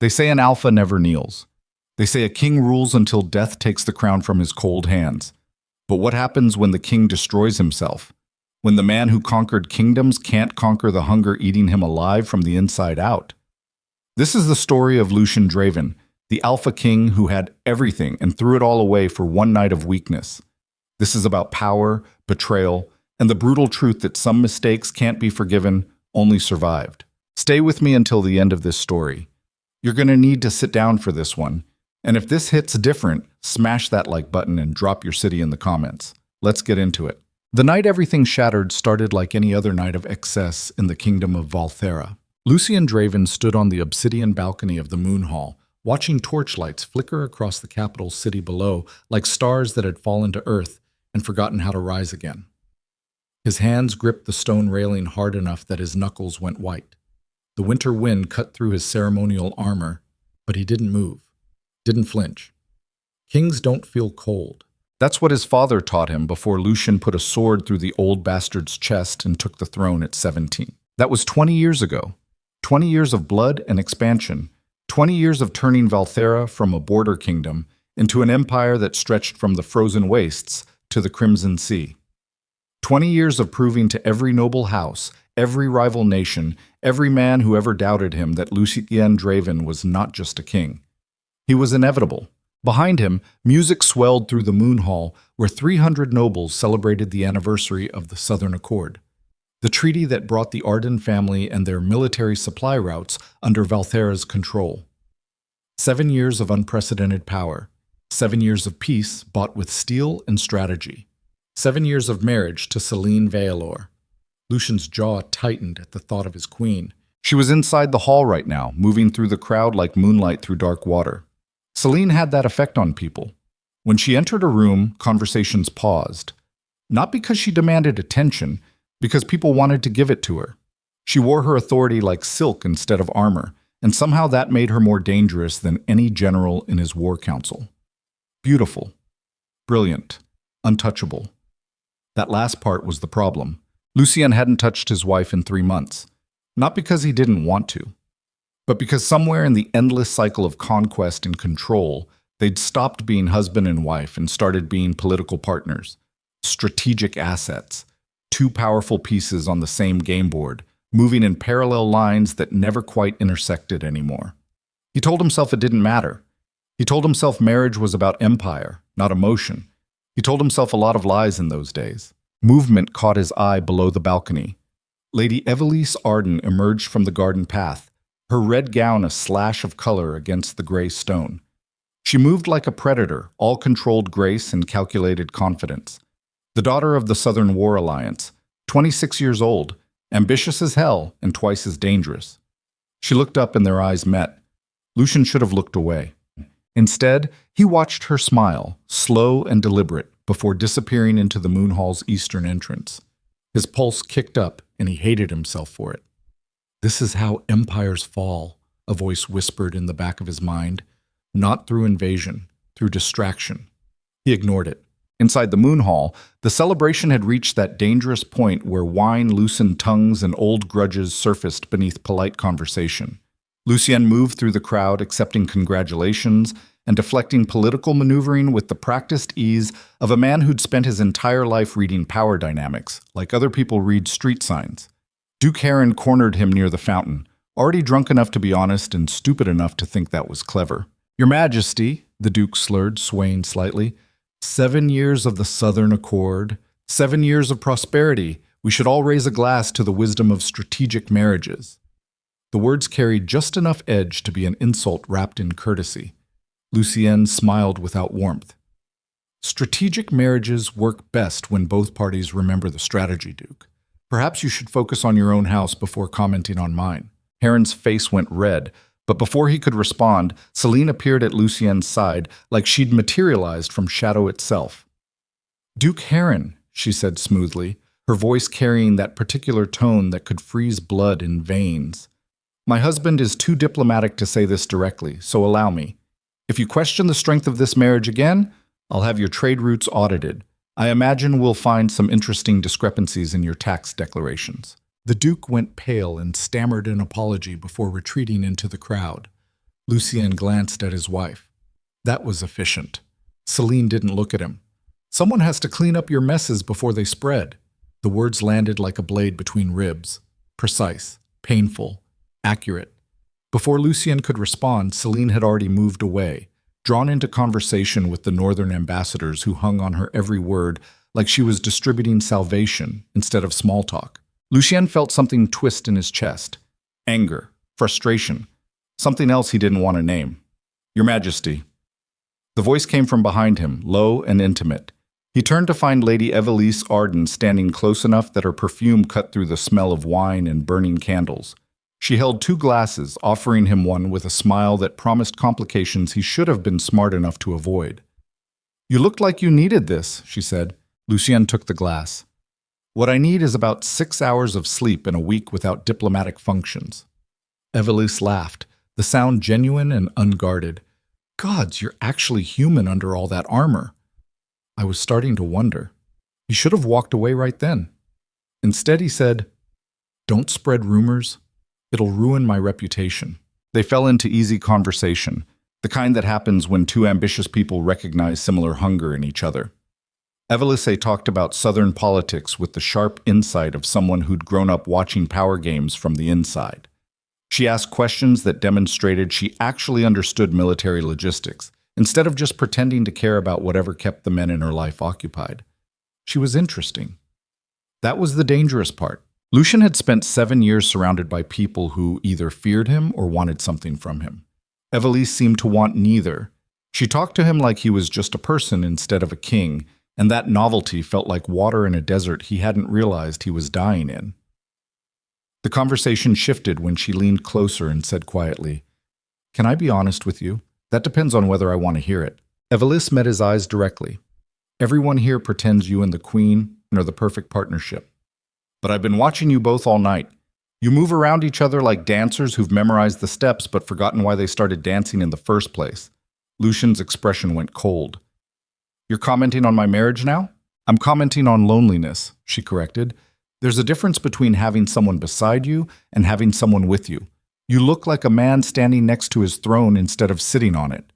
They say an alpha never kneels. They say a king rules until death takes the crown from his cold hands. But what happens when the king destroys himself? When the man who conquered kingdoms can't conquer the hunger eating him alive from the inside out? This is the story of Lucien Draven, the alpha king who had everything and threw it all away for one night of weakness. This is about power, betrayal, and the brutal truth that some mistakes can't be forgiven, only survived. Stay with me until the end of this story. You're going to need to sit down for this one. And if this hits different, smash that like button and drop your city in the comments. Let's get into it. The night everything shattered started like any other night of excess in the kingdom of Valtherra. Lucien Draven stood on the obsidian balcony of the Moon Hall, watching torchlights flicker across the capital city below like stars that had fallen to earth and forgotten how to rise again. His hands gripped the stone railing hard enough that his knuckles went white. The winter wind cut through his ceremonial armor, but he didn't move, didn't flinch. Kings don't feel cold. That's what his father taught him before Lucien put a sword through the old bastard's chest and took the throne at 17. That was 20 years ago. 20 years of blood and expansion. 20 years of turning Valtherra from a border kingdom into an empire that stretched from the frozen wastes to the Crimson Sea. 20 years of proving to every noble house, every rival nation, every man who ever doubted him that Lucien Draven was not just a king. He was inevitable. Behind him, music swelled through the Moon Hall, where 300 nobles celebrated the anniversary of the Southern Accord, the treaty that brought the Arden family and their military supply routes under Valtherra's control. 7 years of unprecedented power, 7 years of peace bought with steel and strategy, 7 years of marriage to Selene Valtherra. Lucien's jaw tightened at the thought of his queen. She was inside the hall right now, moving through the crowd like moonlight through dark water. Selene had that effect on people. When she entered a room, conversations paused. Not because she demanded attention, because people wanted to give it to her. She wore her authority like silk instead of armor, and somehow that made her more dangerous than any general in his war council. Beautiful, brilliant, untouchable. That last part was the problem. Lucien hadn't touched his wife in 3 months. Not because he didn't want to, but because somewhere in the endless cycle of conquest and control, they'd stopped being husband and wife and started being political partners, strategic assets, two powerful pieces on the same game board, moving in parallel lines that never quite intersected anymore. He told himself it didn't matter. He told himself marriage was about empire, not emotion. He told himself a lot of lies in those days. Movement caught his eye below the balcony. Lady Evelise Arden emerged from the garden path, her red gown a slash of color against the gray stone. She moved like a predator, all controlled grace and calculated confidence. The daughter of the Southern War Alliance, 26 years old, ambitious as hell and twice as dangerous. She looked up and their eyes met. Lucien should have looked away. Instead, he watched her smile, slow and deliberate, before disappearing into the Moon Hall's eastern entrance. His pulse kicked up, and he hated himself for it. "This is how empires fall," a voice whispered in the back of his mind. Not through invasion, through distraction. He ignored it. Inside the Moon Hall, the celebration had reached that dangerous point where wine loosened tongues and old grudges surfaced beneath polite conversation. Lucien moved through the crowd, accepting congratulations and deflecting political maneuvering with the practiced ease of a man who'd spent his entire life reading power dynamics, like other people read street signs. Duke Heron cornered him near the fountain, already drunk enough to be honest and stupid enough to think that was clever. "Your Majesty," the Duke slurred, swaying slightly, 7 years of the Southern Accord, 7 years of prosperity. We should all raise a glass to the wisdom of strategic marriages. The words carried just enough edge to be an insult wrapped in courtesy. Lucien smiled without warmth. "Strategic marriages work best when both parties remember the strategy, Duke. Perhaps you should focus on your own house before commenting on mine." Heron's face went red, but before he could respond, Selene appeared at Lucien's side like she'd materialized from shadow itself. "Duke Heron," she said smoothly, her voice carrying that particular tone that could freeze blood in veins. "My husband is too diplomatic to say this directly, so allow me. If you question the strength of this marriage again, I'll have your trade routes audited. I imagine we'll find some interesting discrepancies in your tax declarations." The Duke went pale and stammered an apology before retreating into the crowd. Lucien glanced at his wife. That was efficient. Selene didn't look at him. Someone has to clean up your messes before they spread. The words landed like a blade between ribs. Precise, painful, accurate. Before Lucien could respond, Selene had already moved away, drawn into conversation with the northern ambassadors who hung on her every word like she was distributing salvation instead of small talk. Lucien felt something twist in his chest. Anger, frustration, something else he didn't want to name. Your Majesty. The voice came from behind him, low and intimate. He turned to find Lady Evelise Arden standing close enough that her perfume cut through the smell of wine and burning candles. She held 2 glasses, offering him one with a smile that promised complications he should have been smart enough to avoid. You looked like you needed this, she said. Lucien took the glass. What I need is about 6 hours of sleep in a week without diplomatic functions. Evelise laughed, the sound genuine and unguarded. Gods, you're actually human under all that armor. I was starting to wonder. He should have walked away right then. Instead, he said, Don't spread rumors. It'll ruin my reputation. They fell into easy conversation, the kind that happens when 2 ambitious people recognize similar hunger in each other. Evelise talked about Southern politics with the sharp insight of someone who'd grown up watching power games from the inside. She asked questions that demonstrated she actually understood military logistics, instead of just pretending to care about whatever kept the men in her life occupied. She was interesting. That was the dangerous part. Lucien had spent 7 years surrounded by people who either feared him or wanted something from him. Evelise seemed to want neither. She talked to him like he was just a person instead of a king, and that novelty felt like water in a desert he hadn't realized he was dying in. The conversation shifted when she leaned closer and said quietly, Can I be honest with you? That depends on whether I want to hear it. Evelise met his eyes directly. Everyone here pretends you and the Queen are the perfect partnership. But I've been watching you both all night. You move around each other like dancers who've memorized the steps but forgotten why they started dancing in the first place. Lucien's expression went cold. You're commenting on my marriage now? I'm commenting on loneliness, she corrected. There's a difference between having someone beside you and having someone with you. You look like a man standing next to his throne instead of sitting on it.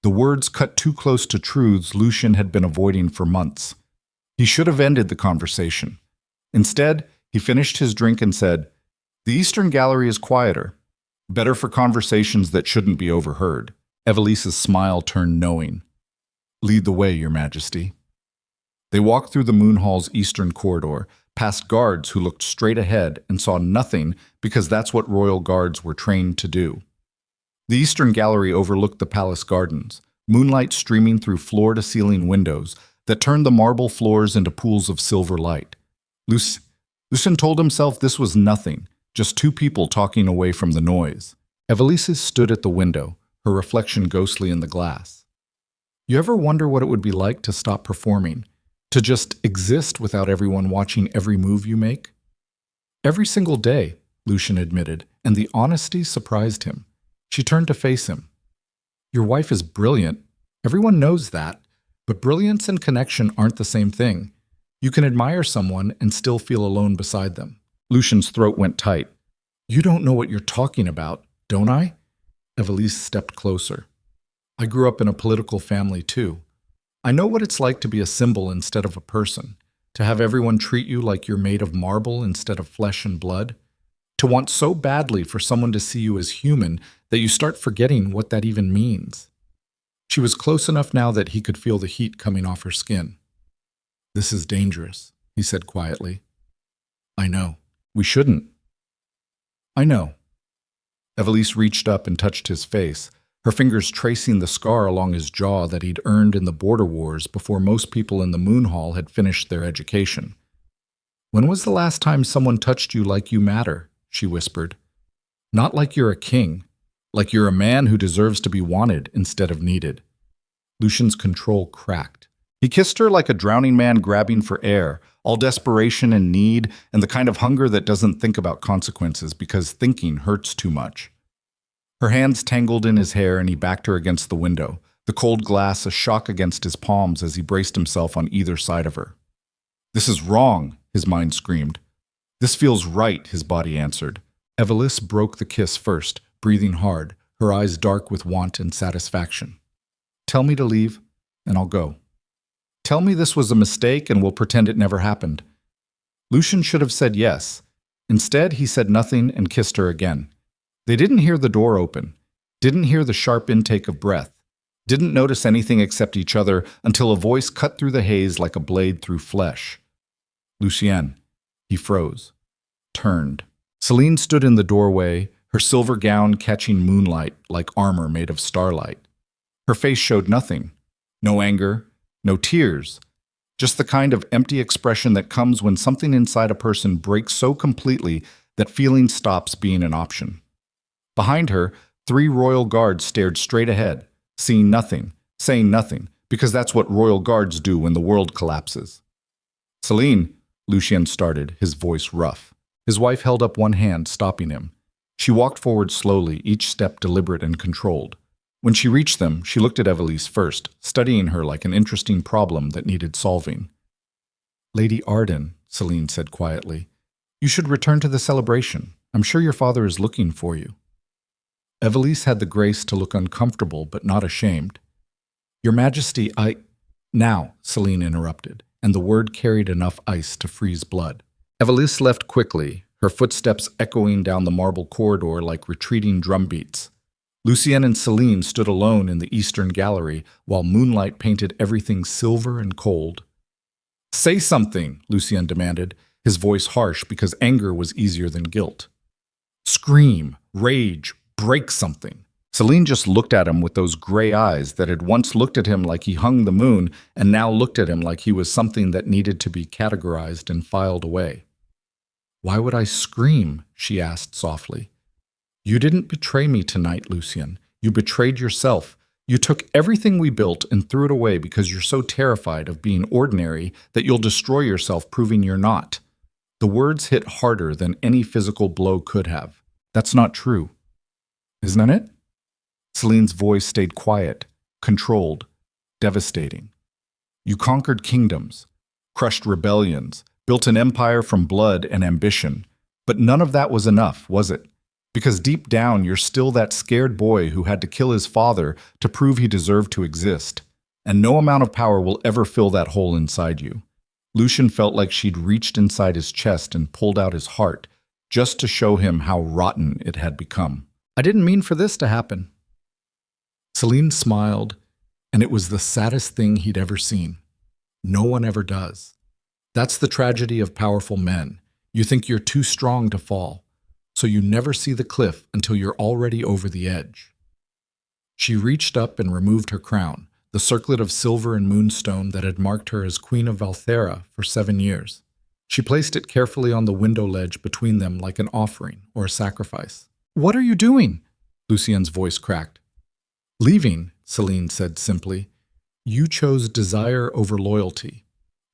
The words cut too close to truths Lucien had been avoiding for months. He should have ended the conversation. Instead, he finished his drink and said, The Eastern Gallery is quieter, better for conversations that shouldn't be overheard. Evelise's smile turned knowing. Lead the way, Your Majesty. They walked through the Moon Hall's eastern corridor, past guards who looked straight ahead and saw nothing because that's what royal guards were trained to do. The Eastern Gallery overlooked the palace gardens, moonlight streaming through floor-to-ceiling windows that turned the marble floors into pools of silver light. Lucien told himself this was nothing, just 2 people talking away from the noise. Evelise stood at the window, her reflection ghostly in the glass. You ever wonder what it would be like to stop performing, to just exist without everyone watching every move you make? Every single day, Lucien admitted, and the honesty surprised him. She turned to face him. Your wife is brilliant. Everyone knows that, but brilliance and connection aren't the same thing. You can admire someone and still feel alone beside them. Lucien's throat went tight. You don't know what you're talking about, don't I? Evelise stepped closer. I grew up in a political family too. I know what it's like to be a symbol instead of a person, to have everyone treat you like you're made of marble instead of flesh and blood, to want so badly for someone to see you as human that you start forgetting what that even means. She was close enough now that he could feel the heat coming off her skin. This is dangerous, he said quietly. I know. We shouldn't. I know. Evelise reached up and touched his face, her fingers tracing the scar along his jaw that he'd earned in the border wars before most people in the Moon Hall had finished their education. When was the last time someone touched you like you matter? She whispered. Not like you're a king, like you're a man who deserves to be wanted instead of needed. Lucien's control cracked. He kissed her like a drowning man grabbing for air, all desperation and need, and the kind of hunger that doesn't think about consequences because thinking hurts too much. Her hands tangled in his hair and he backed her against the window, the cold glass a shock against his palms as he braced himself on either side of her. This is wrong, his mind screamed. This feels right, his body answered. Evelise broke the kiss first, breathing hard, her eyes dark with want and satisfaction. "Tell me to leave, and I'll go. Tell me this was a mistake and we'll pretend it never happened." Lucien should have said yes. Instead, he said nothing and kissed her again. They didn't hear the door open, didn't hear the sharp intake of breath, didn't notice anything except each other until a voice cut through the haze like a blade through flesh. "Lucien." He froze, turned. Selene stood in the doorway, her silver gown catching moonlight like armor made of starlight. Her face showed nothing. No anger, no tears. Just the kind of empty expression that comes when something inside a person breaks so completely that feeling stops being an option. Behind her, 3 royal guards stared straight ahead, seeing nothing, saying nothing, because that's what royal guards do when the world collapses. "Selene," Lucien started, his voice rough. His wife held up one hand, stopping him. She walked forward slowly, each step deliberate and controlled. When she reached them, she looked at Evelise first, studying her like an interesting problem that needed solving. "Lady Arden," Selene said quietly, "you should return to the celebration. I'm sure your father is looking for you." Evelise had the grace to look uncomfortable but not ashamed. "Your Majesty, Now," Selene interrupted, and the word carried enough ice to freeze blood. Evelise left quickly, her footsteps echoing down the marble corridor like retreating drumbeats. Lucien and Selene stood alone in the eastern gallery while moonlight painted everything silver and cold. "Say something," Lucien demanded, his voice harsh because anger was easier than guilt. "Scream, rage, break something." Selene just looked at him with those gray eyes that had once looked at him like he hung the moon and now looked at him like he was something that needed to be categorized and filed away. "Why would I scream?" she asked softly. "You didn't betray me tonight, Lucien. You betrayed yourself. You took everything we built and threw it away because you're so terrified of being ordinary that you'll destroy yourself proving you're not." The words hit harder than any physical blow could have. "That's not true. Isn't it?" Selene's voice stayed quiet, controlled, devastating. "You conquered kingdoms, crushed rebellions, built an empire from blood and ambition. But none of that was enough, was it? Because deep down, you're still that scared boy who had to kill his father to prove he deserved to exist. And no amount of power will ever fill that hole inside you." Lucien felt like she'd reached inside his chest and pulled out his heart, just to show him how rotten it had become. "I didn't mean for this to happen." Selene smiled, and it was the saddest thing he'd ever seen. No one ever does. That's the tragedy of powerful men. You think you're too strong to fall, so you never see the cliff until you're already over the edge. She reached up and removed her crown, the circlet of silver and moonstone that had marked her as Queen of Valtherra for 7 years. She placed it carefully on the window ledge between them like an offering or a sacrifice. "What are you doing?" Lucien's voice cracked. "Leaving," Selene said simply. "You chose desire over loyalty.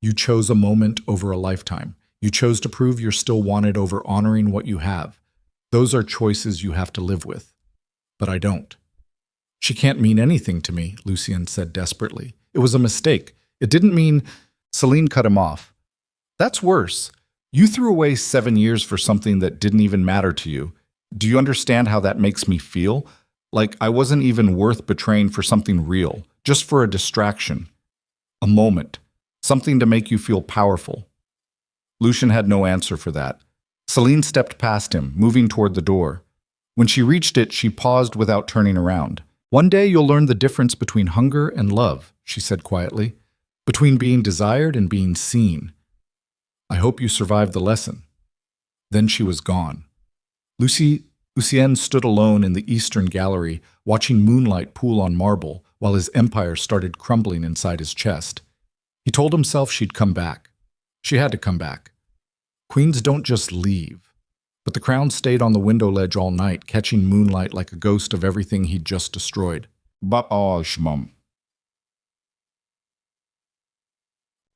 You chose a moment over a lifetime. You chose to prove you're still wanted over honoring what you have. Those are choices you have to live with. But I don't." "She can't mean anything to me," Lucien said desperately. "It was a mistake. It didn't mean—" Selene cut him off. "That's worse. You threw away 7 years for something that didn't even matter to you. Do you understand how that makes me feel? Like I wasn't even worth betraying for something real, just for a distraction. A moment. Something to make you feel powerful." Lucien had no answer for that. Selene stepped past him, moving toward the door. When she reached it, she paused without turning around. "One day you'll learn the difference between hunger and love," she said quietly. "Between being desired and being seen. I hope you survived the lesson." Then she was gone. Lucien stood alone in the eastern gallery, watching moonlight pool on marble while his empire started crumbling inside his chest. He told himself she'd come back. She had to come back. Queens don't just leave. But the crown stayed on the window ledge all night, catching moonlight like a ghost of everything he'd just destroyed. The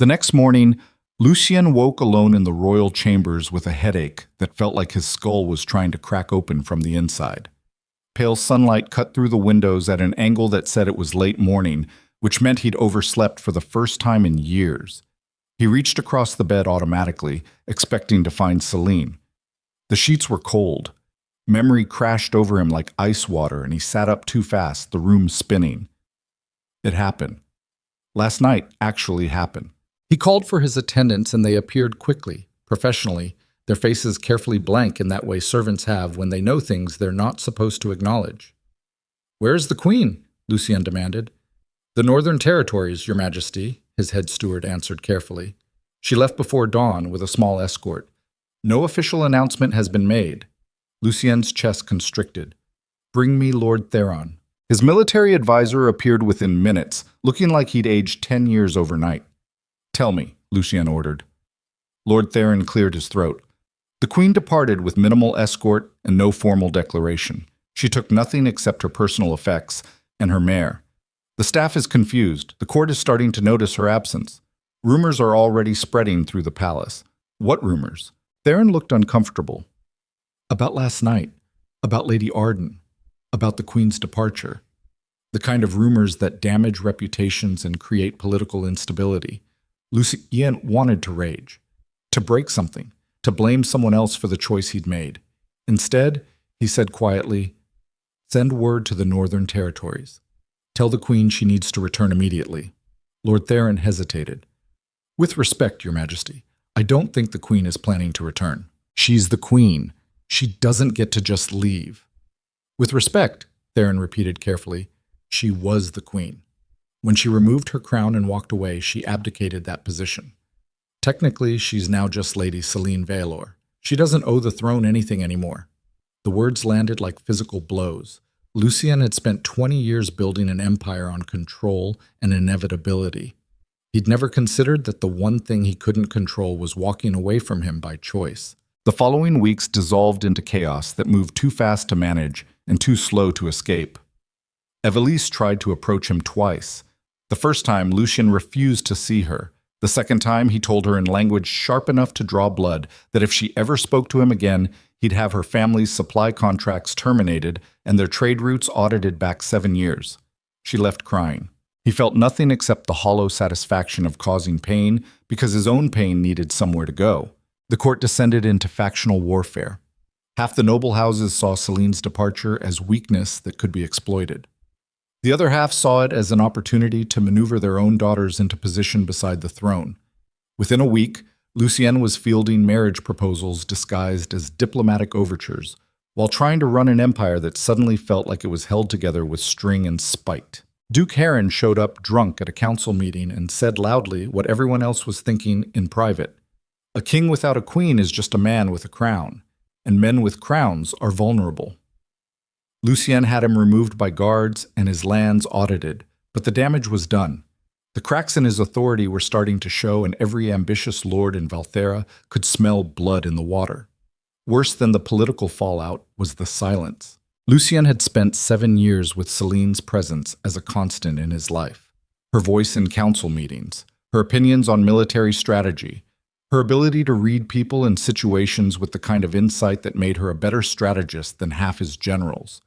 next morning, Lucien woke alone in the royal chambers with a headache that felt like his skull was trying to crack open from the inside. Pale sunlight cut through the windows at an angle that said it was late morning, which meant he'd overslept for the first time in years. He reached across the bed automatically, expecting to find Selene. The sheets were cold. Memory crashed over him like ice water, and he sat up too fast, the room spinning. It happened. Last night actually happened. He called for his attendants, and they appeared quickly, professionally, their faces carefully blank in that way servants have when they know things they're not supposed to acknowledge. "Where is the Queen?" Lucien demanded. "The Northern Territories, Your Majesty," his head steward answered carefully. "She left before dawn with a small escort. No official announcement has been made." Lucien's chest constricted. "Bring me Lord Theron." His military advisor appeared within minutes, looking like he'd aged 10 years overnight. "Tell me," Lucien ordered. Lord Theron cleared his throat. The Queen departed with minimal escort and no formal declaration. She took nothing except her personal effects and her mare. The staff is confused. The court is starting to notice her absence. Rumors are already spreading through the palace. What rumors? Theron looked uncomfortable. About last night. About Lady Arden. About the Queen's departure. The kind of rumors that damage reputations and create political instability. Lucien wanted to rage. To break something. To blame someone else for the choice he'd made. Instead, he said quietly, "Send word to the Northern Territories. Tell the Queen she needs to return immediately." Lord Theron hesitated. "With respect, Your Majesty, I don't think the Queen is planning to return. She's the Queen. She doesn't get to just leave." "With respect," Theron repeated carefully, "she was the Queen. When she removed her crown and walked away, she abdicated that position. Technically, she's now just Lady Selene Valor. She doesn't owe the throne anything anymore." The words landed like physical blows. Lucien had spent 20 years building an empire on control and inevitability. He'd never considered that the one thing he couldn't control was walking away from him by choice. The following weeks dissolved into chaos that moved too fast to manage and too slow to escape. Evelise tried to approach him twice. The first time, Lucien refused to see her. The second time, he told her in language sharp enough to draw blood that if she ever spoke to him again, he'd have her family's supply contracts terminated and their trade routes audited back 7 years. She left crying. He felt nothing except the hollow satisfaction of causing pain because his own pain needed somewhere to go. The court descended into factional warfare. Half the noble houses saw Selene's departure as weakness that could be exploited. The other half saw it as an opportunity to maneuver their own daughters into position beside the throne. Within a week, Lucien was fielding marriage proposals disguised as diplomatic overtures, while trying to run an empire that suddenly felt like it was held together with string and spite. Duke Heron showed up drunk at a council meeting and said loudly what everyone else was thinking in private. "A king without a queen is just a man with a crown, and men with crowns are vulnerable." Lucien had him removed by guards and his lands audited, but the damage was done. The cracks in his authority were starting to show, and every ambitious lord in Valtherra could smell blood in the water. Worse than the political fallout was the silence. Lucien had spent 7 years with Selene's presence as a constant in his life. Her voice in council meetings, her opinions on military strategy, her ability to read people and situations with the kind of insight that made her a better strategist than half his generals.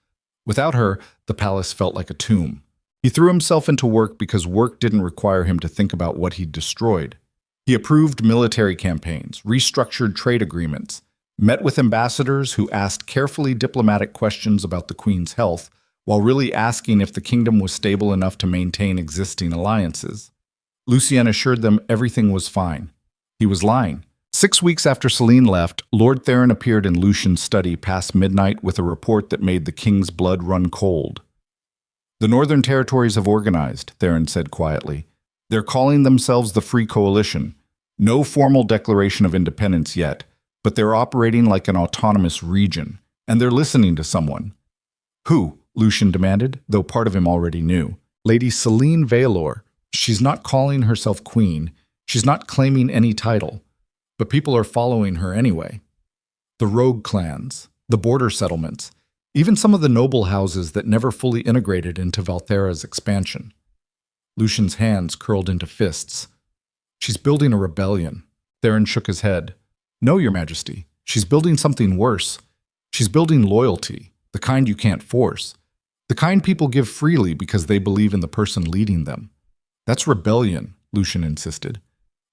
Without her, the palace felt like a tomb. He threw himself into work because work didn't require him to think about what he'd destroyed. He approved military campaigns, restructured trade agreements, met with ambassadors who asked carefully diplomatic questions about the Queen's health, while really asking if the kingdom was stable enough to maintain existing alliances. Lucien assured them everything was fine. He was lying. 6 weeks after Selene left, Lord Theron appeared in Lucien's study past midnight with a report that made the king's blood run cold. "The Northern Territories have organized," Theron said quietly. "They're calling themselves the Free Coalition. No formal declaration of independence yet, but they're operating like an autonomous region, and they're listening to someone." "Who?" Lucien demanded, though part of him already knew. "Lady Selene Valor. She's not calling herself queen. She's not claiming any title. But people are following her anyway. The rogue clans, the border settlements, even some of the noble houses that never fully integrated into Valtherra's expansion." Lucien's hands curled into fists. "She's building a rebellion." Theron shook his head. "No, Your Majesty. She's building something worse. She's building loyalty, the kind you can't force. The kind people give freely because they believe in the person leading them. That's rebellion," Lucien insisted.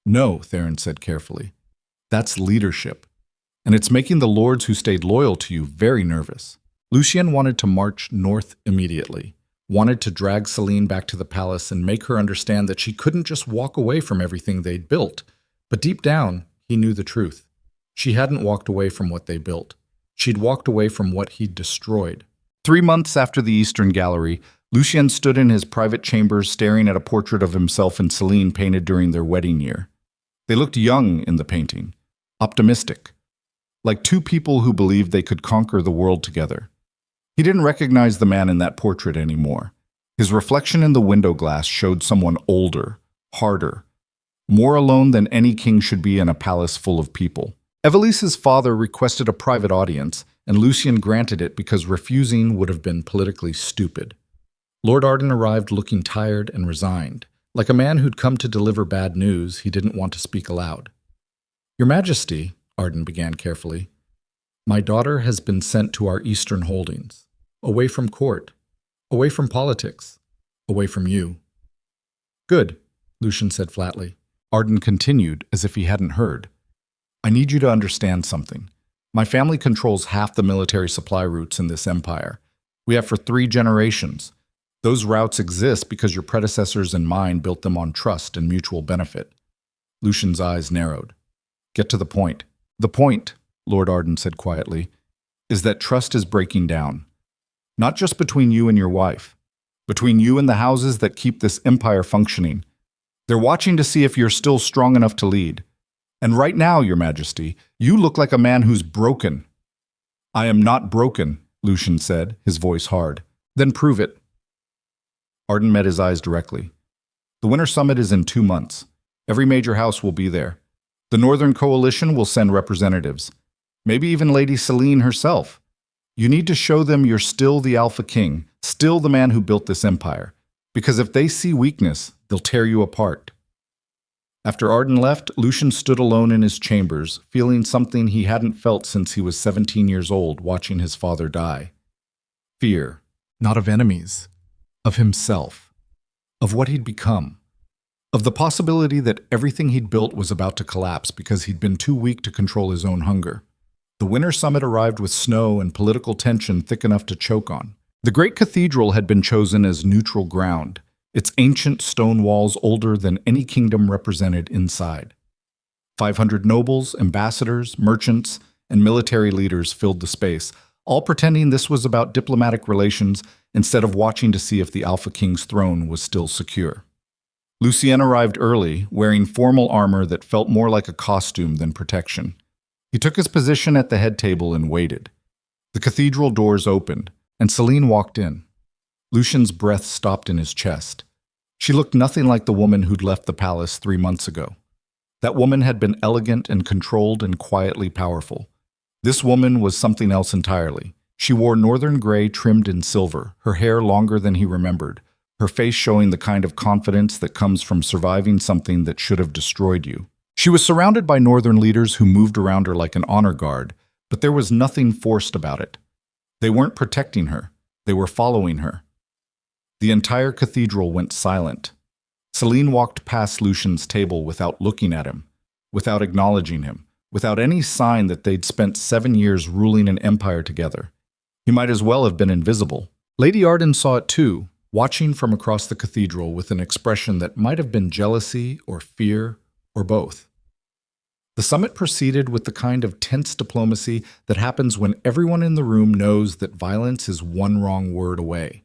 "No," Theron said carefully. "That's leadership. and it's making the lords who stayed loyal to you very nervous. Lucien wanted to march north immediately, wanted to drag Selene back to the palace and make her understand that she couldn't just walk away from everything they'd built. But deep down, he knew the truth. She hadn't walked away from what they built. She'd walked away from what he'd destroyed. 3 months after the Eastern Gallery, Lucien stood in his private chambers staring at a portrait of himself and Selene painted during their wedding year. They looked young in the painting, optimistic, like two people who believed they could conquer the world together. He didn't recognize the man in that portrait anymore. His reflection in the window glass showed someone older, harder, more alone than any king should be in a palace full of people. Evelise's father requested a private audience, and Lucien granted it because refusing would have been politically stupid. Lord Arden arrived looking tired and resigned, like a man who'd come to deliver bad news he didn't want to speak aloud. "Your Majesty," Arden began carefully, "my daughter has been sent to our eastern holdings, away from court, away from politics, away from you." "Good," Lucien said flatly. Arden continued as if he hadn't heard. "I need you to understand something. My family controls half the military supply routes in this empire. We have for 3 generations. Those routes exist because your predecessors and mine built them on trust and mutual benefit." Lucien's eyes narrowed. "Get to the point." "The point," Lord Arden said quietly, "is that trust is breaking down. Not just between you and your wife, between you and the houses that keep this empire functioning. They're watching to see if you're still strong enough to lead. And right now, Your Majesty, you look like a man who's broken." "I am not broken," Lucien said, his voice hard. "Then prove it." Arden met his eyes directly. "The Winter Summit is in 2 months. Every major house will be there. The Northern Coalition will send representatives. Maybe even Lady Selene herself. You need to show them you're still the Alpha King, still the man who built this empire. Because if they see weakness, they'll tear you apart." After Arden left, Lucien stood alone in his chambers, feeling something he hadn't felt since he was 17 years old, watching his father die. Fear, not of enemies, of himself, of what he'd become, of the possibility that everything he'd built was about to collapse because he'd been too weak to control his own hunger. The Winter Summit arrived with snow and political tension thick enough to choke on. The great cathedral had been chosen as neutral ground, its ancient stone walls older than any kingdom represented inside. 500 nobles, ambassadors, merchants, and military leaders filled the space, all pretending this was about diplomatic relations instead of watching to see if the Alpha King's throne was still secure. Lucien arrived early, wearing formal armor that felt more like a costume than protection. He took his position at the head table and waited. The cathedral doors opened, and Selene walked in. Lucien's breath stopped in his chest. She looked nothing like the woman who'd left the palace 3 months ago. That woman had been elegant and controlled and quietly powerful. This woman was something else entirely. She wore northern gray trimmed in silver, her hair longer than he remembered, her face showing the kind of confidence that comes from surviving something that should have destroyed you. She was surrounded by northern leaders who moved around her like an honor guard, but there was nothing forced about it. They weren't protecting her. They were following her. The entire cathedral went silent. Selene walked past Lucien's table without looking at him, without acknowledging him, without any sign that they'd spent 7 years ruling an empire together. He might as well have been invisible. Lady Arden saw it too, watching from across the cathedral with an expression that might have been jealousy or fear or both. The summit proceeded with the kind of tense diplomacy that happens when everyone in the room knows that violence is one wrong word away.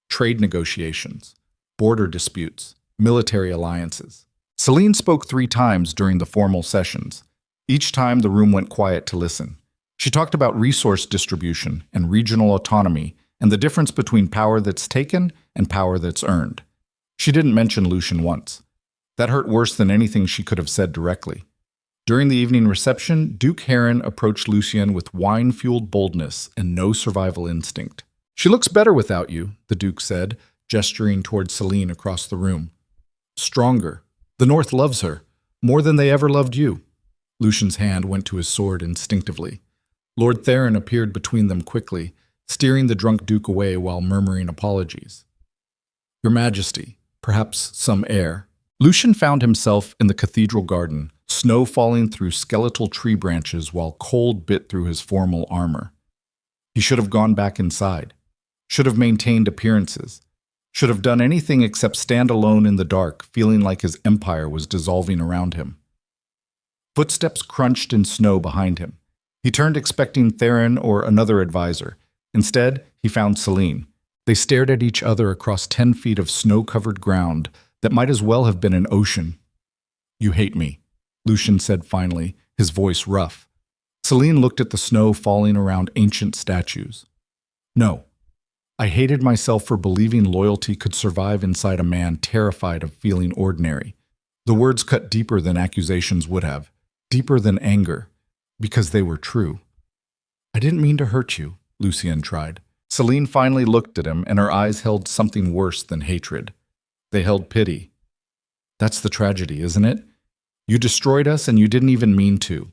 Trade negotiations, border disputes, military alliances. Selene spoke 3 times during the formal sessions. Each time the room went quiet to listen. She talked about resource distribution and regional autonomy and the difference between power that's taken and power that's earned. She didn't mention Lucien once. That hurt worse than anything she could have said directly. During the evening reception, Duke Heron approached Lucien with wine-fueled boldness and no survival instinct. "She looks better without you," the Duke said, gesturing toward Selene across the room. "Stronger. The North loves her, more than they ever loved you." Lucien's hand went to his sword instinctively. Lord Theron appeared between them quickly, steering the drunk Duke away while murmuring apologies. "Your Majesty, perhaps some air." Lucien found himself in the cathedral garden, snow falling through skeletal tree branches while cold bit through his formal armor. He should have gone back inside, should have maintained appearances, should have done anything except stand alone in the dark, feeling like his empire was dissolving around him. Footsteps crunched in snow behind him. He turned expecting Theron or another advisor. Instead, he found Selene. They stared at each other across 10 feet of snow-covered ground that might as well have been an ocean. "You hate me," Lucien said finally, his voice rough. Selene looked at the snow falling around ancient statues. "No. I hated myself for believing loyalty could survive inside a man terrified of feeling ordinary." The words cut deeper than accusations would have, deeper than anger, because they were true. "I didn't mean to hurt you," Lucien tried. Selene finally looked at him, and her eyes held something worse than hatred. They held pity. "That's the tragedy, isn't it? You destroyed us and you didn't even mean to.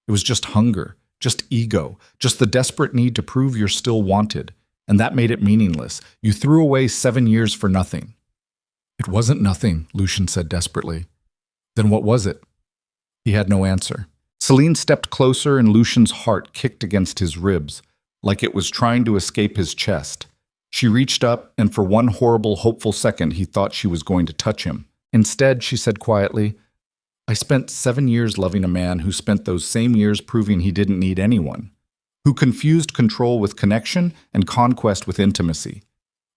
It was just hunger, just ego, just the desperate need to prove you're still wanted, and that made it meaningless. You threw away 7 years for nothing." "It wasn't nothing," Lucien said desperately. "Then what was it?" He had no answer. Selene stepped closer and Lucien's heart kicked against his ribs, like it was trying to escape his chest. She reached up, and for one horrible, hopeful second he thought she was going to touch him. Instead, she said quietly, "I spent 7 years loving a man who spent those same years proving he didn't need anyone, who confused control with connection and conquest with intimacy.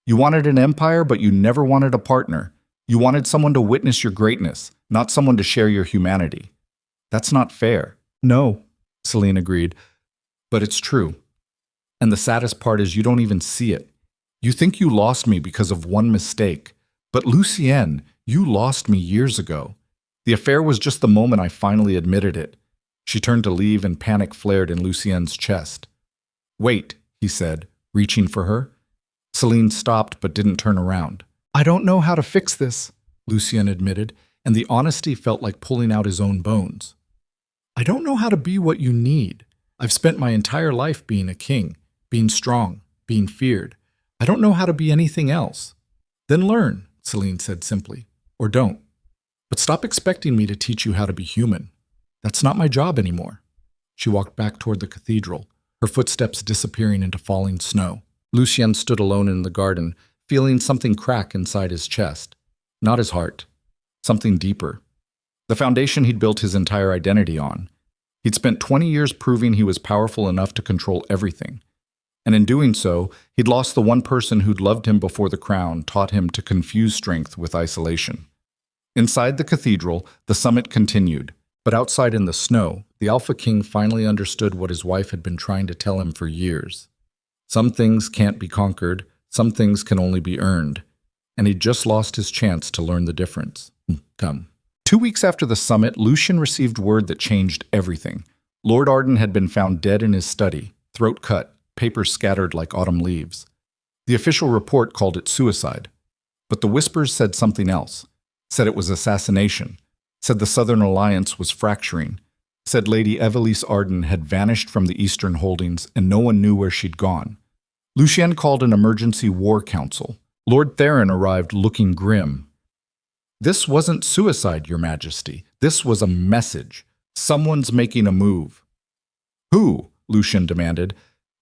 You wanted an empire, but you never wanted a partner. You wanted someone to witness your greatness, not someone to share your humanity. That's not fair." "No," Selene agreed, "but it's true. And the saddest part is you don't even see it. You think you lost me because of one mistake. But Lucien, you lost me years ago. The affair was just the moment I finally admitted it." She turned to leave and panic flared in Lucien's chest. "Wait," he said, reaching for her. Selene stopped but didn't turn around. "I don't know how to fix this," Lucien admitted, and the honesty felt like pulling out his own bones. "I don't know how to be what you need. I've spent my entire life being a king, being strong, being feared. I don't know how to be anything else." "Then learn," Selene said simply, "or don't. But stop expecting me to teach you how to be human. That's not my job anymore." She walked back toward the cathedral, her footsteps disappearing into falling snow. Lucien stood alone in the garden, feeling something crack inside his chest. Not his heart. Something deeper. The foundation he'd built his entire identity on. He'd spent 20 years proving he was powerful enough to control everything. And in doing so, he'd lost the one person who'd loved him before the crown taught him to confuse strength with isolation. Inside the cathedral, the summit continued, but outside in the snow, the Alpha King finally understood what his wife had been trying to tell him for years. Some things can't be conquered, some things can only be earned, and he'd just lost his chance to learn the difference. Come. 2 weeks after the summit, Lucien received word that changed everything. Lord Arden had been found dead in his study, throat cut, papers scattered like autumn leaves. The official report called it suicide, but the whispers said something else, said it was assassination, said the Southern Alliance was fracturing, said Lady Evelise Arden had vanished from the Eastern holdings and no one knew where she'd gone. Lucien called an emergency war council. Lord Theron arrived looking grim. "This wasn't suicide, Your Majesty. This was a message. Someone's making a move." "Who?" Lucien demanded.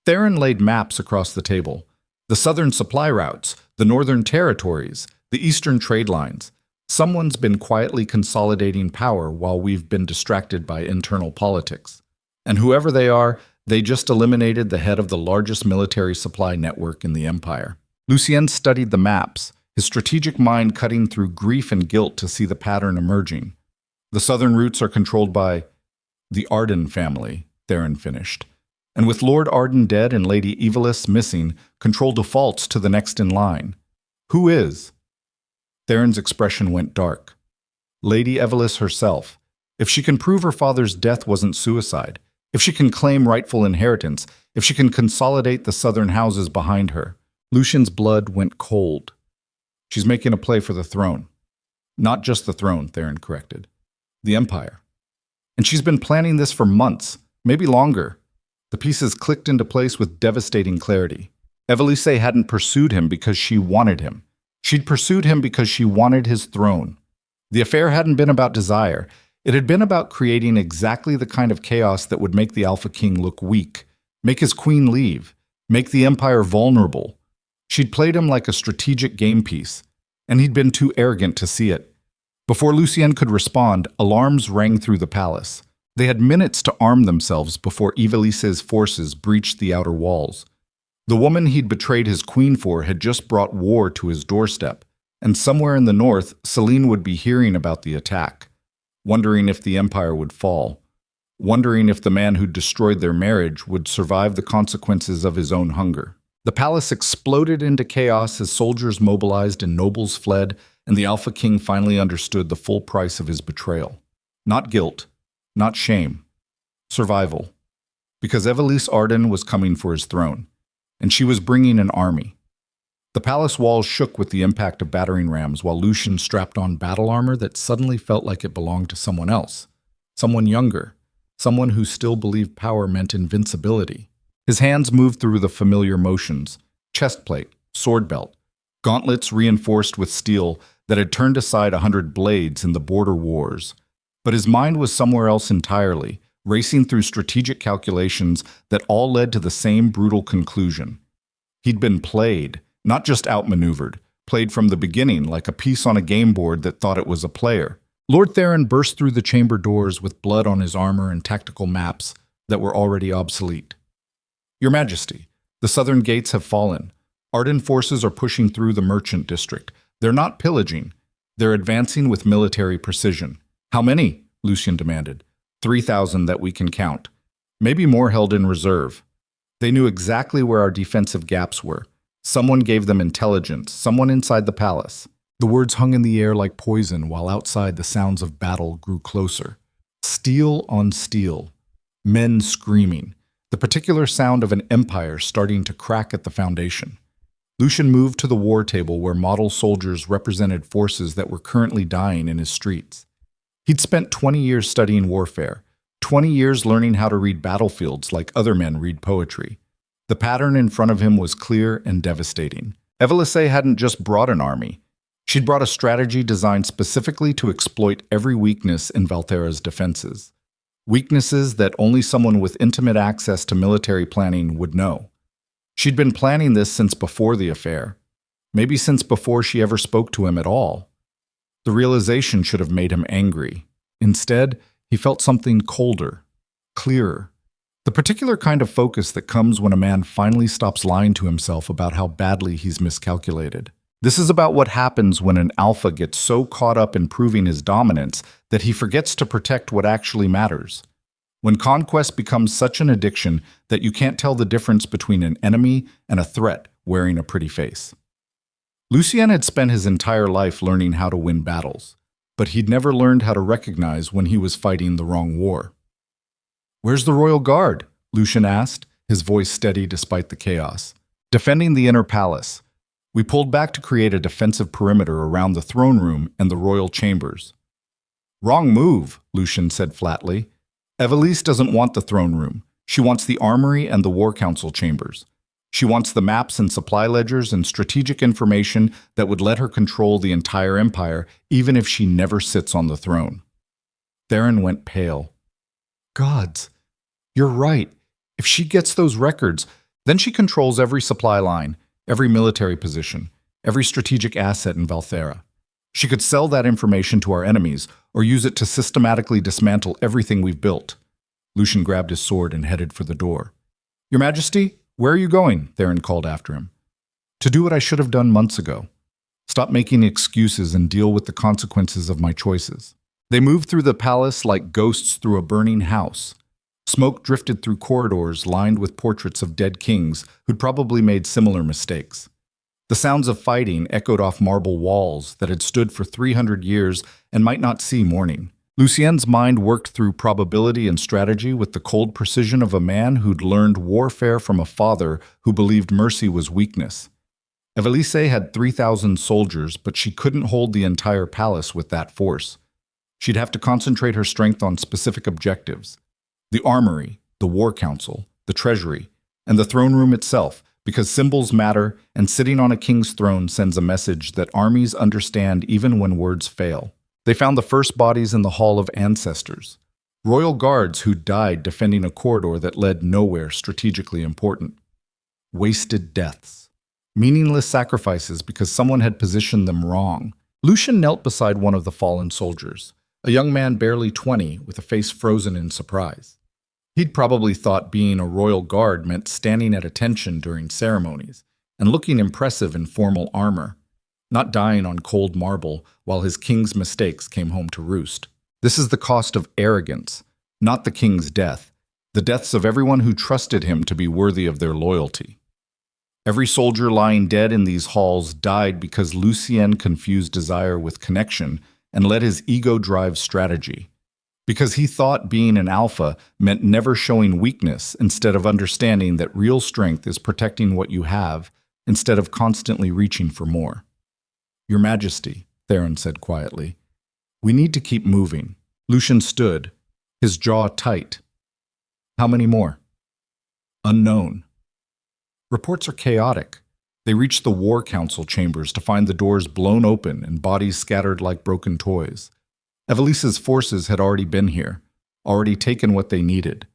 Theron laid maps across the table. The southern supply routes, the northern territories, the eastern trade lines. Someone's been quietly consolidating power while we've been distracted by internal politics. And whoever they are, they just eliminated the head of the largest military supply network in the empire. Lucien studied the maps, his strategic mind cutting through grief and guilt to see the pattern emerging. "The southern routes are controlled by the Arden family," Theron finished. "And with Lord Arden dead and Lady Evelise missing, control defaults to the next in line. Who is?" Theron's expression went dark. "Lady Evelise herself. If she can prove her father's death wasn't suicide, if she can claim rightful inheritance, if she can consolidate the southern houses behind her." Lucien's blood went cold. "She's making a play for the throne." "Not just the throne," Theron corrected. "The empire. And she's been planning this for months, maybe longer." The pieces clicked into place with devastating clarity. Evelise hadn't pursued him because she wanted him. She'd pursued him because she wanted his throne. The affair hadn't been about desire. It had been about creating exactly the kind of chaos that would make the Alpha King look weak, make his queen leave, make the Empire vulnerable. She'd played him like a strategic game piece, and he'd been too arrogant to see it. Before Lucien could respond, alarms rang through the palace. They had minutes to arm themselves before Ivalice's forces breached the outer walls. The woman he'd betrayed his queen for had just brought war to his doorstep, and somewhere in the north, Selene would be hearing about the attack, wondering if the empire would fall, wondering if the man who'd destroyed their marriage would survive the consequences of his own hunger. The palace exploded into chaos as soldiers mobilized and nobles fled, and the Alpha King finally understood the full price of his betrayal. Not guilt, not shame, survival. Because Ivalice Arden was coming for his throne, and she was bringing an army. The palace walls shook with the impact of battering rams while Lucien strapped on battle armor that suddenly felt like it belonged to someone else, someone younger, someone who still believed power meant invincibility. His hands moved through the familiar motions, chest plate, sword belt, gauntlets reinforced with steel that had turned aside 100 blades in the border wars. But his mind was somewhere else entirely, racing through strategic calculations that all led to the same brutal conclusion. He'd been played, not just outmaneuvered, played from the beginning like a piece on a game board that thought it was a player. Lord Theron burst through the chamber doors with blood on his armor and tactical maps that were already obsolete. Your Majesty, the southern gates have fallen. Arden forces are pushing through the merchant district. They're not pillaging. They're advancing with military precision. How many? Lucien demanded. 3,000 that we can count. Maybe more held in reserve. They knew exactly where our defensive gaps were. Someone gave them intelligence, someone inside the palace. The words hung in the air like poison while outside the sounds of battle grew closer. Steel on steel. Men screaming. The particular sound of an empire starting to crack at the foundation. Lucien moved to the war table where model soldiers represented forces that were currently dying in his streets. He'd spent 20 years studying warfare, 20 years learning how to read battlefields like other men read poetry. The pattern in front of him was clear and devastating. Ivalice hadn't just brought an army. She'd brought a strategy designed specifically to exploit every weakness in Valtherra's defenses. Weaknesses that only someone with intimate access to military planning would know. She'd been planning this since before the affair, maybe since before she ever spoke to him at all. The realization should have made him angry. Instead, he felt something colder, clearer. The particular kind of focus that comes when a man finally stops lying to himself about how badly he's miscalculated. This is about what happens when an alpha gets so caught up in proving his dominance that he forgets to protect what actually matters. When conquest becomes such an addiction that you can't tell the difference between an enemy and a threat wearing a pretty face. Lucien had spent his entire life learning how to win battles, but he'd never learned how to recognize when he was fighting the wrong war. "Where's the royal guard?" Lucien asked, his voice steady despite the chaos. "Defending the inner palace. We pulled back to create a defensive perimeter around the throne room and the royal chambers." "Wrong move," Lucien said flatly. "Ivalice doesn't want the throne room. She wants the armory and the war council chambers. She wants the maps and supply ledgers and strategic information that would let her control the entire empire, even if she never sits on the throne." Theron went pale. "Gods, you're right. If she gets those records, then she controls every supply line, every military position, every strategic asset in Valtherra. She could sell that information to our enemies or use it to systematically dismantle everything we've built." Lucien grabbed his sword and headed for the door. "Your Majesty, where are you going?" Theron called after him. "To do what I should have done months ago. Stop making excuses and deal with the consequences of my choices." They moved through the palace like ghosts through a burning house. Smoke drifted through corridors lined with portraits of dead kings who'd probably made similar mistakes. The sounds of fighting echoed off marble walls that had stood for 300 years and might not see morning. Lucien's mind worked through probability and strategy with the cold precision of a man who'd learned warfare from a father who believed mercy was weakness. Ivalice had 3,000 soldiers, but she couldn't hold the entire palace with that force. She'd have to concentrate her strength on specific objectives. The armory, the war council, the treasury, and the throne room itself, because symbols matter and sitting on a king's throne sends a message that armies understand even when words fail. They found the first bodies in the Hall of Ancestors, royal guards who died defending a corridor that led nowhere strategically important. Wasted deaths. Meaningless sacrifices because someone had positioned them wrong. Lucien knelt beside one of the fallen soldiers, a young man barely 20 with a face frozen in surprise. He'd probably thought being a royal guard meant standing at attention during ceremonies and looking impressive in formal armor, not dying on cold marble while his king's mistakes came home to roost. This is the cost of arrogance, not the king's death, the deaths of everyone who trusted him to be worthy of their loyalty. Every soldier lying dead in these halls died because Lucien confused desire with connection and let his ego drive strategy. Because he thought being an alpha meant never showing weakness instead of understanding that real strength is protecting what you have instead of constantly reaching for more. Your Majesty, Theron said quietly, we need to keep moving. Lucien stood, his jaw tight. How many more? Unknown. Reports are chaotic. They reach the War Council chambers to find the doors blown open and bodies scattered like broken toys. Evelisa's forces had already been here, already taken what they needed.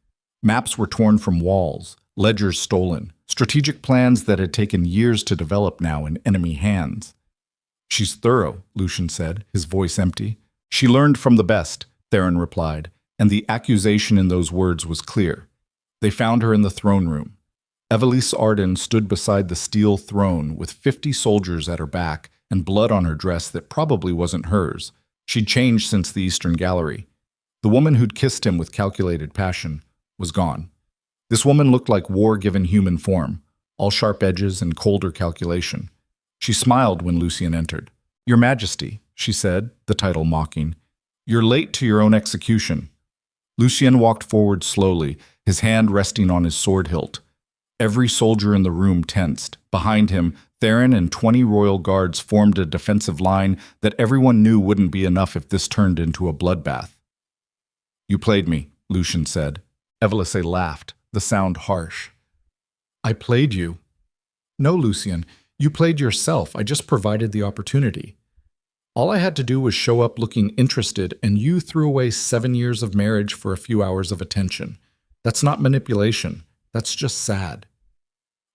Maps were torn from walls, ledgers stolen, strategic plans that had taken years to develop now in enemy hands. She's thorough, Lucien said, his voice empty. She learned from the best, Theron replied, and the accusation in those words was clear. They found her in the throne room. Evelise Arden stood beside the steel throne with 50 soldiers at her back and blood on her dress that probably wasn't hers. She'd changed since the Eastern Gallery. The woman who'd kissed him with calculated passion was gone. This woman looked like war-given human form, all sharp edges and colder calculation. She smiled when Lucien entered. Your Majesty, she said, the title mocking. You're late to your own execution. Lucien walked forward slowly, his hand resting on his sword hilt. Every soldier in the room tensed. Behind him, Theron and 20 royal guards formed a defensive line that everyone knew wouldn't be enough if this turned into a bloodbath. You played me, Lucien said. Evelise laughed, the sound harsh. I played you? No, Lucien, you played yourself. I just provided the opportunity. All I had to do was show up looking interested, and you threw away 7 years of marriage for a few hours of attention. That's not manipulation. That's just sad.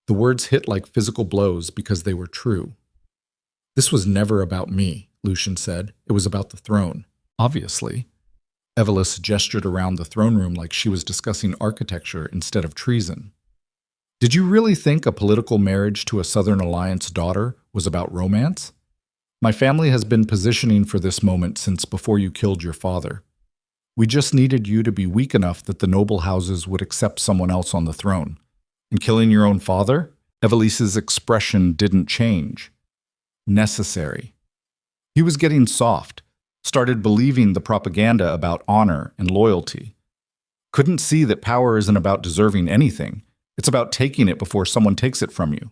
The words hit like physical blows because they were true. This was never about me, Lucien said. It was about the throne. Obviously. Evelise gestured around the throne room like she was discussing architecture instead of treason. Did you really think a political marriage to a Southern Alliance daughter was about romance? My family has been positioning for this moment since before you killed your father. We just needed you to be weak enough that the noble houses would accept someone else on the throne. And killing your own father? Evelise's expression didn't change. Necessary. He was getting soft, started believing the propaganda about honor and loyalty. Couldn't see that power isn't about deserving anything. It's about taking it before someone takes it from you.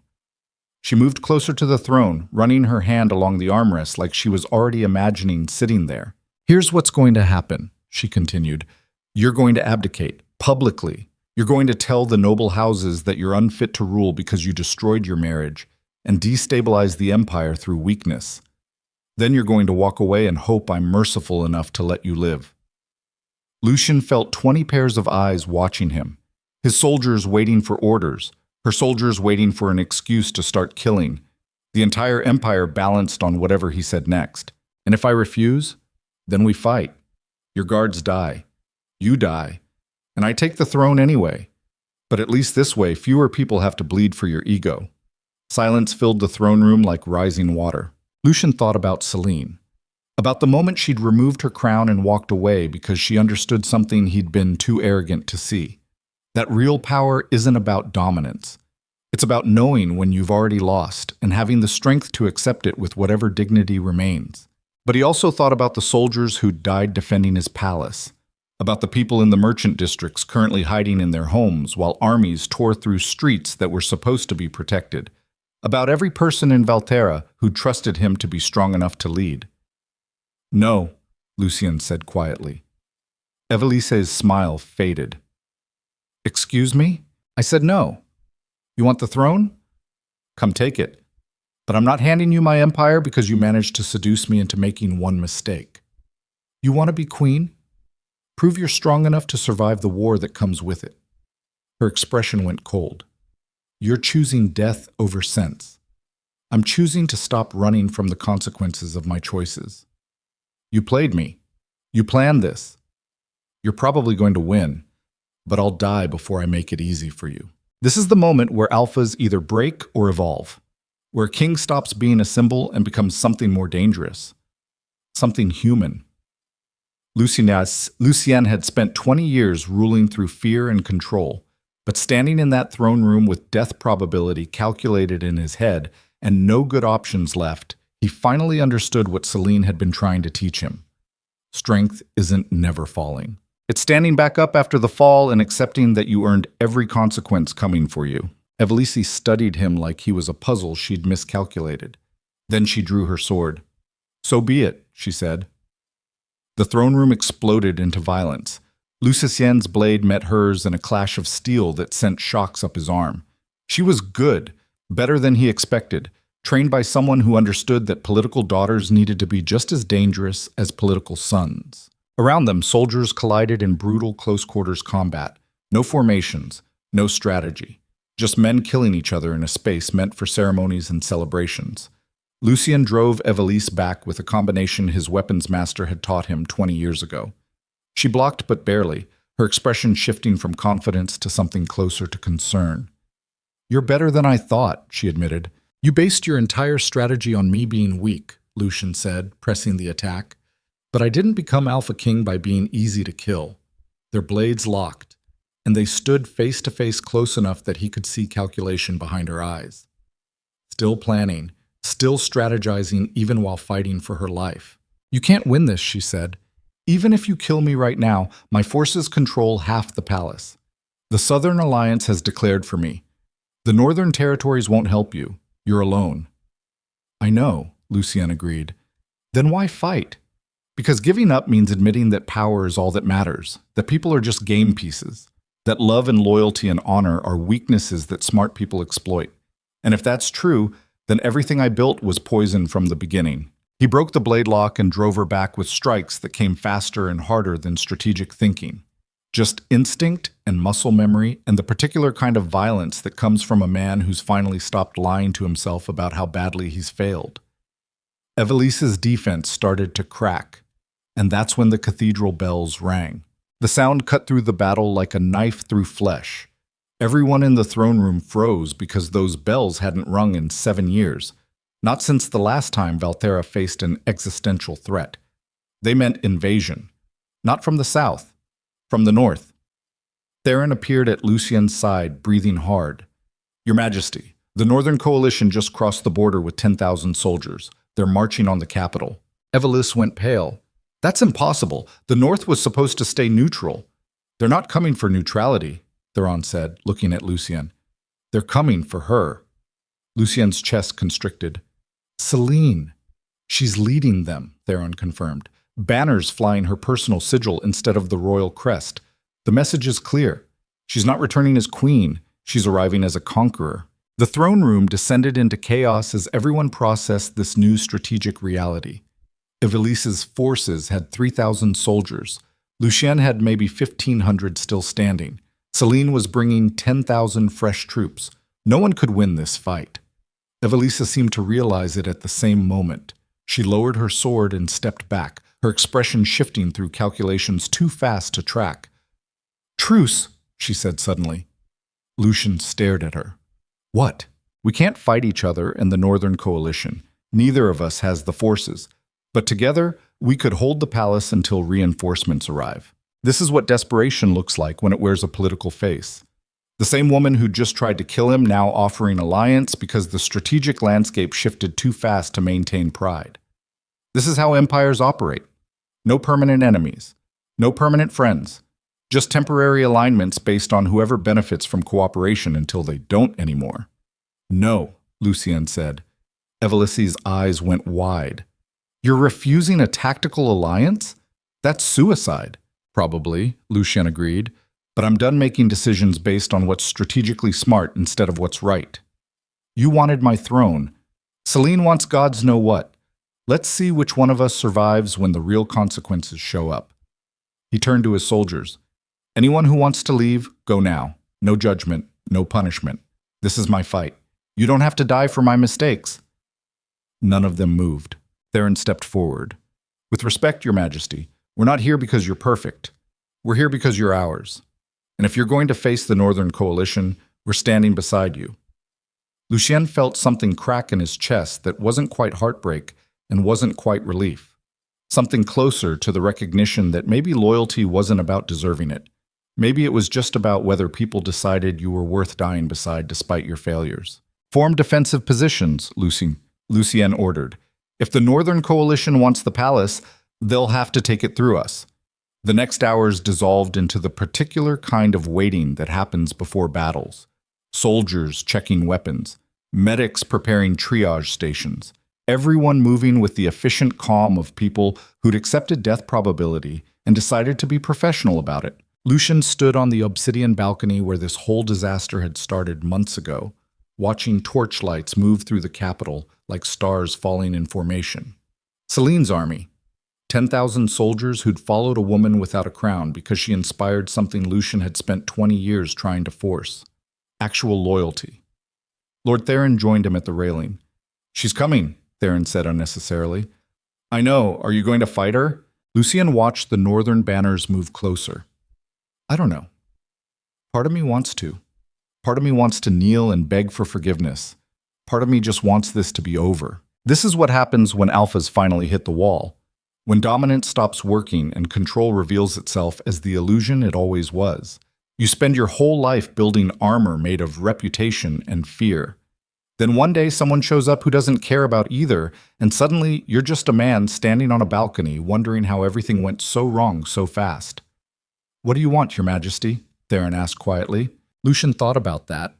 She moved closer to the throne, running her hand along the armrest like she was already imagining sitting there. Here's what's going to happen, she continued. You're going to abdicate, publicly. You're going to tell the noble houses that you're unfit to rule because you destroyed your marriage and destabilized the empire through weakness. Then you're going to walk away and hope I'm merciful enough to let you live. Lucien felt 20 pairs of eyes watching him, his soldiers waiting for orders, her soldiers waiting for an excuse to start killing. The entire empire balanced on whatever he said next. And if I refuse, then we fight. Your guards die. You die. And I take the throne anyway. But at least this way, fewer people have to bleed for your ego. Silence filled the throne room like rising water. Lucien thought about Selene. About the moment she'd removed her crown and walked away because she understood something he'd been too arrogant to see. That real power isn't about dominance. It's about knowing when you've already lost and having the strength to accept it with whatever dignity remains. But he also thought about the soldiers who'd died defending his palace, about the people in the merchant districts currently hiding in their homes while armies tore through streets that were supposed to be protected, about every person in Valtherra who trusted him to be strong enough to lead. No, Lucien said quietly. Evelise's smile faded. Excuse me? I said no. You want the throne? Come take it. But I'm not handing you my empire because you managed to seduce me into making one mistake. You want to be queen? Prove you're strong enough to survive the war that comes with it. Her expression went cold. You're choosing death over sense. I'm choosing to stop running from the consequences of my choices. You played me. You planned this. You're probably going to win, but I'll die before I make it easy for you. This is the moment where alphas either break or evolve, where a king stops being a symbol and becomes something more dangerous, something human. Lucien had spent 20 years ruling through fear and control, but standing in that throne room with death probability calculated in his head and no good options left, he finally understood what Selene had been trying to teach him. Strength isn't never falling. It's standing back up after the fall and accepting that you earned every consequence coming for you. Evelise studied him like he was a puzzle she'd miscalculated. Then she drew her sword. So be it, she said. The throne room exploded into violence. Lucien's blade met hers in a clash of steel that sent shocks up his arm. She was good, better than he expected, trained by someone who understood that political daughters needed to be just as dangerous as political sons. Around them, soldiers collided in brutal close-quarters combat. No formations, no strategy. Just men killing each other in a space meant for ceremonies and celebrations. Lucien drove Evelise back with a combination his weapons master had taught him 20 years ago. She blocked but barely, her expression shifting from confidence to something closer to concern. You're better than I thought, she admitted. You based your entire strategy on me being weak, Lucien said, pressing the attack. But I didn't become Alpha King by being easy to kill. Their blades locked, and they stood face to face close enough that he could see calculation behind her eyes. Still planning, still strategizing even while fighting for her life. You can't win this, she said. Even if you kill me right now, my forces control half the palace. The Southern Alliance has declared for me. The Northern Territories won't help you. You're alone. I know, Lucien agreed. Then why fight? Because giving up means admitting that power is all that matters, that people are just game pieces, that love and loyalty and honor are weaknesses that smart people exploit. And if that's true, then everything I built was poison from the beginning. He broke the blade lock and drove her back with strikes that came faster and harder than strategic thinking. Just instinct and muscle memory and the particular kind of violence that comes from a man who's finally stopped lying to himself about how badly he's failed. Evelise's defense started to crack, and that's when the cathedral bells rang. The sound cut through the battle like a knife through flesh. Everyone in the throne room froze because those bells hadn't rung in 7 years. Not since the last time Valtherra faced an existential threat. They meant invasion. Not from the south, from the north. Theron appeared at Lucien's side, breathing hard. Your Majesty, the Northern Coalition just crossed the border with 10,000 soldiers. They're marching on the capital. Evelise went pale. That's impossible. The North was supposed to stay neutral. They're not coming for neutrality, Theron said, looking at Lucien. They're coming for her. Lucien's chest constricted. Selene. She's leading them, Theron confirmed. Banners flying her personal sigil instead of the royal crest. The message is clear. She's not returning as queen. She's arriving as a conqueror. The throne room descended into chaos as everyone processed this new strategic reality. Evelise's forces had 3,000 soldiers. Lucien had maybe 1,500 still standing. Selene was bringing 10,000 fresh troops. No one could win this fight. Evelise seemed to realize it at the same moment. She lowered her sword and stepped back, her expression shifting through calculations too fast to track. Truce, she said suddenly. Lucien stared at her. What? We can't fight each other and the Northern Coalition. Neither of us has the forces. But together, we could hold the palace until reinforcements arrive. This is what desperation looks like when it wears a political face. The same woman who just tried to kill him now offering alliance because the strategic landscape shifted too fast to maintain pride. This is how empires operate. No permanent enemies. No permanent friends. Just temporary alignments based on whoever benefits from cooperation until they don't anymore. No, Lucien said. Evelise's eyes went wide. You're refusing a tactical alliance? That's suicide. Probably, Lucien agreed. But I'm done making decisions based on what's strategically smart instead of what's right. You wanted my throne. Selene wants gods know what. Let's see which one of us survives when the real consequences show up. He turned to his soldiers. Anyone who wants to leave, go now. No judgment, no punishment. This is my fight. You don't have to die for my mistakes. None of them moved. Theron stepped forward. With respect, Your Majesty, we're not here because you're perfect. We're here because you're ours. And if you're going to face the Northern Coalition, we're standing beside you. Lucien felt something crack in his chest that wasn't quite heartbreak and wasn't quite relief. Something closer to the recognition that maybe loyalty wasn't about deserving it. Maybe it was just about whether people decided you were worth dying beside despite your failures. Form defensive positions, Lucien ordered. If the Northern Coalition wants the palace, they'll have to take it through us. The next hours dissolved into the particular kind of waiting that happens before battles. Soldiers checking weapons, medics preparing triage stations, everyone moving with the efficient calm of people who'd accepted death probability and decided to be professional about it. Lucien stood on the obsidian balcony where this whole disaster had started months ago, watching torchlights move through the capital like stars falling in formation. Selene's army, 10,000 soldiers who'd followed a woman without a crown because she inspired something Lucien had spent 20 years trying to force. Actual loyalty. Lord Theron joined him at the railing. She's coming, Theron said unnecessarily. I know. Are you going to fight her? Lucien watched the northern banners move closer. I don't know. Part of me wants to. Part of me wants to kneel and beg for forgiveness. Part of me just wants this to be over. This is what happens when alphas finally hit the wall. When dominance stops working and control reveals itself as the illusion it always was. You spend your whole life building armor made of reputation and fear. Then one day someone shows up who doesn't care about either, and suddenly you're just a man standing on a balcony wondering how everything went so wrong so fast. What do you want, Your Majesty? Theron asked quietly. Lucien thought about that.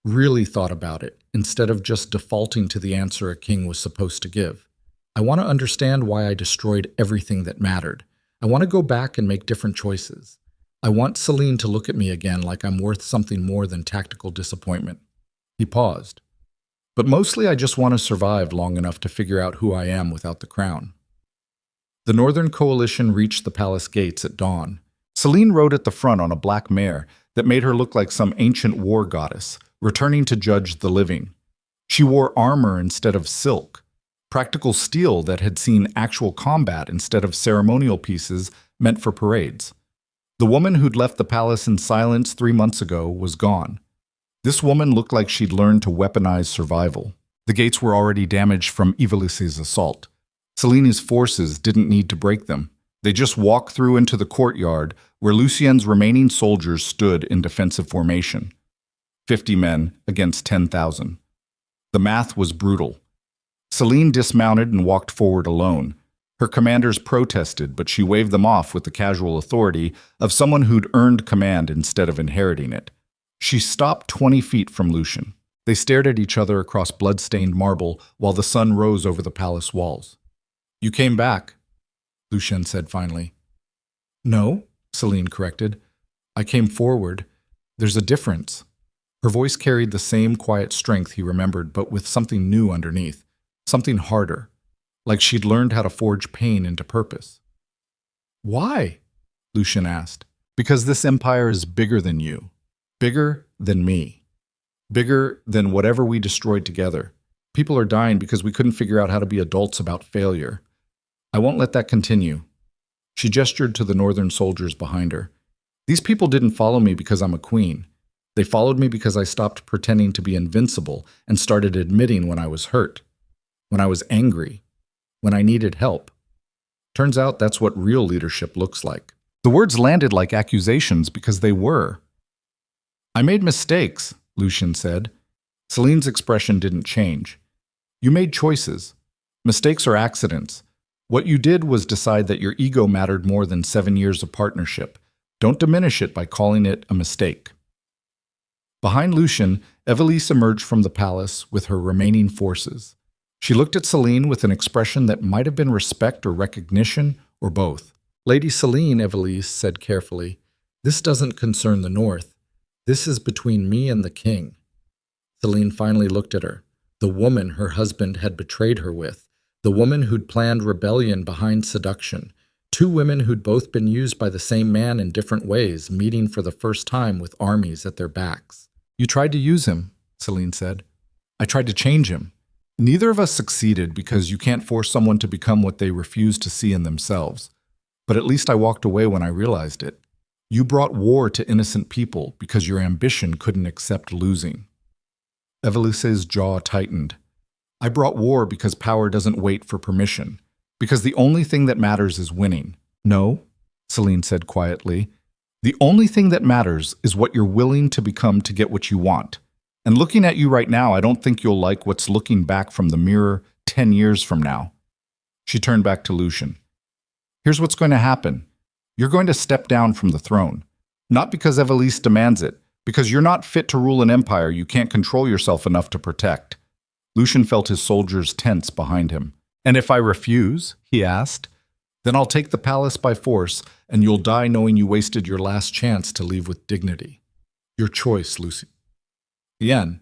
Really thought about it, instead of just defaulting to the answer a king was supposed to give. I want to understand why I destroyed everything that mattered. I want to go back and make different choices. I want Selene to look at me again like I'm worth something more than tactical disappointment. He paused. But mostly I just want to survive long enough to figure out who I am without the crown. The Northern Coalition reached the palace gates at dawn. Selene rode at the front on a black mare that made her look like some ancient war goddess, returning to judge the living. She wore armor instead of silk, practical steel that had seen actual combat instead of ceremonial pieces meant for parades. The woman who'd left the palace in silence 3 months ago was gone. This woman looked like she'd learned to weaponize survival. The gates were already damaged from Ivalis's assault. Selene's forces didn't need to break them. They just walked through into the courtyard where Lucien's remaining soldiers stood in defensive formation. 50 men against 10,000. The math was brutal. Selene dismounted and walked forward alone. Her commanders protested, but she waved them off with the casual authority of someone who'd earned command instead of inheriting it. She stopped 20 feet from Lucien. They stared at each other across blood-stained marble while the sun rose over the palace walls. You came back, Lucien said finally. No, Selene corrected. I came forward. There's a difference. Her voice carried the same quiet strength he remembered, but with something new underneath, something harder, like she'd learned how to forge pain into purpose. Why? Lucien asked. Because this empire is bigger than you. Bigger than me. Bigger than whatever we destroyed together. People are dying because we couldn't figure out how to be adults about failure. I won't let that continue. She gestured to the northern soldiers behind her. These people didn't follow me because I'm a queen. They followed me because I stopped pretending to be invincible and started admitting when I was hurt, when I was angry, when I needed help. Turns out that's what real leadership looks like. The words landed like accusations because they were. I made mistakes, Lucien said. Selene's expression didn't change. You made choices. Mistakes are accidents. What you did was decide that your ego mattered more than 7 years of partnership. Don't diminish it by calling it a mistake. Behind Lucien, Ivalice emerged from the palace with her remaining forces. She looked at Selene with an expression that might have been respect or recognition, or both. Lady Selene, Ivalice said carefully, this doesn't concern the North. This is between me and the king. Selene finally looked at her, the woman her husband had betrayed her with, The woman who'd planned rebellion behind seduction. Two women who'd both been used by the same man in different ways, meeting for the first time with armies at their backs. You tried to use him, Selene said. I tried to change him. Neither of us succeeded because you can't force someone to become what they refuse to see in themselves. But at least I walked away when I realized it. You brought war to innocent people because your ambition couldn't accept losing. Evelice's jaw tightened. I brought war because power doesn't wait for permission, because the only thing that matters is winning. No, Selene said quietly. The only thing that matters is what you're willing to become to get what you want. And looking at you right now, I don't think you'll like what's looking back from the mirror 10 years from now. She turned back to Lucien. Here's what's going to happen. You're going to step down from the throne. Not because Evelice demands it, because you're not fit to rule an empire you can't control yourself enough to protect. Lucien felt his soldiers tense behind him. And if I refuse, he asked, then I'll take the palace by force, and you'll die knowing you wasted your last chance to leave with dignity. Your choice, Lucien. Yen,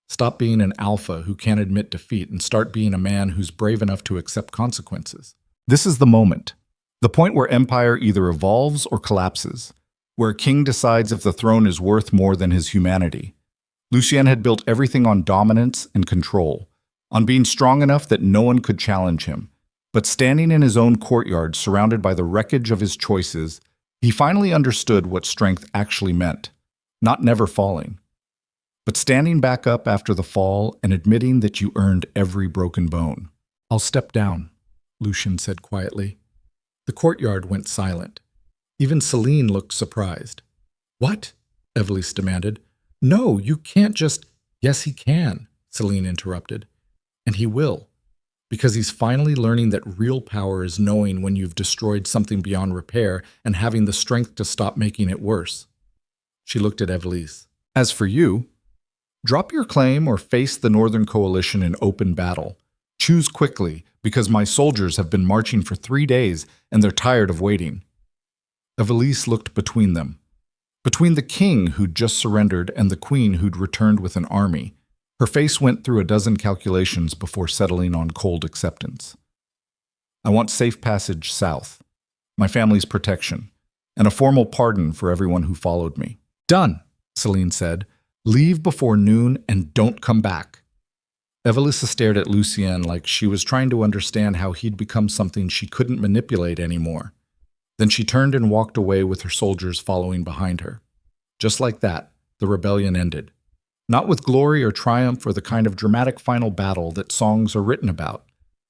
stop being an alpha who can't admit defeat and start being a man who's brave enough to accept consequences. This is the moment. The point where empire either evolves or collapses, where a king decides if the throne is worth more than his humanity. Lucien had built everything on dominance and control, on being strong enough that no one could challenge him. But standing in his own courtyard, surrounded by the wreckage of his choices, he finally understood what strength actually meant. Not never falling, but standing back up after the fall and admitting that you earned every broken bone. I'll step down, Lucien said quietly. The courtyard went silent. Even Selene looked surprised. What? Evelice demanded. No, you can't just— Yes, he can, Selene interrupted. And he will. Because he's finally learning that real power is knowing when you've destroyed something beyond repair and having the strength to stop making it worse. She looked at Evelice. As for you, drop your claim or face the Northern Coalition in open battle. Choose quickly, because my soldiers have been marching for 3 days and they're tired of waiting. Evelice looked between them. Between the king who'd just surrendered and the queen who'd returned with an army. Her face went through a dozen calculations before settling on cold acceptance. I want safe passage south, my family's protection, and a formal pardon for everyone who followed me. Done, Selene said. Leave before noon and don't come back. Evelice stared at Lucien like she was trying to understand how he'd become something she couldn't manipulate anymore. Then she turned and walked away with her soldiers following behind her. Just like that, the rebellion ended. Not with glory or triumph or the kind of dramatic final battle that songs are written about,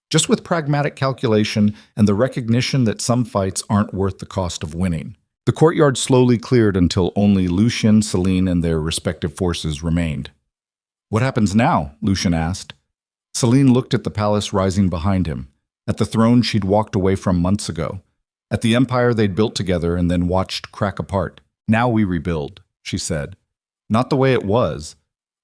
just with pragmatic calculation and the recognition that some fights aren't worth the cost of winning. The courtyard slowly cleared until only Lucien, Selene, and their respective forces remained. What happens now? Lucien asked. Selene looked at the palace rising behind him, at the throne she'd walked away from months ago, at the empire they'd built together and then watched crack apart. Now we rebuild, she said. Not the way it was,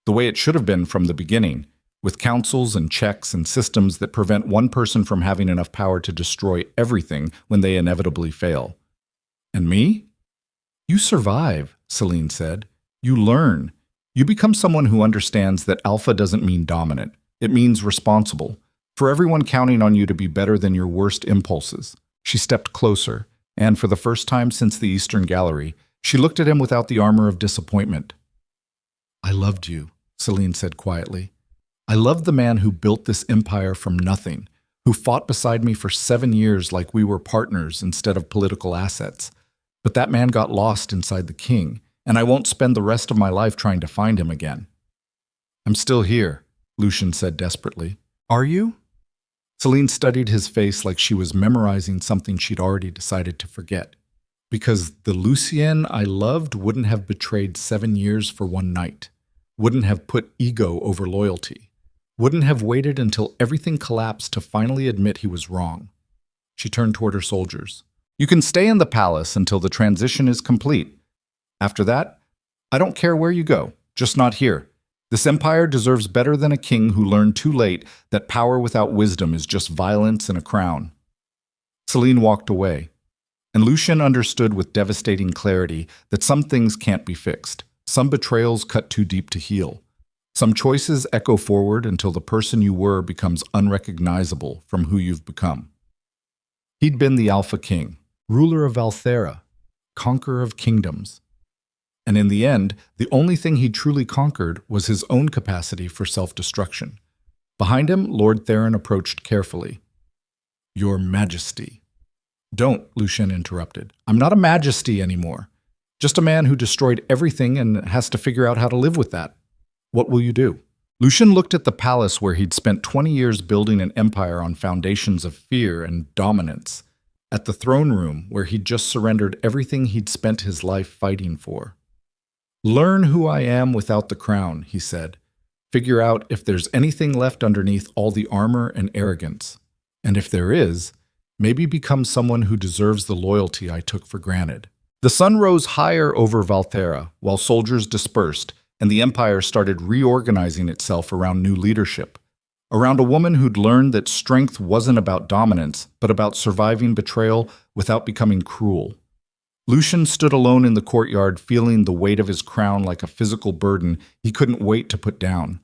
the way it should have been from the beginning, with councils and checks and systems that prevent one person from having enough power to destroy everything when they inevitably fail. And me? You survive, Selene said. You learn. You become someone who understands that alpha doesn't mean dominant. It means responsible, for everyone counting on you to be better than your worst impulses. She stepped closer, and for the first time since the Eastern Gallery, she looked at him without the armor of disappointment. I loved you, Selene said quietly. I loved the man who built this empire from nothing, who fought beside me for 7 years like we were partners instead of political assets. But that man got lost inside the king, and I won't spend the rest of my life trying to find him again. I'm still here, Lucien said desperately. Are you? Selene studied his face like she was memorizing something she'd already decided to forget. Because the Lucien I loved wouldn't have betrayed 7 years for one night, wouldn't have put ego over loyalty, wouldn't have waited until everything collapsed to finally admit he was wrong. She turned toward her soldiers. You can stay in the palace until the transition is complete. After that, I don't care where you go, just not here. This empire deserves better than a king who learned too late that power without wisdom is just violence and a crown. Selene walked away, and Lucien understood with devastating clarity that some things can't be fixed. Some betrayals cut too deep to heal. Some choices echo forward until the person you were becomes unrecognizable from who you've become. He'd been the Alpha King, ruler of Valtherra, conqueror of kingdoms. And in the end, the only thing he truly conquered was his own capacity for self-destruction. Behind him, Lord Theron approached carefully. "Your Majesty." "Don't," Lucien interrupted. "I'm not a majesty anymore. Just a man who destroyed everything and has to figure out how to live with that. What will you do?" Lucien looked at the palace where he'd spent 20 years building an empire on foundations of fear and dominance, at the throne room where he'd just surrendered everything he'd spent his life fighting for. "Learn who I am without the crown," he said. "Figure out if there's anything left underneath all the armor and arrogance. And if there is, maybe become someone who deserves the loyalty I took for granted." The sun rose higher over Valtherra while soldiers dispersed, and the empire started reorganizing itself around new leadership, around a woman who'd learned that strength wasn't about dominance, but about surviving betrayal without becoming cruel. Lucien stood alone in the courtyard, feeling the weight of his crown like a physical burden he couldn't wait to put down.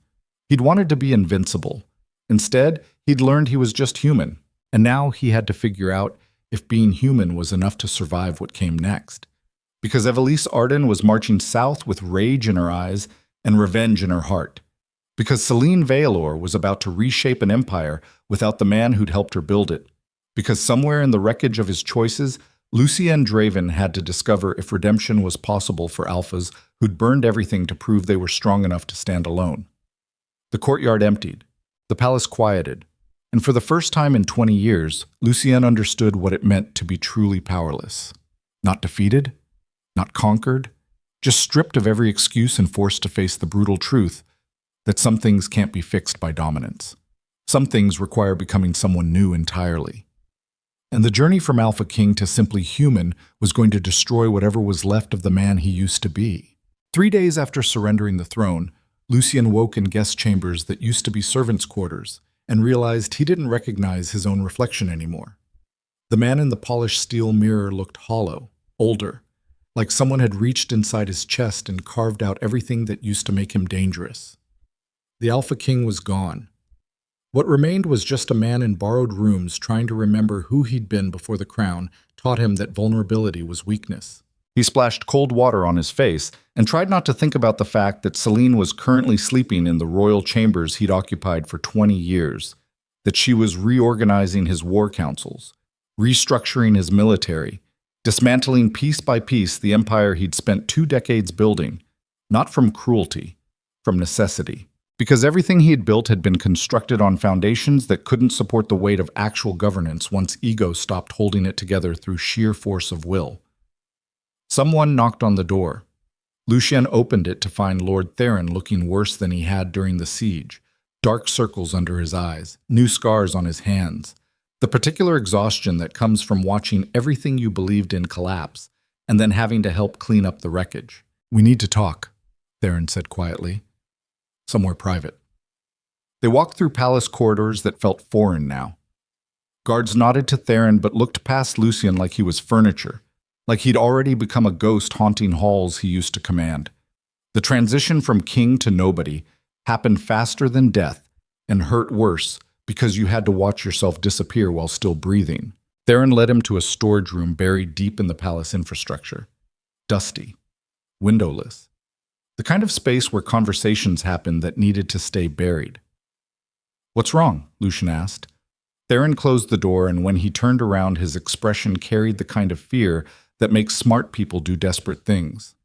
He'd wanted to be invincible. Instead, he'd learned he was just human, and now he had to figure out if being human was enough to survive what came next. Because Evelise Arden was marching south with rage in her eyes and revenge in her heart. Because Selene Valor was about to reshape an empire without the man who'd helped her build it. Because somewhere in the wreckage of his choices, Lucien Draven had to discover if redemption was possible for alphas who'd burned everything to prove they were strong enough to stand alone. The courtyard emptied. The palace quieted. And for the first time in 20 years, Lucien understood what it meant to be truly powerless. Not defeated, not conquered, just stripped of every excuse and forced to face the brutal truth that some things can't be fixed by dominance. Some things require becoming someone new entirely. And the journey from Alpha King to simply human was going to destroy whatever was left of the man he used to be. 3 days after surrendering the throne, Lucien woke in guest chambers that used to be servants' quarters and realized he didn't recognize his own reflection anymore. The man in the polished steel mirror looked hollow, older, like someone had reached inside his chest and carved out everything that used to make him dangerous. The Alpha King was gone. What remained was just a man in borrowed rooms trying to remember who he'd been before the crown taught him that vulnerability was weakness. He splashed cold water on his face and tried not to think about the fact that Selene was currently sleeping in the royal chambers he'd occupied for 20 years, that she was reorganizing his war councils, restructuring his military, dismantling piece by piece the empire he'd spent 2 decades building, not from cruelty, from necessity. Because everything he had built had been constructed on foundations that couldn't support the weight of actual governance once ego stopped holding it together through sheer force of will. Someone knocked on the door. Lucien opened it to find Lord Theron looking worse than he had during the siege, dark circles under his eyes, new scars on his hands, the particular exhaustion that comes from watching everything you believed in collapse and then having to help clean up the wreckage. "We need to talk," Theron said quietly. "Somewhere private." They walked through palace corridors that felt foreign now. Guards nodded to Theron but looked past Lucien like he was furniture, like he'd already become a ghost haunting halls he used to command. The transition from king to nobody happened faster than death and hurt worse because you had to watch yourself disappear while still breathing. Theron led him to a storage room buried deep in the palace infrastructure. Dusty, windowless. The kind of space where conversations happened that needed to stay buried. "What's wrong?" Lucien asked. Theron closed the door, and when he turned around, his expression carried the kind of fear that makes smart people do desperate things.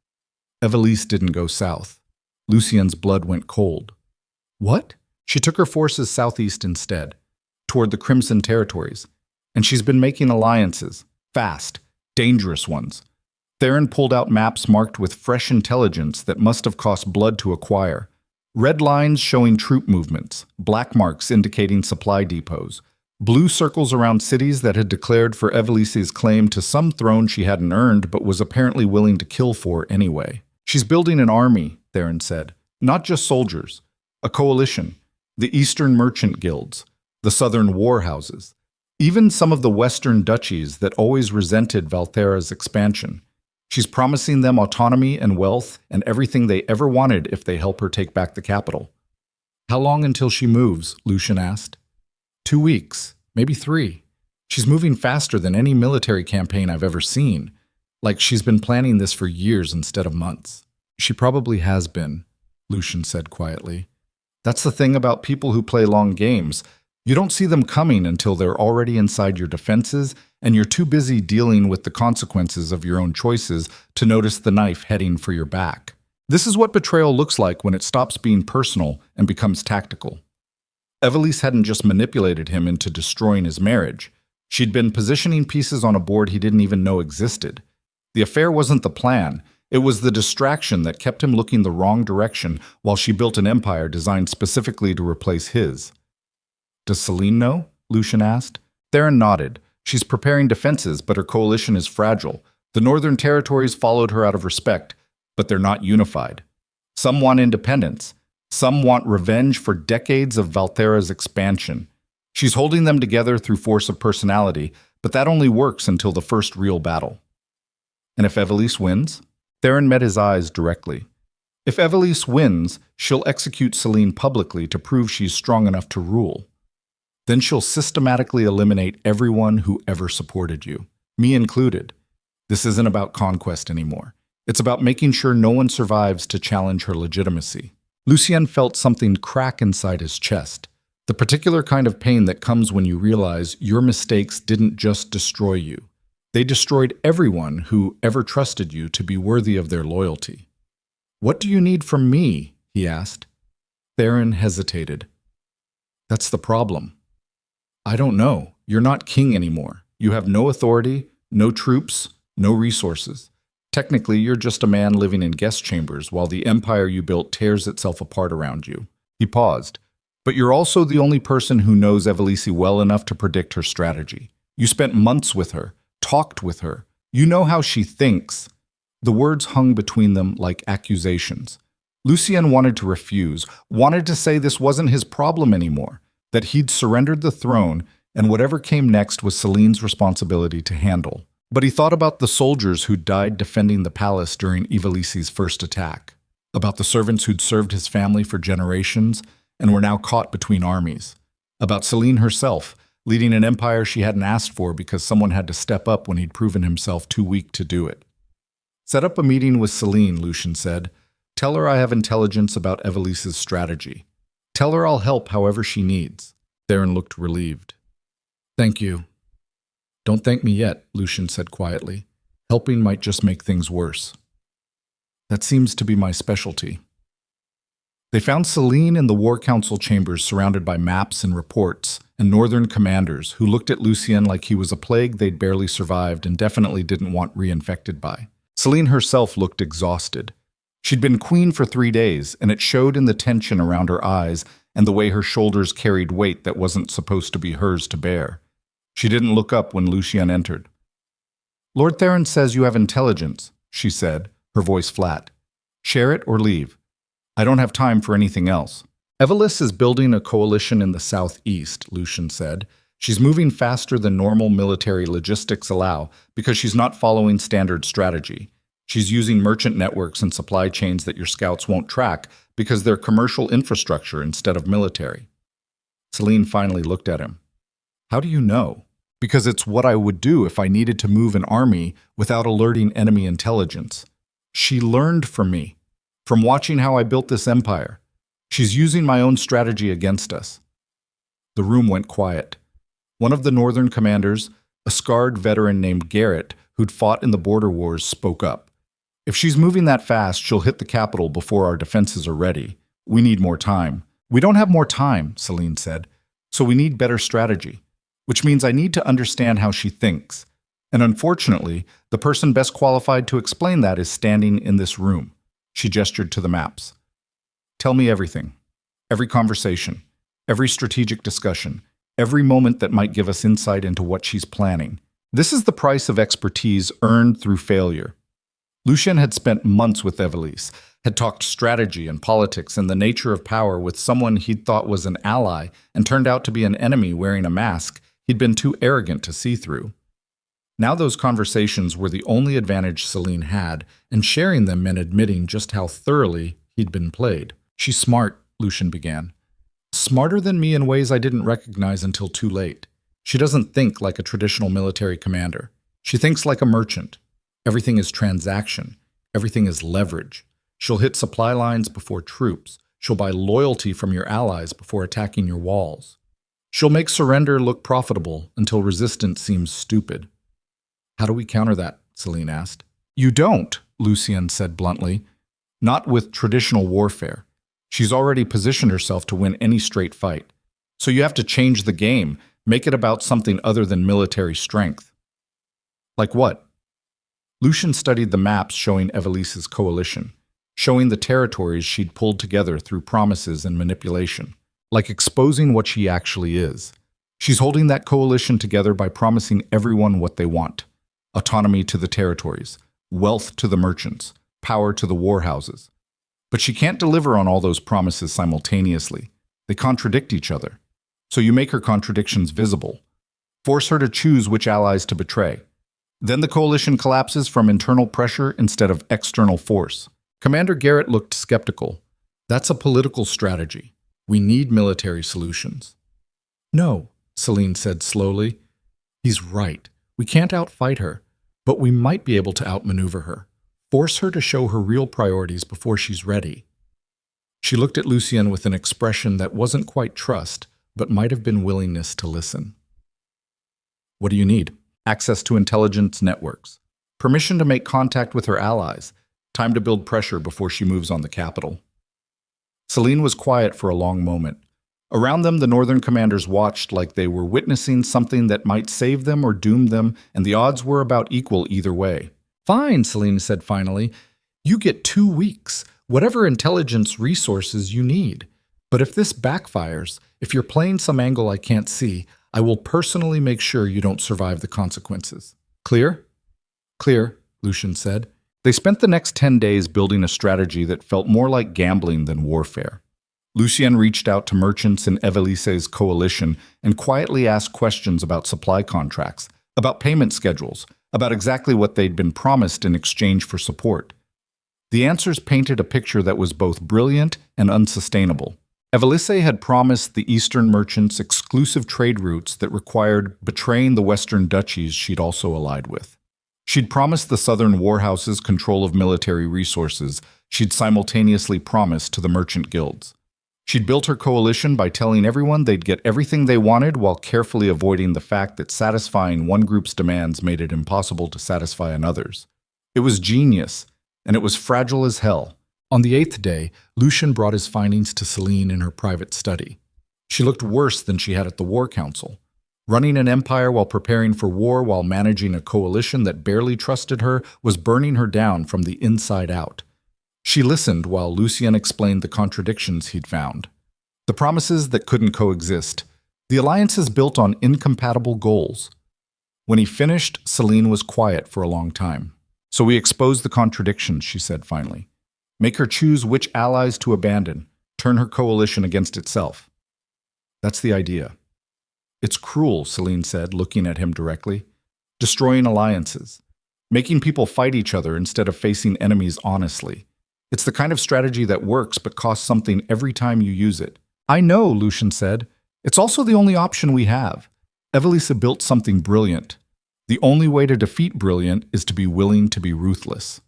Evelise didn't go south. Lucien's blood went cold. "What?" "She took her forces southeast instead, toward the Crimson Territories, and she's been making alliances, fast, dangerous ones." Theron pulled out maps marked with fresh intelligence that must have cost blood to acquire. Red lines showing troop movements, black marks indicating supply depots, blue circles around cities that had declared for Evelise's claim to some throne she hadn't earned but was apparently willing to kill for anyway. "She's building an army," Theron said. "Not just soldiers. A coalition. The Eastern merchant guilds. The Southern war houses. Even some of the Western duchies that always resented Valtherra's expansion. She's promising them autonomy and wealth and everything they ever wanted if they help her take back the capital." How long until she moves? Lucien asked. 2 weeks, maybe 3. She's moving faster than any military campaign I've ever seen. Like she's been planning this for years instead of months. She probably has been, Lucien said quietly. That's the thing about people who play long games. You don't see them coming until they're already inside your defenses, and you're too busy dealing with the consequences of your own choices to notice the knife heading for your back. This is what betrayal looks like when it stops being personal and becomes tactical. Evelise hadn't just manipulated him into destroying his marriage. She'd been positioning pieces on a board he didn't even know existed. The affair wasn't the plan. It was the distraction that kept him looking the wrong direction while she built an empire designed specifically to replace his. Does Selene know? Lucien asked. Theron nodded. She's preparing defenses, but her coalition is fragile. The northern territories followed her out of respect, but they're not unified. Some want independence. Some want revenge for decades of Valtherra's expansion. She's holding them together through force of personality, but that only works until the first real battle. And if Evelise wins? Theron met his eyes directly. If Evelise wins, she'll execute Selene publicly to prove she's strong enough to rule. Then she'll systematically eliminate everyone who ever supported you, me included. This isn't about conquest anymore. It's about making sure no one survives to challenge her legitimacy. Lucien felt something crack inside his chest, the particular kind of pain that comes when you realize your mistakes didn't just destroy you. They destroyed everyone who ever trusted you to be worthy of their loyalty. What do you need from me? He asked. Theron hesitated. That's the problem. I don't know. You're not king anymore. You have no authority, no troops, no resources. Technically, you're just a man living in guest chambers while the empire you built tears itself apart around you. He paused. But you're also the only person who knows Evelise well enough to predict her strategy. You spent months with her, talked with her. You know how she thinks. The words hung between them like accusations. Lucien wanted to refuse, wanted to say this wasn't his problem anymore, that he'd surrendered the throne and whatever came next was Selene's responsibility to handle. But he thought about the soldiers who'd died defending the palace during Evelise's first attack, about the servants who'd served his family for generations and were now caught between armies, about Selene herself, leading an empire she hadn't asked for because someone had to step up when he'd proven himself too weak to do it. Set up a meeting with Selene, Lucien said. Tell her I have intelligence about Evelise's strategy. Tell her I'll help however she needs. Theron looked relieved. Thank you. Don't thank me yet, Lucien said quietly. Helping might just make things worse. That seems to be my specialty. They found Selene in the War Council chambers surrounded by maps and reports, and northern commanders who looked at Lucien like he was a plague they'd barely survived and definitely didn't want reinfected by. Selene herself looked exhausted. She'd been queen for 3 days, and it showed in the tension around her eyes and the way her shoulders carried weight that wasn't supposed to be hers to bear. She didn't look up when Lucien entered. Lord Theron says you have intelligence, she said, her voice flat. Share it or leave. I don't have time for anything else. Evelise is building a coalition in the southeast, Lucien said. She's moving faster than normal military logistics allow because she's not following standard strategy. She's using merchant networks and supply chains that your scouts won't track because they're commercial infrastructure instead of military. Selene finally looked at him. How do you know? Because it's what I would do if I needed to move an army without alerting enemy intelligence. She learned from me, from watching how I built this empire. She's using my own strategy against us. The room went quiet. One of the northern commanders, a scarred veteran named Garrett, who'd fought in the border wars, spoke up. If she's moving that fast, she'll hit the capital before our defenses are ready. We need more time. We don't have more time, Selene said, so we need better strategy, which means I need to understand how she thinks. And unfortunately, the person best qualified to explain that is standing in this room. She gestured to the maps. Tell me everything. Every conversation, every strategic discussion, every moment that might give us insight into what she's planning. This is the price of expertise earned through failure. Lucien had spent months with Evelise, had talked strategy and politics and the nature of power with someone he'd thought was an ally and turned out to be an enemy wearing a mask he'd been too arrogant to see through. Now those conversations were the only advantage Selene had, and sharing them meant admitting just how thoroughly he'd been played. She's smart, Lucien began. Smarter than me in ways I didn't recognize until too late. She doesn't think like a traditional military commander. She thinks like a merchant. Everything is transaction. Everything is leverage. She'll hit supply lines before troops. She'll buy loyalty from your allies before attacking your walls. She'll make surrender look profitable until resistance seems stupid. How do we counter that? Selene asked. You don't, Lucien said bluntly. Not with traditional warfare. She's already positioned herself to win any straight fight. So you have to change the game, make it about something other than military strength. Like what? Lucien studied the maps showing Evelice's coalition, showing the territories she'd pulled together through promises and manipulation, like exposing what she actually is. She's holding that coalition together by promising everyone what they want. Autonomy to the territories, wealth to the merchants, power to the warhouses. But she can't deliver on all those promises simultaneously. They contradict each other. So you make her contradictions visible. Force her to choose which allies to betray. Then the coalition collapses from internal pressure instead of external force. Commander Garrett looked skeptical. That's a political strategy. We need military solutions. No, Selene said slowly. He's right. We can't outfight her, but we might be able to outmaneuver her. Force her to show her real priorities before she's ready. She looked at Lucien with an expression that wasn't quite trust, but might have been willingness to listen. What do you need? Access to intelligence networks. Permission to make contact with her allies. Time to build pressure before she moves on the capital. Selene was quiet for a long moment. Around them, the northern commanders watched like they were witnessing something that might save them or doom them, and the odds were about equal either way. Fine, Selene said finally. You get 2 weeks, whatever intelligence resources you need. But if this backfires, if you're playing some angle I can't see, I will personally make sure you don't survive the consequences. Clear? Clear, Lucien said. They spent the next 10 days building a strategy that felt more like gambling than warfare. Lucien reached out to merchants in Evelice's coalition and quietly asked questions about supply contracts, about payment schedules, about exactly what they'd been promised in exchange for support. The answers painted a picture that was both brilliant and unsustainable. Evelice had promised the Eastern merchants exclusive trade routes that required betraying the Western duchies she'd also allied with. She'd promised the Southern warhouses control of military resources. She'd simultaneously promised to the merchant guilds. She'd built her coalition by telling everyone they'd get everything they wanted while carefully avoiding the fact that satisfying one group's demands made it impossible to satisfy another's. It was genius, and it was fragile as hell. On the 8th day, Lucien brought his findings to Selene in her private study. She looked worse than she had at the War Council. Running an empire while preparing for war while managing a coalition that barely trusted her was burning her down from the inside out. She listened while Lucien explained the contradictions he'd found. The promises that couldn't coexist. The alliances built on incompatible goals. When he finished, Selene was quiet for a long time. So we exposed the contradictions, she said finally. Make her choose which allies to abandon, turn her coalition against itself. That's the idea. It's cruel, Selene said, looking at him directly. Destroying alliances. Making people fight each other instead of facing enemies honestly. It's the kind of strategy that works but costs something every time you use it. I know, Lucien said. It's also the only option we have. Evelice built something brilliant. The only way to defeat brilliant is to be willing to be ruthless.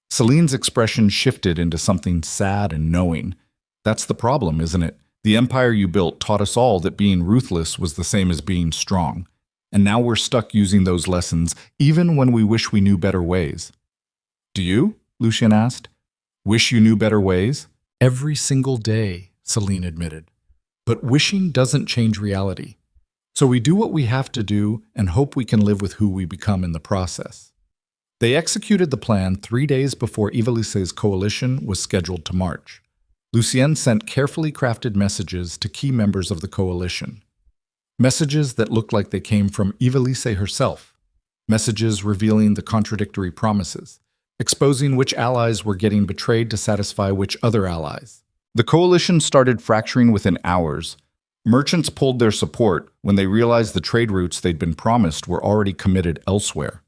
Selene's expression shifted into something sad and knowing. That's the problem, isn't it? The empire you built taught us all that being ruthless was the same as being strong. And now we're stuck using those lessons, even when we wish we knew better ways. Do you? Lucien asked. Wish you knew better ways? Every single day, Selene admitted. But wishing doesn't change reality. So we do what we have to do and hope we can live with who we become in the process. They executed the plan 3 days before Evelice's coalition was scheduled to march. Lucien sent carefully crafted messages to key members of the coalition. Messages that looked like they came from Evelice herself. Messages revealing the contradictory promises. Exposing which allies were getting betrayed to satisfy which other allies. The coalition started fracturing within hours. Merchants pulled their support when they realized the trade routes they'd been promised were already committed elsewhere.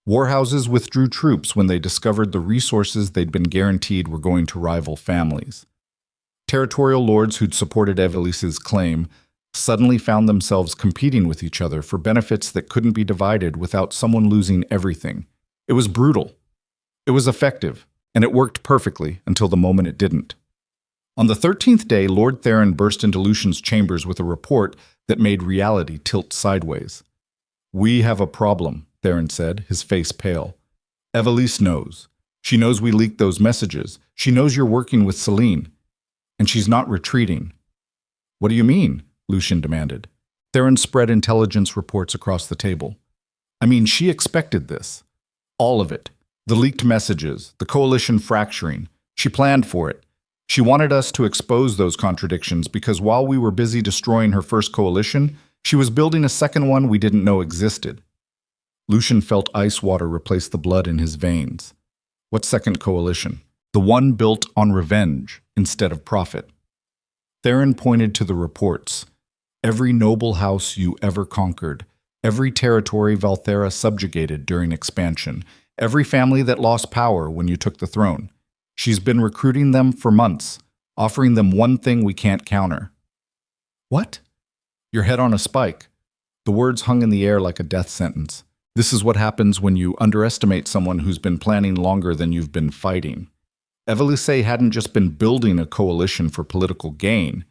Warhouses withdrew troops when they discovered the resources they'd been guaranteed were going to rival families. Territorial lords who'd supported Evelice's claim suddenly found themselves competing with each other for benefits that couldn't be divided without someone losing everything. It was brutal. It was effective, and it worked perfectly until the moment it didn't. On the 13th day, Lord Theron burst into Lucien's chambers with a report that made reality tilt sideways. "We have a problem," Theron said, his face pale. "Evelice knows. She knows we leaked those messages. She knows you're working with Selene. And she's not retreating." "What do you mean?" Lucien demanded. Theron spread intelligence reports across the table. "I mean, she expected this. All of it. The leaked messages, the coalition fracturing. She planned for it. She wanted us to expose those contradictions because while we were busy destroying her first coalition, she was building a second one we didn't know existed." Lucien felt ice water replace the blood in his veins. What second coalition? The one built on revenge instead of profit. Theron pointed to the reports. Every noble house you ever conquered, every territory Valtherra subjugated during expansion, every family that lost power when you took the throne. She's been recruiting them for months, offering them one thing we can't counter. "What?" "Your head on a spike." The words hung in the air like a death sentence. This is what happens when you underestimate someone who's been planning longer than you've been fighting. Evelice hadn't just been building a coalition for political gain.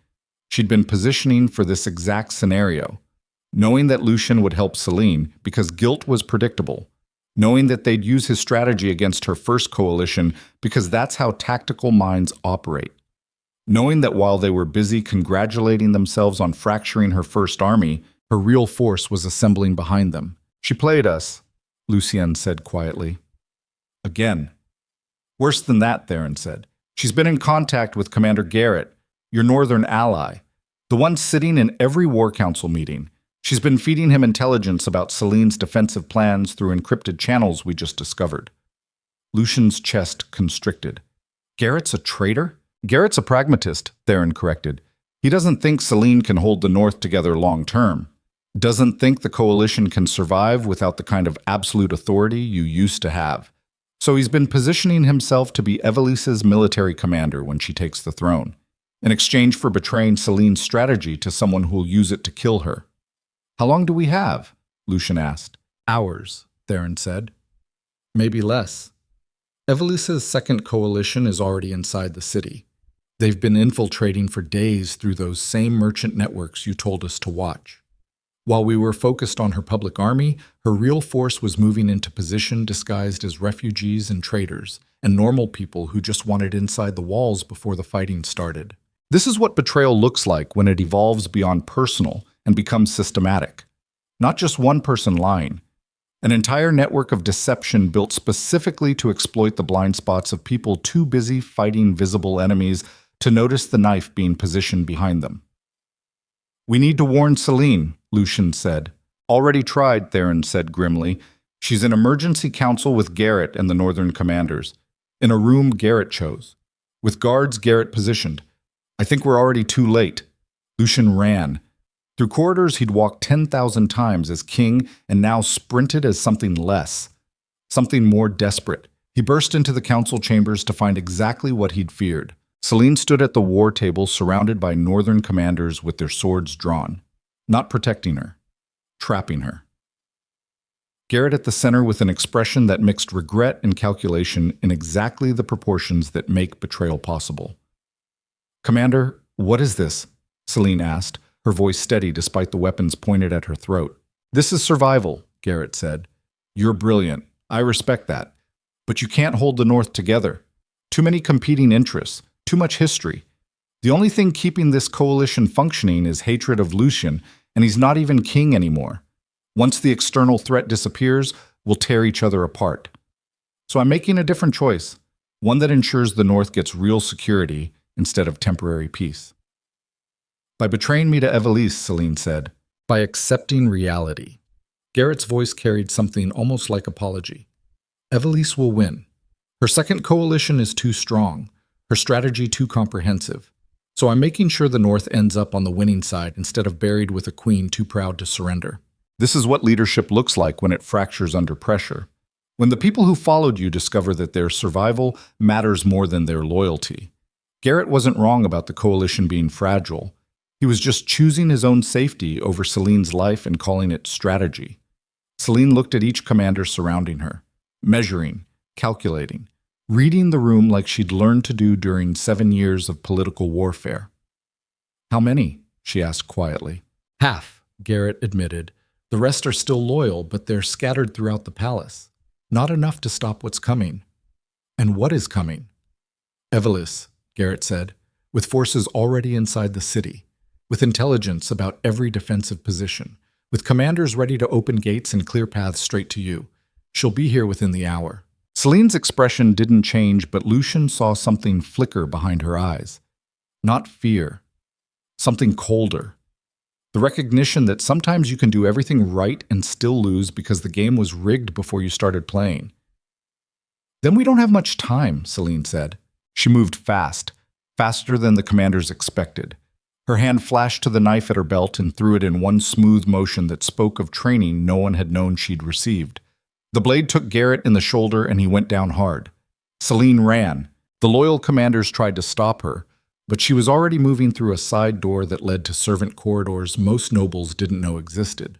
She'd been positioning for this exact scenario, knowing that Lucien would help Selene because guilt was predictable, knowing that they'd use his strategy against her first coalition because that's how tactical minds operate, knowing that while they were busy congratulating themselves on fracturing her first army, her real force was assembling behind them. "She played us," Lucien said quietly. "Again." "Worse than that," Theron said. "She's been in contact with Commander Garrett, your northern ally, the one sitting in every war council meeting. She's been feeding him intelligence about Selene's defensive plans through encrypted channels we just discovered." Lucien's chest constricted. "Garrett's a traitor?" "Garrett's a pragmatist," Theron corrected. "He doesn't think Selene can hold the North together long term. Doesn't think the coalition can survive without the kind of absolute authority you used to have. So he's been positioning himself to be Evelice's military commander when she takes the throne, in exchange for betraying Selene's strategy to someone who'll use it to kill her." "How long do we have?" Lucien asked. "Hours," Theron said. "Maybe less. Evelice's second coalition is already inside the city. They've been infiltrating for days through those same merchant networks you told us to watch. While we were focused on her public army, her real force was moving into position disguised as refugees and traders, and normal people who just wanted inside the walls before the fighting started. This is what betrayal looks like when it evolves beyond personal and becomes systematic. Not just one person lying. An entire network of deception built specifically to exploit the blind spots of people too busy fighting visible enemies to notice the knife being positioned behind them. "We need to warn Selene," Lucien said. "Already tried," Theron said grimly. "She's in emergency council with Garrett and the northern commanders, in a room Garrett chose, with guards Garrett positioned. I think we're already too late." Lucien ran. Through corridors he'd walked 10,000 times as king and now sprinted as something less, something more desperate. He burst into the council chambers to find exactly what he'd feared. Selene stood at the war table surrounded by northern commanders with their swords drawn, not protecting her, trapping her. Garrett at the center with an expression that mixed regret and calculation in exactly the proportions that make betrayal possible. "Commander, what is this?" Selene asked, her voice steady despite the weapons pointed at her throat. "This is survival," Garrett said. "You're brilliant. I respect that. But you can't hold the North together. Too many competing interests, too much history. The only thing keeping this coalition functioning is hatred of Lucien, and he's not even king anymore. Once the external threat disappears, we'll tear each other apart. So I'm making a different choice, one that ensures the North gets real security instead of temporary peace." "By betraying me to Evelice," Selene said. "By accepting reality." Garrett's voice carried something almost like apology. "Evelice will win. Her second coalition is too strong, her strategy too comprehensive. So I'm making sure the North ends up on the winning side instead of buried with a queen too proud to surrender. This is what leadership looks like when it fractures under pressure. When the people who followed you discover that their survival matters more than their loyalty. Garrett wasn't wrong about the coalition being fragile. He was just choosing his own safety over Selene's life and calling it strategy. Selene looked at each commander surrounding her, measuring, calculating, reading the room like she'd learned to do during 7 years of political warfare. "How many?" she asked quietly. "Half," Garrett admitted. "The rest are still loyal, but they're scattered throughout the palace. Not enough to stop what's coming." "And what is coming?" "Evelis," Garrett said, "with forces already inside the city, with intelligence about every defensive position, with commanders ready to open gates and clear paths straight to you. She'll be here within the hour." Selene's expression didn't change, but Lucien saw something flicker behind her eyes. Not fear. Something colder. The recognition that sometimes you can do everything right and still lose because the game was rigged before you started playing. "Then we don't have much time," Selene said. She moved fast, faster than the commanders expected. Her hand flashed to the knife at her belt and threw it in one smooth motion that spoke of training no one had known she'd received. The blade took Garrett in the shoulder and he went down hard. Selene ran. The loyal commanders tried to stop her, but she was already moving through a side door that led to servant corridors most nobles didn't know existed.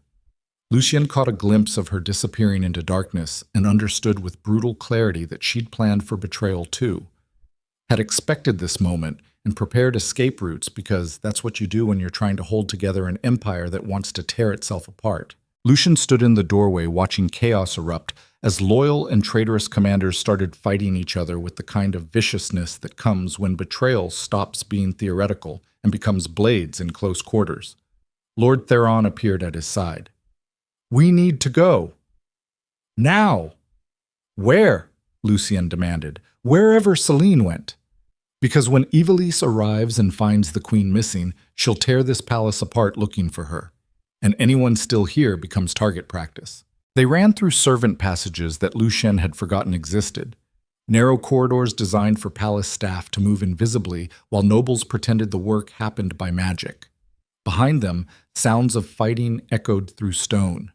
Lucien caught a glimpse of her disappearing into darkness and understood with brutal clarity that she'd planned for betrayal too. Had expected this moment and prepared escape routes because that's what you do when you're trying to hold together an empire that wants to tear itself apart. Lucien stood in the doorway watching chaos erupt as loyal and traitorous commanders started fighting each other with the kind of viciousness that comes when betrayal stops being theoretical and becomes blades in close quarters. Lord Theron appeared at his side. "We need to go." "Now." "Where?" Lucien demanded. "Wherever Selene went. Because when Evelis arrives and finds the queen missing, she'll tear this palace apart looking for her. And anyone still here becomes target practice." They ran through servant passages that Lucien had forgotten existed. Narrow corridors designed for palace staff to move invisibly while nobles pretended the work happened by magic. Behind them, sounds of fighting echoed through stone.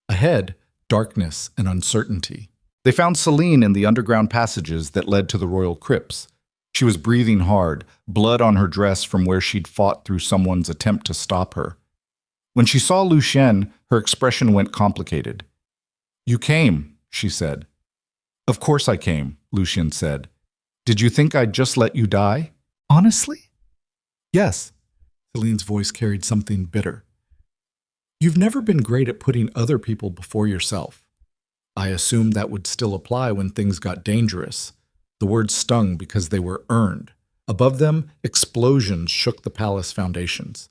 Ahead, darkness and uncertainty. They found Selene in the underground passages that led to the royal crypts. She was breathing hard, blood on her dress from where she'd fought through someone's attempt to stop her. When she saw Lucien, her expression went complicated. "You came," she said. "Of course I came," Lucien said. "Did you think I'd just let you die?" "Honestly?" "Yes." Selene's voice carried something bitter. "You've never been great at putting other people before yourself. I assumed that would still apply when things got dangerous." The words stung because they were earned. Above them, explosions shook the palace foundations.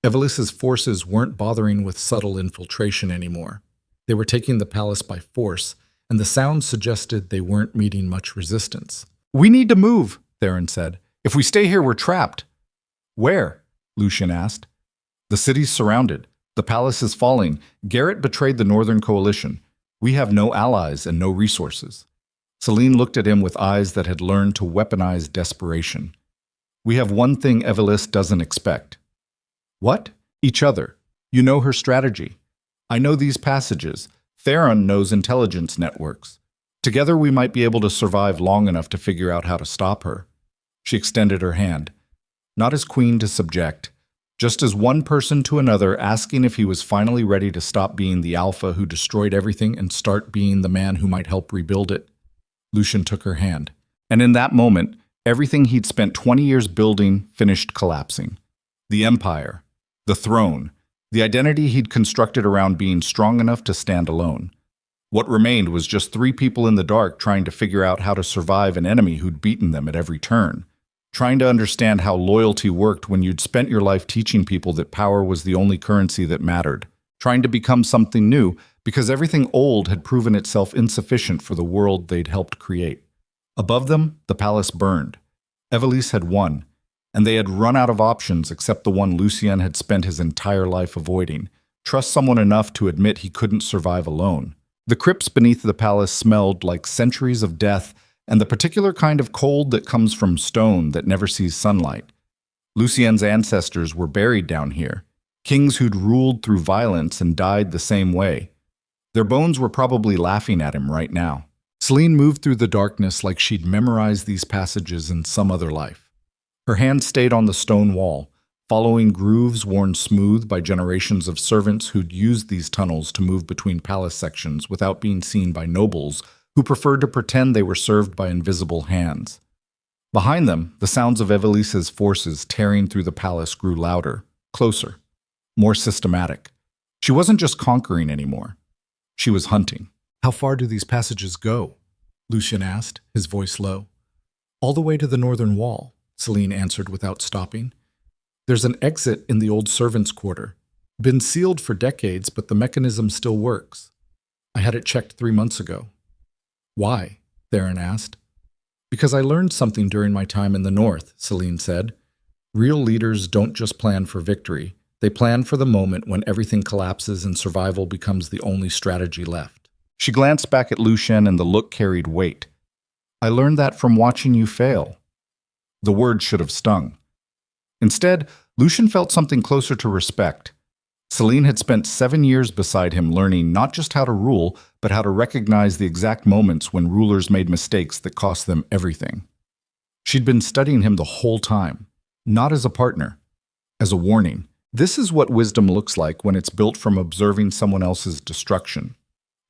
Evelis's forces weren't bothering with subtle infiltration anymore. They were taking the palace by force, and the sound suggested they weren't meeting much resistance. "We need to move," Theron said. "If we stay here, we're trapped." "Where?" Lucien asked. "The city's surrounded. The palace is falling. Garrett betrayed the Northern Coalition. We have no allies and no resources." Selene looked at him with eyes that had learned to weaponize desperation. "We have one thing Evelis doesn't expect." "What?" "Each other. You know her strategy. I know these passages. Theron knows intelligence networks. Together we might be able to survive long enough to figure out how to stop her." She extended her hand. Not as queen to subject, just as one person to another asking if he was finally ready to stop being the alpha who destroyed everything and start being the man who might help rebuild it. Lucien took her hand. And in that moment, everything he'd spent 20 years building finished collapsing. The empire, the throne, the identity he'd constructed around being strong enough to stand alone. What remained was just 3 people in the dark trying to figure out how to survive an enemy who'd beaten them at every turn. Trying to understand how loyalty worked when you'd spent your life teaching people that power was the only currency that mattered. Trying to become something new because everything old had proven itself insufficient for the world they'd helped create. Above them, the palace burned. Evelis had won, and they had run out of options except the one Lucien had spent his entire life avoiding: trust someone enough to admit he couldn't survive alone. The crypts beneath the palace smelled like centuries of death and the particular kind of cold that comes from stone that never sees sunlight. Lucien's ancestors were buried down here, kings who'd ruled through violence and died the same way. Their bones were probably laughing at him right now. Selene moved through the darkness like she'd memorized these passages in some other life. Her hand stayed on the stone wall, following grooves worn smooth by generations of servants who'd used these tunnels to move between palace sections without being seen by nobles who preferred to pretend they were served by invisible hands. Behind them, the sounds of Evelisa's forces tearing through the palace grew louder, closer, more systematic. She wasn't just conquering anymore. She was hunting. How far do these passages go? Lucien asked, his voice low. All the way to the northern wall, Selene answered without stopping. There's an exit in the old servants' quarter. Been sealed for decades, but the mechanism still works. I had it checked 3 months ago. Why? Theron asked. Because I learned something during my time in the north, Selene said. Real leaders don't just plan for victory. They plan for the moment when everything collapses and survival becomes the only strategy left. She glanced back at Lucien and the look carried weight. I learned that from watching you fail. The word should have stung. Instead, Lucien felt something closer to respect. Selene had spent 7 years beside him learning not just how to rule, but how to recognize the exact moments when rulers made mistakes that cost them everything. She'd been studying him the whole time, not as a partner, as a warning. This is what wisdom looks like when it's built from observing someone else's destruction.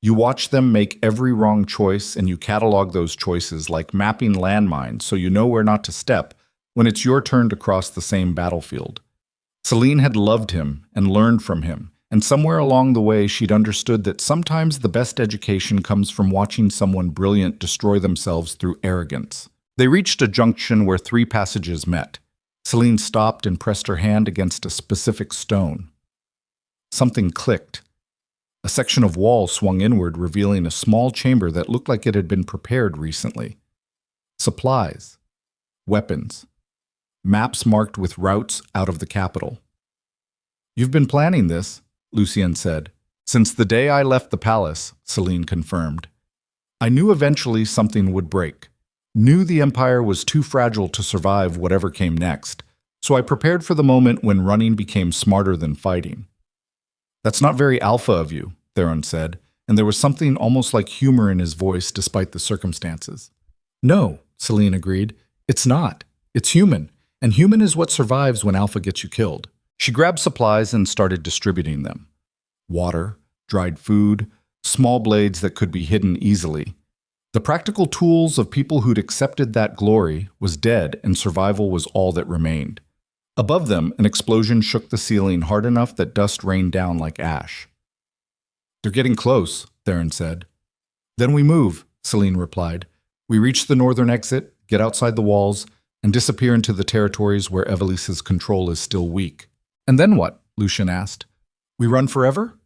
You watch them make every wrong choice and you catalog those choices like mapping landmines so you know where not to step when it's your turn to cross the same battlefield. Selene had loved him and learned from him, and somewhere along the way she'd understood that sometimes the best education comes from watching someone brilliant destroy themselves through arrogance. They reached a junction where 3 passages met. Selene stopped and pressed her hand against a specific stone. Something clicked. A section of wall swung inward, revealing a small chamber that looked like it had been prepared recently. Supplies. Weapons. Maps marked with routes out of the capital. You've been planning this, Lucien said. Since the day I left the palace, Selene confirmed. I knew eventually something would break. Knew the Empire was too fragile to survive whatever came next, so I prepared for the moment when running became smarter than fighting. That's not very alpha of you, Theron said, and there was something almost like humor in his voice despite the circumstances. No, Selene agreed. It's not. It's human, and human is what survives when alpha gets you killed. She grabbed supplies and started distributing them. Water, dried food, small blades that could be hidden easily. The practical tools of people who'd accepted that glory was dead and survival was all that remained. Above them, an explosion shook the ceiling hard enough that dust rained down like ash. They're getting close, Theron said. Then we move, Selene replied. We reach the northern exit, get outside the walls, and disappear into the territories where Evelisa's control is still weak. And then what? Lucien asked. We run forever?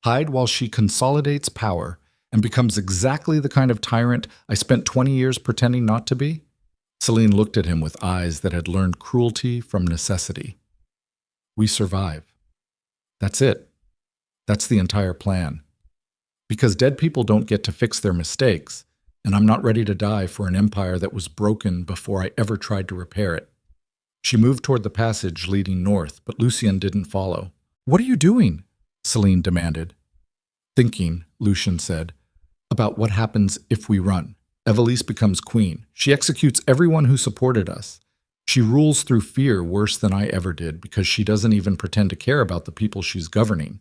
Hide while she consolidates power and becomes exactly the kind of tyrant I spent 20 years pretending not to be? Selene looked at him with eyes that had learned cruelty from necessity. We survive. That's it. That's the entire plan. Because dead people don't get to fix their mistakes, and I'm not ready to die for an empire that was broken before I ever tried to repair it. She moved toward the passage leading north, but Lucien didn't follow. What are you doing? Selene demanded. Thinking, Lucien said, about what happens if we run. Evelise becomes queen. She executes everyone who supported us. She rules through fear worse than I ever did because she doesn't even pretend to care about the people she's governing.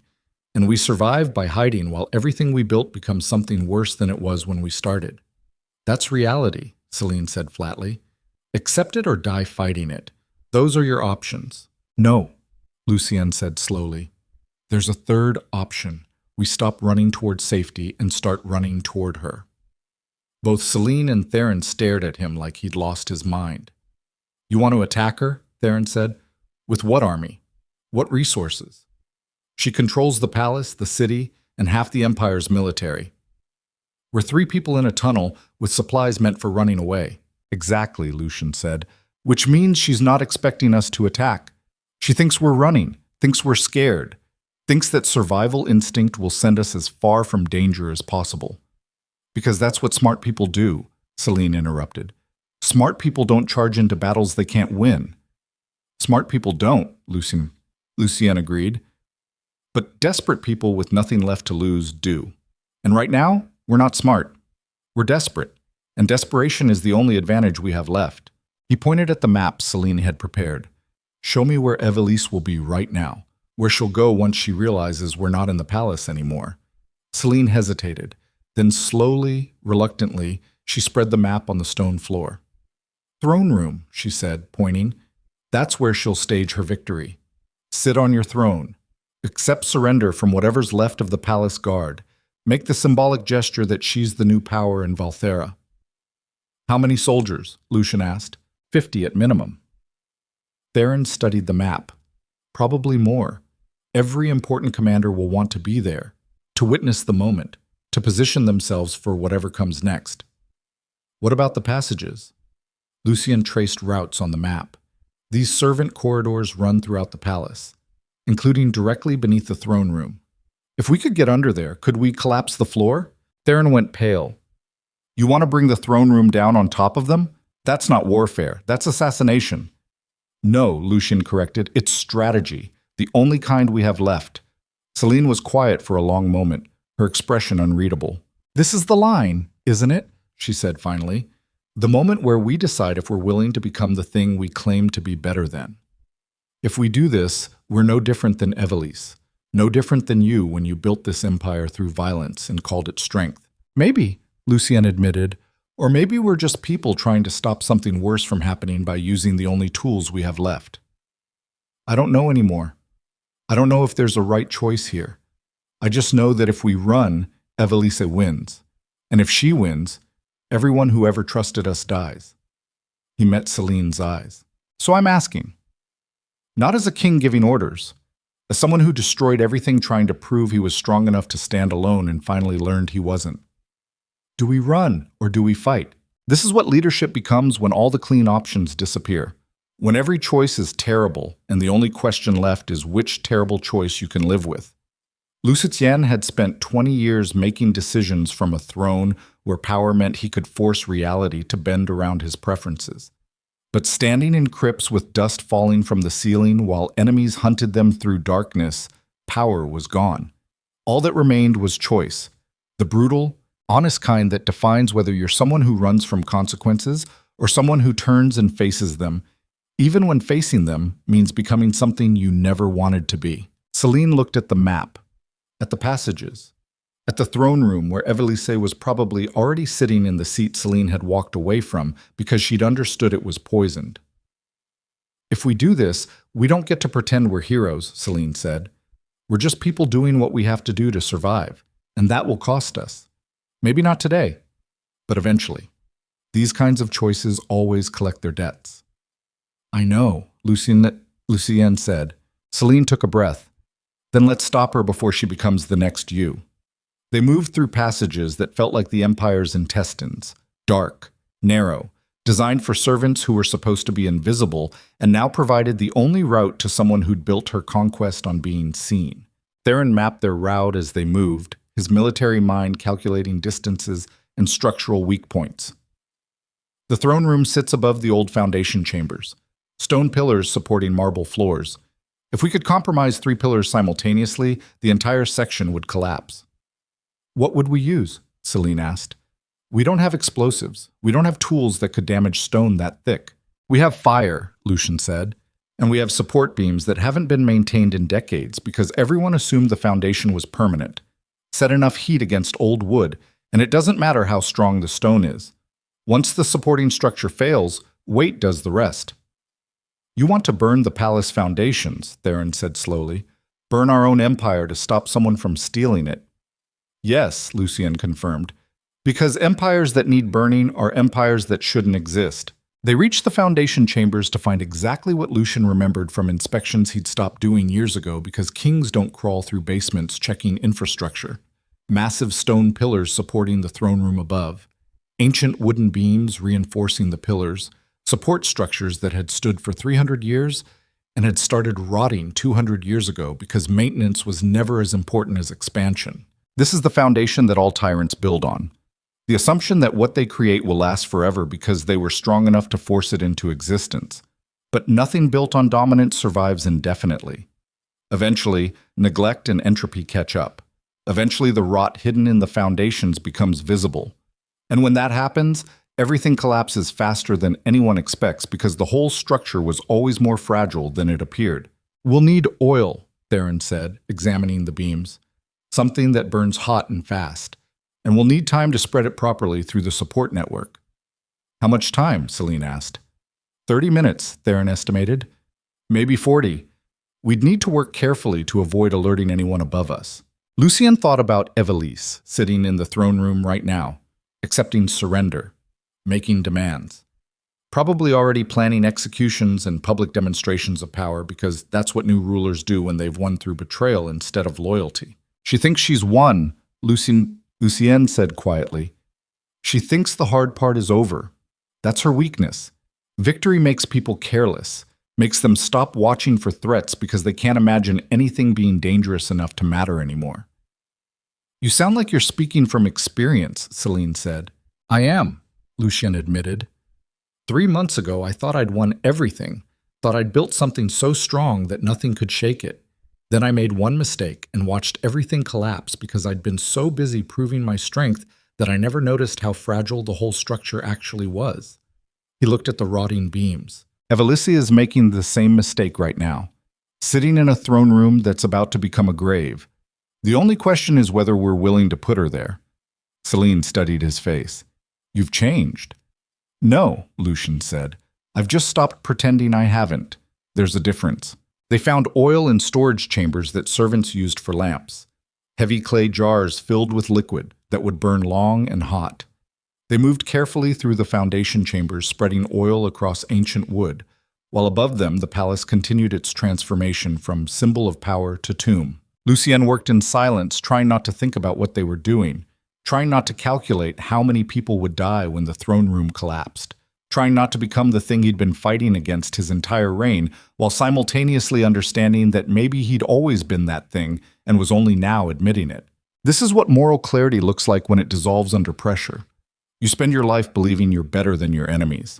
And we survive by hiding while everything we built becomes something worse than it was when we started. That's reality, Selene said flatly. Accept it or die fighting it. Those are your options. No, Lucien said slowly. There's a third option. We stop running toward safety and start running toward her. Both Selene and Theron stared at him like he'd lost his mind. You want to attack her? Theron said. With what army? What resources? She controls the palace, the city, and half the Empire's military. We're 3 people in a tunnel with supplies meant for running away. Exactly, Lucien said, which means she's not expecting us to attack. She thinks we're running, thinks we're scared, thinks that survival instinct will send us as far from danger as possible. Because that's what smart people do, Selene interrupted. Smart people don't charge into battles they can't win. Smart people don't, Lucien agreed. But desperate people with nothing left to lose do. And right now, we're not smart. We're desperate. And desperation is the only advantage we have left. He pointed at the map Selene had prepared. Show me where Evelise will be right now, where she'll go once she realizes we're not in the palace anymore. Selene hesitated. Then slowly, reluctantly, she spread the map on the stone floor. Throne room, she said, pointing. That's where she'll stage her victory. Sit on your throne. Accept surrender from whatever's left of the palace guard. Make the symbolic gesture that she's the new power in Valtherra. How many soldiers? Lucien asked. 50 at minimum. Theron studied the map. Probably more. Every important commander will want to be there, to witness the moment, to position themselves for whatever comes next. What about the passages? Lucien traced routes on the map. These servant corridors run throughout the palace, including directly beneath the throne room. If we could get under there, could we collapse the floor? Theron went pale. You want to bring the throne room down on top of them? That's not warfare. That's assassination. No, Lucien corrected. It's strategy, the only kind we have left. Selene was quiet for a long moment, her expression unreadable. This is the line, isn't it? She said finally. The moment where we decide if we're willing to become the thing we claim to be better than. If we do this, we're no different than Evelise, no different than you when you built this empire through violence and called it strength. Maybe, Lucien admitted, or maybe we're just people trying to stop something worse from happening by using the only tools we have left. I don't know anymore. I don't know if there's a right choice here. I just know that if we run, Evelise wins. And if she wins, everyone who ever trusted us dies. He met Selene's eyes. So I'm asking, not as a king giving orders, as someone who destroyed everything trying to prove he was strong enough to stand alone and finally learned he wasn't. Do we run or do we fight? This is what leadership becomes when all the clean options disappear. When every choice is terrible and the only question left is which terrible choice you can live with. Lucien had spent 20 years making decisions from a throne where power meant he could force reality to bend around his preferences. But standing in crypts with dust falling from the ceiling while enemies hunted them through darkness, power was gone. All that remained was choice, the brutal, honest kind that defines whether you're someone who runs from consequences or someone who turns and faces them, even when facing them means becoming something you never wanted to be. Selene looked at the map, at the passages, at the throne room where Evelise was probably already sitting in the seat Selene had walked away from because she'd understood it was poisoned. If we do this, we don't get to pretend we're heroes, Selene said. We're just people doing what we have to do to survive, and that will cost us. Maybe not today, but eventually. These kinds of choices always collect their debts. I know, Lucien said. Selene took a breath. Then let's stop her before she becomes the next you. They moved through passages that felt like the Empire's intestines, dark, narrow, designed for servants who were supposed to be invisible and now provided the only route to someone who'd built her conquest on being seen. Theron mapped their route as they moved, his military mind calculating distances and structural weak points. The throne room sits above the old foundation chambers, stone pillars supporting marble floors. If we could compromise 3 pillars simultaneously, the entire section would collapse. What would we use? Selene asked. We don't have explosives. We don't have tools that could damage stone that thick. We have fire, Lucien said, and we have support beams that haven't been maintained in decades because everyone assumed the foundation was permanent. Set enough heat against old wood, and it doesn't matter how strong the stone is. Once the supporting structure fails, weight does the rest. You want to burn the palace foundations, Theron said slowly. Burn our own empire to stop someone from stealing it. Yes, Lucien confirmed, because empires that need burning are empires that shouldn't exist. They reached the foundation chambers to find exactly what Lucien remembered from inspections he'd stopped doing years ago because kings don't crawl through basements checking infrastructure. Massive stone pillars supporting the throne room above, ancient wooden beams reinforcing the pillars, support structures that had stood for 300 years and had started rotting 200 years ago because maintenance was never as important as expansion. This is the foundation that all tyrants build on. The assumption that what they create will last forever because they were strong enough to force it into existence. But nothing built on dominance survives indefinitely. Eventually, neglect and entropy catch up. Eventually, the rot hidden in the foundations becomes visible. And when that happens, Everything collapses faster than anyone expects because the whole structure was always more fragile than it appeared. We'll need oil, Theron said, examining the beams. Something that burns hot and fast. And we'll need time to spread it properly through the support network. How much time? Selene asked. 30 minutes, Theron estimated. Maybe 40. We'd need to work carefully to avoid alerting anyone above us. Lucien thought about Evelise, sitting in the throne room right now, accepting surrender, making demands. Probably already planning executions and public demonstrations of power because that's what new rulers do when they've won through betrayal instead of loyalty. She thinks she's won, Lucien said quietly. She thinks the hard part is over. That's her weakness. Victory makes people careless, makes them stop watching for threats because they can't imagine anything being dangerous enough to matter anymore. You sound like you're speaking from experience, Selene said. I am, Lucien admitted. 3 months ago, I thought I'd won everything, thought I'd built something so strong that nothing could shake it. Then I made one mistake and watched everything collapse because I'd been so busy proving my strength that I never noticed how fragile the whole structure actually was. He looked at the rotting beams. Evelise is making the same mistake right now, sitting in a throne room that's about to become a grave. The only question is whether we're willing to put her there. Selene studied his face. You've changed. No, Lucien said. I've just stopped pretending I haven't. There's a difference. They found oil in storage chambers that servants used for lamps. Heavy clay jars filled with liquid that would burn long and hot. They moved carefully through the foundation chambers, spreading oil across ancient wood, while above them the palace continued its transformation from symbol of power to tomb. Lucien worked in silence, trying not to think about what they were doing, trying not to calculate how many people would die when the throne room collapsed, trying not to become the thing he'd been fighting against his entire reign, while simultaneously understanding that maybe he'd always been that thing and was only now admitting it. This is what moral clarity looks like when it dissolves under pressure. You spend your life believing you're better than your enemies,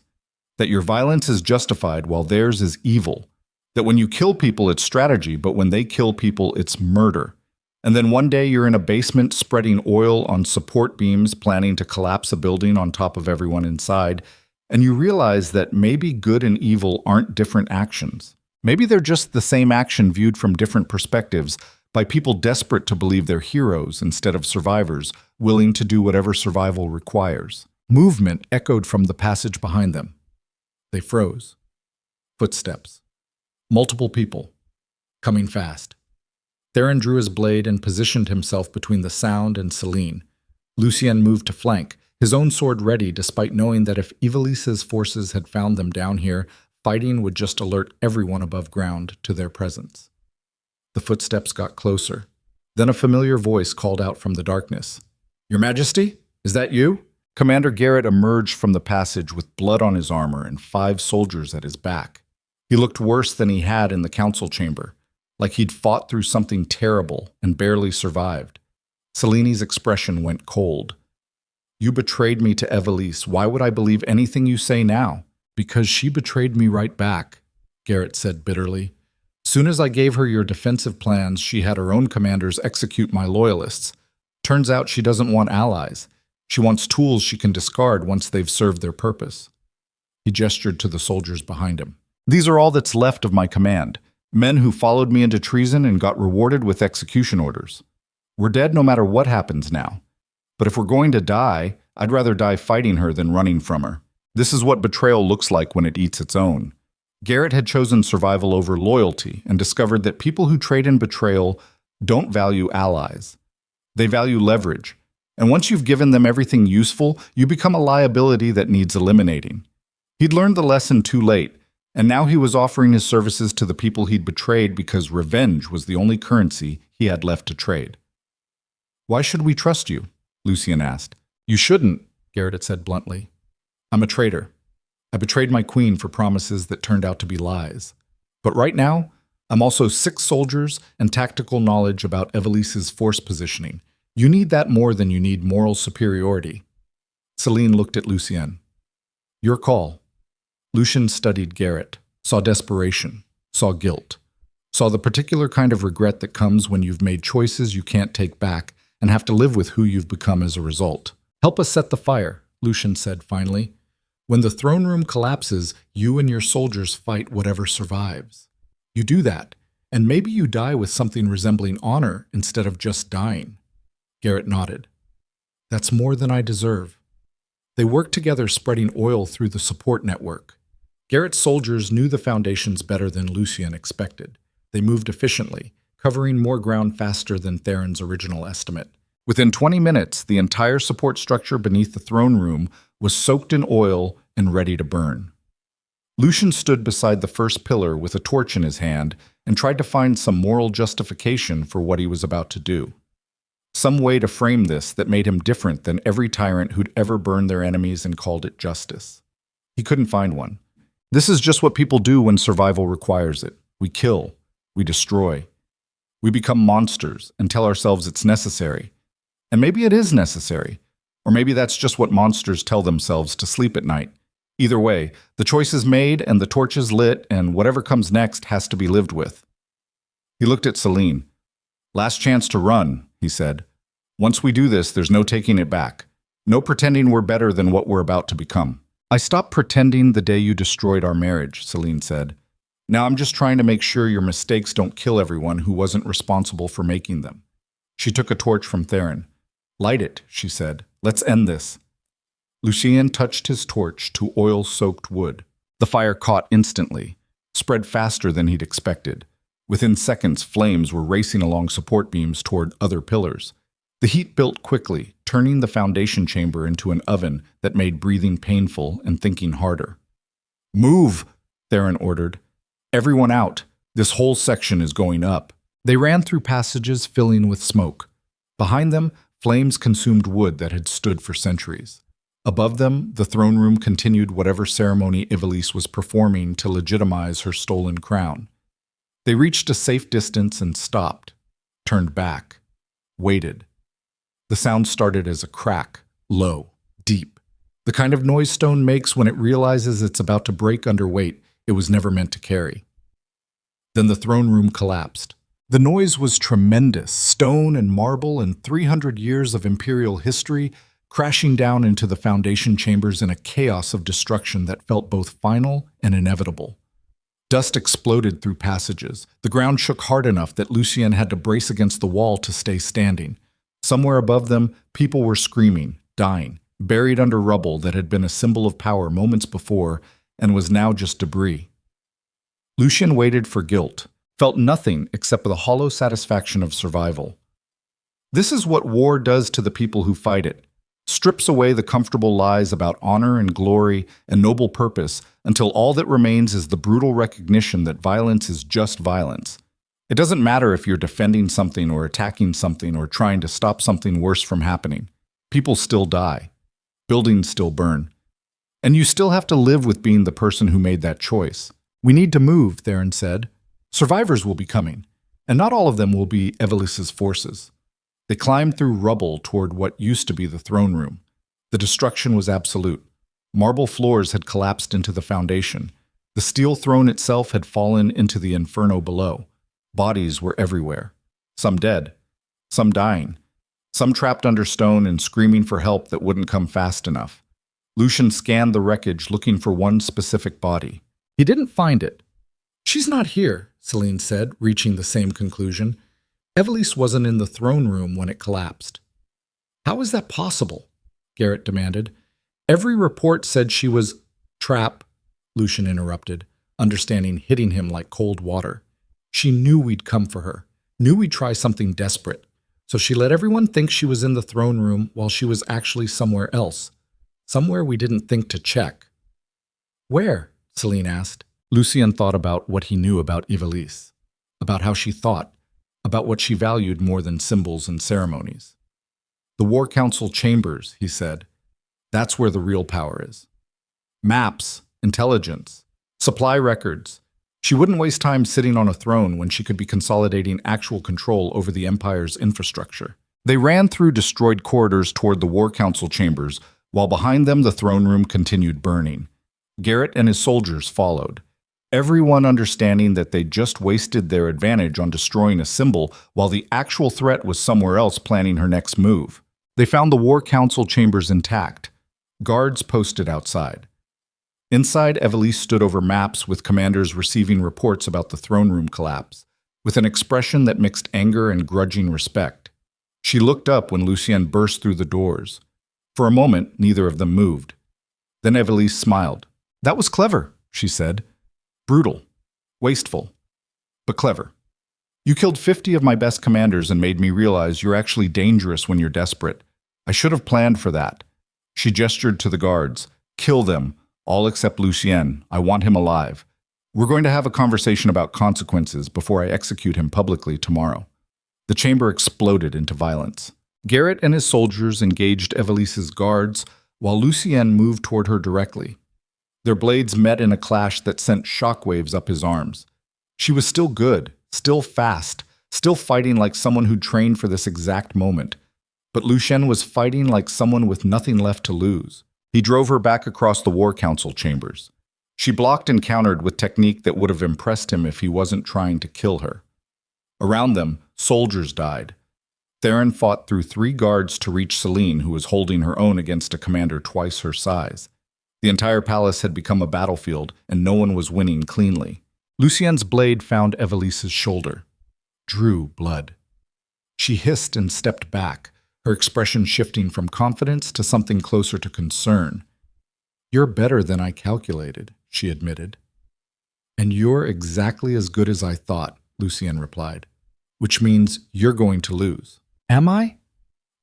that your violence is justified while theirs is evil, that when you kill people it's strategy, but when they kill people it's murder. And then one day you're in a basement spreading oil on support beams, planning to collapse a building on top of everyone inside, and you realize that maybe good and evil aren't different actions. Maybe they're just the same action viewed from different perspectives by people desperate to believe they're heroes instead of survivors, willing to do whatever survival requires. Movement echoed from the passage behind them. They froze. Footsteps. Multiple people. Coming fast. Theron drew his blade and positioned himself between the sound and Selene. Lucien moved to flank, his own sword ready despite knowing that if Evalise's forces had found them down here, fighting would just alert everyone above ground to their presence. The footsteps got closer. Then a familiar voice called out from the darkness. Your Majesty? Is that you? Commander Garrett emerged from the passage with blood on his armor and 5 soldiers at his back. He looked worse than he had in the council chamber, like he'd fought through something terrible and barely survived. Selene's expression went cold. You betrayed me to Evelise. Why would I believe anything you say now? Because she betrayed me right back, Garrett said bitterly. Soon as I gave her your defensive plans, she had her own commanders execute my loyalists. Turns out she doesn't want allies. She wants tools she can discard once they've served their purpose. He gestured to the soldiers behind him. These are all that's left of my command. Men who followed me into treason and got rewarded with execution orders. We're dead no matter what happens now. But if we're going to die, I'd rather die fighting her than running from her. This is what betrayal looks like when it eats its own. Garrett had chosen survival over loyalty and discovered that people who trade in betrayal don't value allies. They value leverage. And once you've given them everything useful, you become a liability that needs eliminating. He'd learned the lesson too late, and now he was offering his services to the people he'd betrayed because revenge was the only currency he had left to trade. Why should we trust you? Lucien asked. You shouldn't, Garrett had said bluntly. I'm a traitor. I betrayed my queen for promises that turned out to be lies. But right now, I'm also 6 soldiers and tactical knowledge about Evalise's force positioning. You need that more than you need moral superiority. Selene looked at Lucien. Your call. Lucien studied Garrett, saw desperation, saw guilt, saw the particular kind of regret that comes when you've made choices you can't take back and have to live with who you've become as a result. Help us set the fire, Lucien said finally. When the throne room collapses, you and your soldiers fight whatever survives. You do that, and maybe you die with something resembling honor instead of just dying. Garrett nodded. That's more than I deserve. They worked together spreading oil through the support network. Garrett's soldiers knew the foundations better than Lucien expected. They moved efficiently, covering more ground faster than Theron's original estimate. Within 20 minutes, the entire support structure beneath the throne room was soaked in oil and ready to burn. Lucien stood beside the first pillar with a torch in his hand and tried to find some moral justification for what he was about to do. Some way to frame this that made him different than every tyrant who'd ever burned their enemies and called it justice. He couldn't find one. This is just what people do when survival requires it. We kill. We destroy. We become monsters and tell ourselves it's necessary. And maybe it is necessary. Or maybe that's just what monsters tell themselves to sleep at night. Either way, the choice is made and the torch is lit, and whatever comes next has to be lived with. He looked at Selene. Last chance to run, he said. Once we do this, there's no taking it back. No pretending we're better than what we're about to become. I stopped pretending the day you destroyed our marriage, Selene said. Now I'm just trying to make sure your mistakes don't kill everyone who wasn't responsible for making them. She took a torch from Theron. Light it, she said. Let's end this. Lucien touched his torch to oil-soaked wood. The fire caught instantly, spread faster than he'd expected. Within seconds, flames were racing along support beams toward other pillars. The heat built quickly, turning the foundation chamber into an oven that made breathing painful and thinking harder. Move, Theron ordered. Everyone out. This whole section is going up. They ran through passages filling with smoke. Behind them, flames consumed wood that had stood for centuries. Above them, the throne room continued whatever ceremony Ivelisse was performing to legitimize her stolen crown. They reached a safe distance and stopped, turned back, waited. The sound started as a crack, low, deep. The kind of noise stone makes when it realizes it's about to break under weight it was never meant to carry. Then the throne room collapsed. The noise was tremendous, stone and marble and 300 years of imperial history crashing down into the foundation chambers in a chaos of destruction that felt both final and inevitable. Dust exploded through passages. The ground shook hard enough that Lucien had to brace against the wall to stay standing. Somewhere above them, people were screaming, dying, buried under rubble that had been a symbol of power moments before and was now just debris. Lucien waited for guilt, felt nothing except the hollow satisfaction of survival. This is what war does to the people who fight it. Strips away the comfortable lies about honor and glory and noble purpose until all that remains is the brutal recognition that violence is just violence. It doesn't matter if you're defending something or attacking something or trying to stop something worse from happening. People still die. Buildings still burn. And you still have to live with being the person who made that choice. We need to move, Theron said. Survivors will be coming, and not all of them will be Ivelisse's forces. They climbed through rubble toward what used to be the throne room. The destruction was absolute. Marble floors had collapsed into the foundation. The steel throne itself had fallen into the inferno below. Bodies were everywhere. Some dead, some dying, some trapped under stone and screaming for help that wouldn't come fast enough. Lucien scanned the wreckage looking for one specific body. He didn't find it. She's not here, Selene said, reaching the same conclusion. Ivelisse wasn't in the throne room when it collapsed. How is that possible? Garrett demanded. Every report said she was... Trap, Lucien interrupted, understanding hitting him like cold water. She knew we'd come for her, knew we'd try something desperate. So she let everyone think she was in the throne room while she was actually somewhere else. Somewhere we didn't think to check. Where? Selene asked. Lucien thought about what he knew about Ivelisse, about how she thought, about what she valued more than symbols and ceremonies. The War Council chambers, he said. That's where the real power is. Maps, intelligence, supply records. She wouldn't waste time sitting on a throne when she could be consolidating actual control over the Empire's infrastructure. They ran through destroyed corridors toward the War Council chambers, while behind them the throne room continued burning. Garrett and his soldiers followed. Everyone understanding that they just wasted their advantage on destroying a symbol while the actual threat was somewhere else planning her next move. They found the War Council chambers intact. Guards posted outside. Inside, Evelise stood over maps with commanders receiving reports about the throne room collapse, with an expression that mixed anger and grudging respect. She looked up when Lucien burst through the doors. For a moment, neither of them moved. Then Evelise smiled. "That was clever," she said. "Brutal. Wasteful. But clever. You killed 50 of my best commanders and made me realize you're actually dangerous when you're desperate. I should have planned for that." She gestured to the guards. "Kill them. All except Lucien. I want him alive. We're going to have a conversation about consequences before I execute him publicly tomorrow." The chamber exploded into violence. Garrett and his soldiers engaged Evelise's guards, while Lucien moved toward her directly. Their blades met in a clash that sent shockwaves up his arms. She was still good, still fast, still fighting like someone who'd trained for this exact moment. But Lucien was fighting like someone with nothing left to lose. He drove her back across the War Council chambers. She blocked and countered with technique that would have impressed him if he wasn't trying to kill her. Around them, soldiers died. Theron fought through 3 guards to reach Selene, who was holding her own against a commander twice her size. The entire palace had become a battlefield, and no one was winning cleanly. Lucien's blade found Evelise's shoulder. Drew blood. She hissed and stepped back, her expression shifting from confidence to something closer to concern. "You're better than I calculated," she admitted. "And you're exactly as good as I thought," Lucien replied, "which means you're going to lose." "Am I?"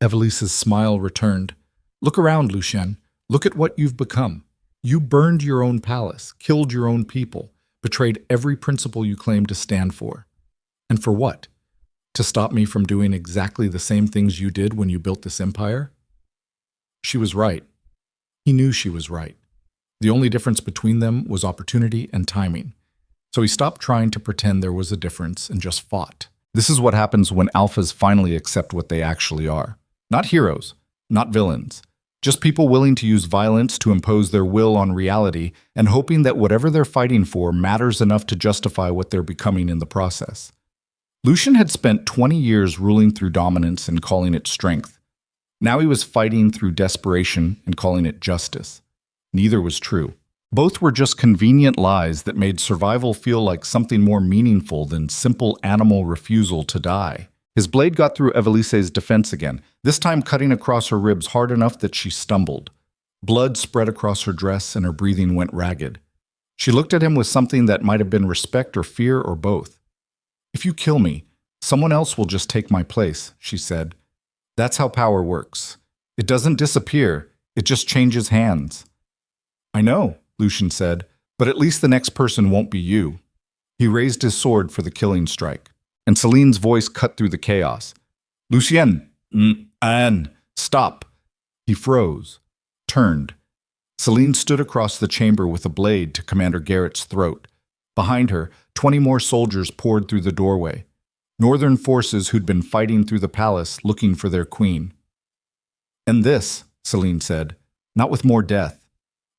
Evelise's smile returned. "Look around, Lucien. Look at what you've become. You burned your own palace, killed your own people, betrayed every principle you claimed to stand for. And for what? To stop me from doing exactly the same things you did when you built this empire?" She was right. He knew she was right. The only difference between them was opportunity and timing. So he stopped trying to pretend there was a difference and just fought. This is what happens when alphas finally accept what they actually are. Not heroes, not villains. Just people willing to use violence to impose their will on reality and hoping that whatever they're fighting for matters enough to justify what they're becoming in the process. Lucien had spent 20 years ruling through dominance and calling it strength. Now he was fighting through desperation and calling it justice. Neither was true. Both were just convenient lies that made survival feel like something more meaningful than simple animal refusal to die. His blade got through Evelise's defense again, this time cutting across her ribs hard enough that she stumbled. Blood spread across her dress and her breathing went ragged. She looked at him with something that might have been respect or fear or both. "If you kill me, someone else will just take my place," she said. "That's how power works. It doesn't disappear, it just changes hands." "I know," Lucien said, "but at least the next person won't be you." He raised his sword for the killing strike, and Selene's voice cut through the chaos. "Lucien, Anne, stop." He froze, turned. Selene stood across the chamber with a blade to Commander Garrett's throat. Behind her, 20 more soldiers poured through the doorway. Northern forces who'd been fighting through the palace looking for their queen. "And this," Selene said, "not with more death,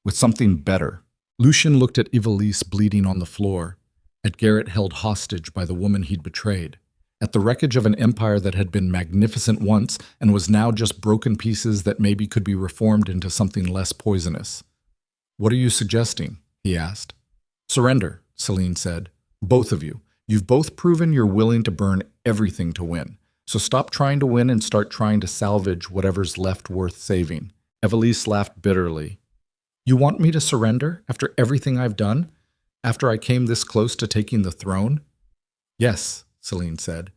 with something better." Lucien looked at Evelise bleeding on the floor, at Garrett held hostage by the woman he'd betrayed, at the wreckage of an empire that had been magnificent once and was now just broken pieces that maybe could be reformed into something less poisonous. "What are you suggesting?" he asked. "Surrender," Selene said. "Both of you. You've both proven you're willing to burn everything to win. So stop trying to win and start trying to salvage whatever's left worth saving." Evelise laughed bitterly. "You want me to surrender after everything I've done? After I came this close to taking the throne?" "Yes," Selene said.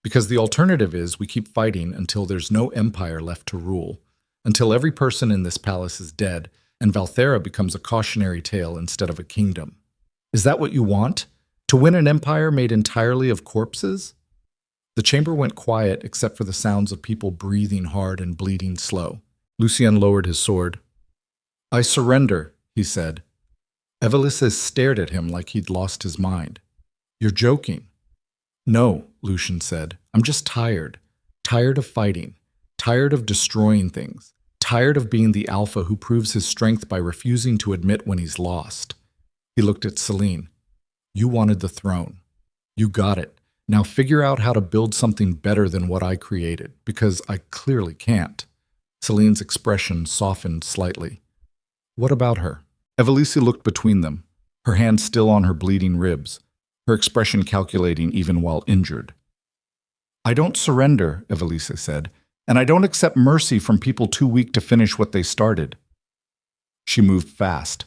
"Because the alternative is we keep fighting until there's no empire left to rule, until every person in this palace is dead, and Valtherra becomes a cautionary tale instead of a kingdom. Is that what you want? To win an empire made entirely of corpses?" The chamber went quiet except for the sounds of people breathing hard and bleeding slow. Lucien lowered his sword. "I surrender," he said. Evelise stared at him like he'd lost his mind. "You're joking." "No," Lucien said. "I'm just tired. Tired of fighting. Tired of destroying things. Tired of being the alpha who proves his strength by refusing to admit when he's lost." He looked at Selene. "You wanted the throne. You got it. Now figure out how to build something better than what I created, because I clearly can't." Celine's expression softened slightly. What about her? Evelise looked between them, her hand still on her bleeding ribs, her expression calculating even while injured. I don't surrender, Evelise said, and I don't accept mercy from people too weak to finish what they started. She moved fast,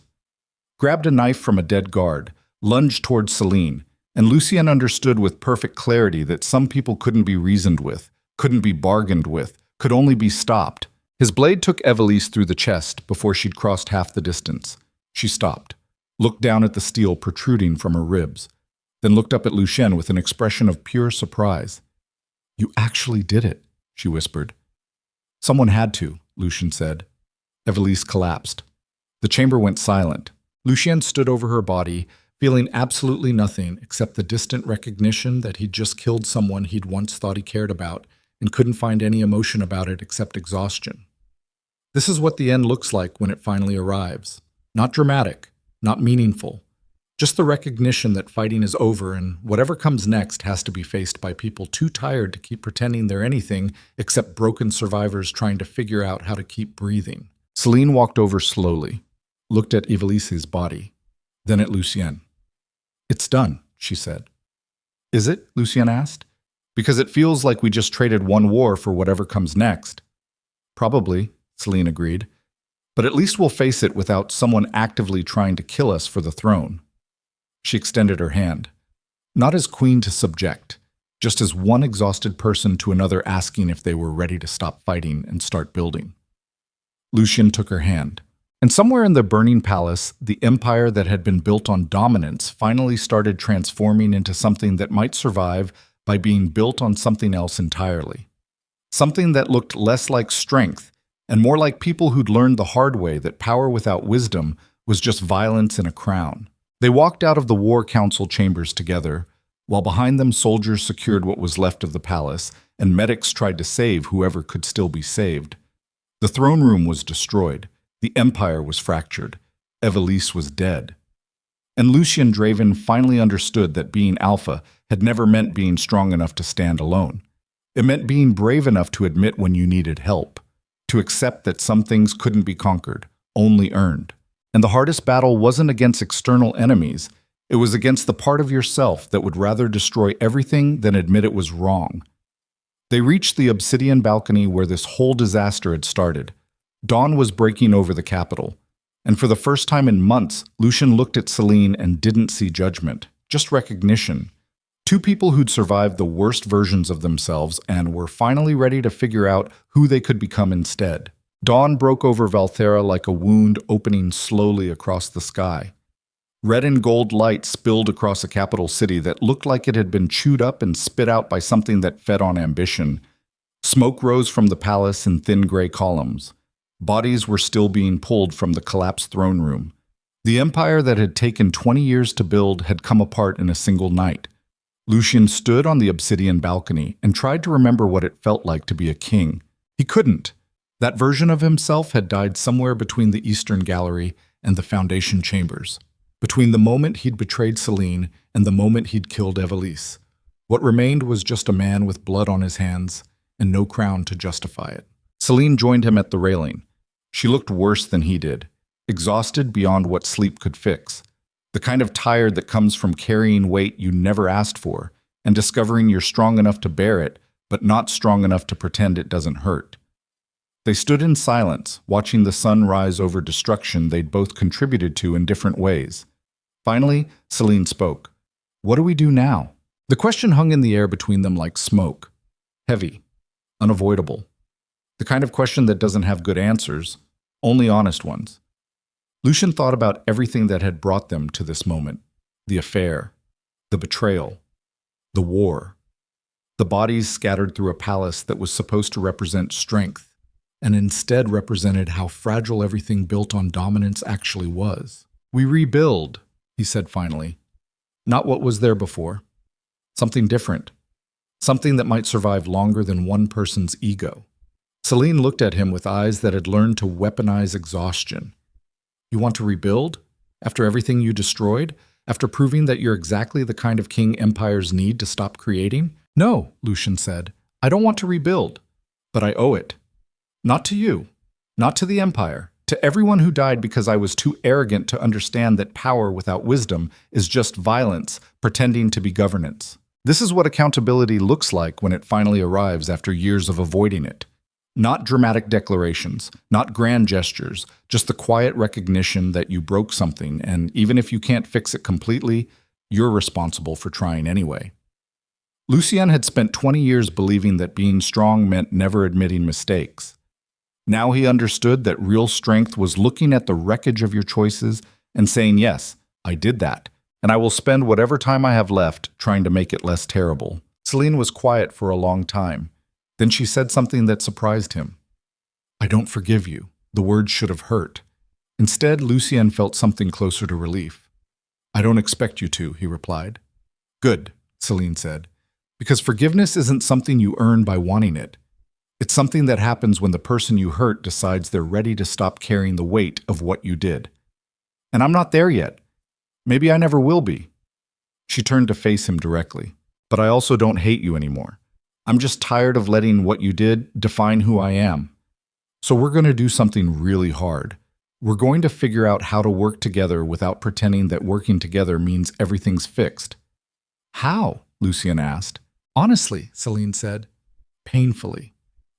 grabbed a knife from a dead guard, lunged towards Selene, and Lucien understood with perfect clarity that some people couldn't be reasoned with, couldn't be bargained with, could only be stopped. His blade took Evelise through the chest before she'd crossed half the distance. She stopped, looked down at the steel protruding from her ribs, then looked up at Lucien with an expression of pure surprise. You actually did it, she whispered. Someone had to, Lucien said. Evelise collapsed. The chamber went silent. Lucien stood over her body, feeling absolutely nothing except the distant recognition that he'd just killed someone he'd once thought he cared about and couldn't find any emotion about it except exhaustion. This is what the end looks like when it finally arrives. Not dramatic, not meaningful. Just the recognition that fighting is over and whatever comes next has to be faced by people too tired to keep pretending they're anything except broken survivors trying to figure out how to keep breathing. Selene walked over slowly, looked at Evelise's body, then at Lucien. It's done, she said. Is it? Lucien asked. Because it feels like we just traded one war for whatever comes next. Probably, Selene agreed. But at least we'll face it without someone actively trying to kill us for the throne. She extended her hand. Not as queen to subject, just as one exhausted person to another asking if they were ready to stop fighting and start building. Lucien took her hand. And somewhere in the burning palace, the empire that had been built on dominance finally started transforming into something that might survive by being built on something else entirely. Something that looked less like strength and more like people who'd learned the hard way that power without wisdom was just violence in a crown. They walked out of the war council chambers together, while behind them soldiers secured what was left of the palace and medics tried to save whoever could still be saved. The throne room was destroyed. The empire was fractured. Evelise was dead. And Lucien Draven finally understood that being alpha had never meant being strong enough to stand alone. It meant being brave enough to admit when you needed help, to accept that some things couldn't be conquered, only earned. And the hardest battle wasn't against external enemies, it was against the part of yourself that would rather destroy everything than admit it was wrong. They reached the obsidian balcony where this whole disaster had started. Dawn was breaking over the capital, and for the first time in months, Lucien looked at Selene and didn't see judgment, just recognition. Two people who'd survived the worst versions of themselves and were finally ready to figure out who they could become instead. Dawn broke over Valtherra like a wound opening slowly across the sky. Red and gold light spilled across a capital city that looked like it had been chewed up and spit out by something that fed on ambition. Smoke rose from the palace in thin gray columns. Bodies were still being pulled from the collapsed throne room. The empire that had taken 20 years to build had come apart in a single night. Lucien stood on the obsidian balcony and tried to remember what it felt like to be a king. He couldn't. That version of himself had died somewhere between the Eastern Gallery and the Foundation Chambers, between the moment he'd betrayed Selene and the moment he'd killed Evelise. What remained was just a man with blood on his hands and no crown to justify it. Selene joined him at the railing. She looked worse than he did, exhausted beyond what sleep could fix. The kind of tired that comes from carrying weight you never asked for and discovering you're strong enough to bear it, but not strong enough to pretend it doesn't hurt. They stood in silence, watching the sun rise over destruction they'd both contributed to in different ways. Finally, Selene spoke. What do we do now? The question hung in the air between them like smoke. Heavy. Unavoidable. The kind of question that doesn't have good answers, only honest ones. Lucien thought about everything that had brought them to this moment. The affair, the betrayal, the war, the bodies scattered through a palace that was supposed to represent strength, and instead represented how fragile everything built on dominance actually was. We rebuild, he said finally. Not what was there before. Something different. Something that might survive longer than one person's ego. Selene looked at him with eyes that had learned to weaponize exhaustion. You want to rebuild? After everything you destroyed? After proving that you're exactly the kind of king empires need to stop creating? No, Lucien said. I don't want to rebuild, but I owe it. Not to you, not to the Empire, to everyone who died because I was too arrogant to understand that power without wisdom is just violence pretending to be governance. This is what accountability looks like when it finally arrives after years of avoiding it. Not dramatic declarations, not grand gestures, just the quiet recognition that you broke something, and even if you can't fix it completely, you're responsible for trying anyway. Lucien had spent 20 years believing that being strong meant never admitting mistakes. Now he understood that real strength was looking at the wreckage of your choices and saying, yes, I did that, and I will spend whatever time I have left trying to make it less terrible. Selene was quiet for a long time. Then she said something that surprised him. I don't forgive you. The words should have hurt. Instead, Lucien felt something closer to relief. I don't expect you to, he replied. Good, Selene said, because forgiveness isn't something you earn by wanting it. It's something that happens when the person you hurt decides they're ready to stop carrying the weight of what you did. And I'm not there yet. Maybe I never will be. She turned to face him directly. But I also don't hate you anymore. I'm just tired of letting what you did define who I am. So we're going to do something really hard. We're going to figure out how to work together without pretending that working together means everything's fixed. How? Lucien asked. Honestly, Selene said. Painfully.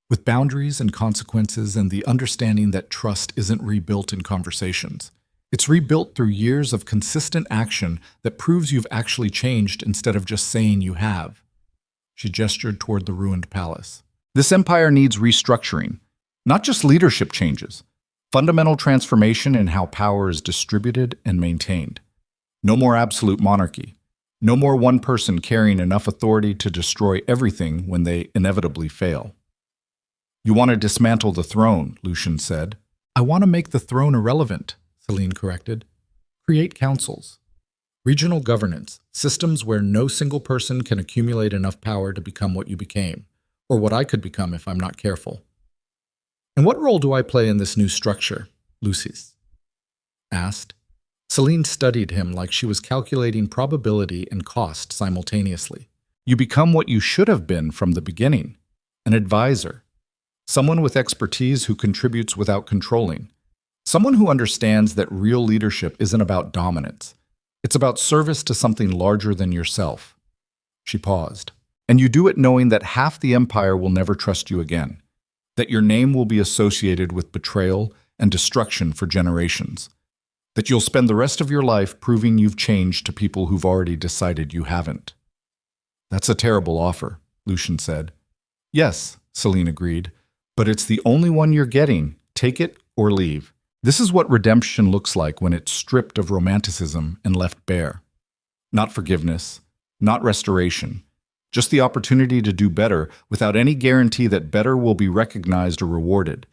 With boundaries and consequences and the understanding that trust isn't rebuilt in conversations. It's rebuilt through years of consistent action that proves you've actually changed instead of just saying you have. She gestured toward the ruined palace. This empire needs restructuring, not just leadership changes, fundamental transformation in how power is distributed and maintained. No more absolute monarchy. No more one person carrying enough authority to destroy everything when they inevitably fail. You want to dismantle the throne, Lucien said. I want to make the throne irrelevant, Selene corrected. Create councils. Regional governance, systems where no single person can accumulate enough power to become what you became, or what I could become if I'm not careful. And what role do I play in this new structure? Lucien asked. Selene studied him like she was calculating probability and cost simultaneously. You become what you should have been from the beginning, an advisor. Someone with expertise who contributes without controlling. Someone who understands that real leadership isn't about dominance. It's about service to something larger than yourself. She paused. And you do it knowing that half the empire will never trust you again. That your name will be associated with betrayal and destruction for generations. That you'll spend the rest of your life proving you've changed to people who've already decided you haven't. That's a terrible offer, Lucien said. Yes, Selene agreed. But it's the only one you're getting. Take it or leave. This is what redemption looks like when it's stripped of romanticism and left bare. Not forgiveness, not restoration, just the opportunity to do better without any guarantee that better will be recognized or rewarded.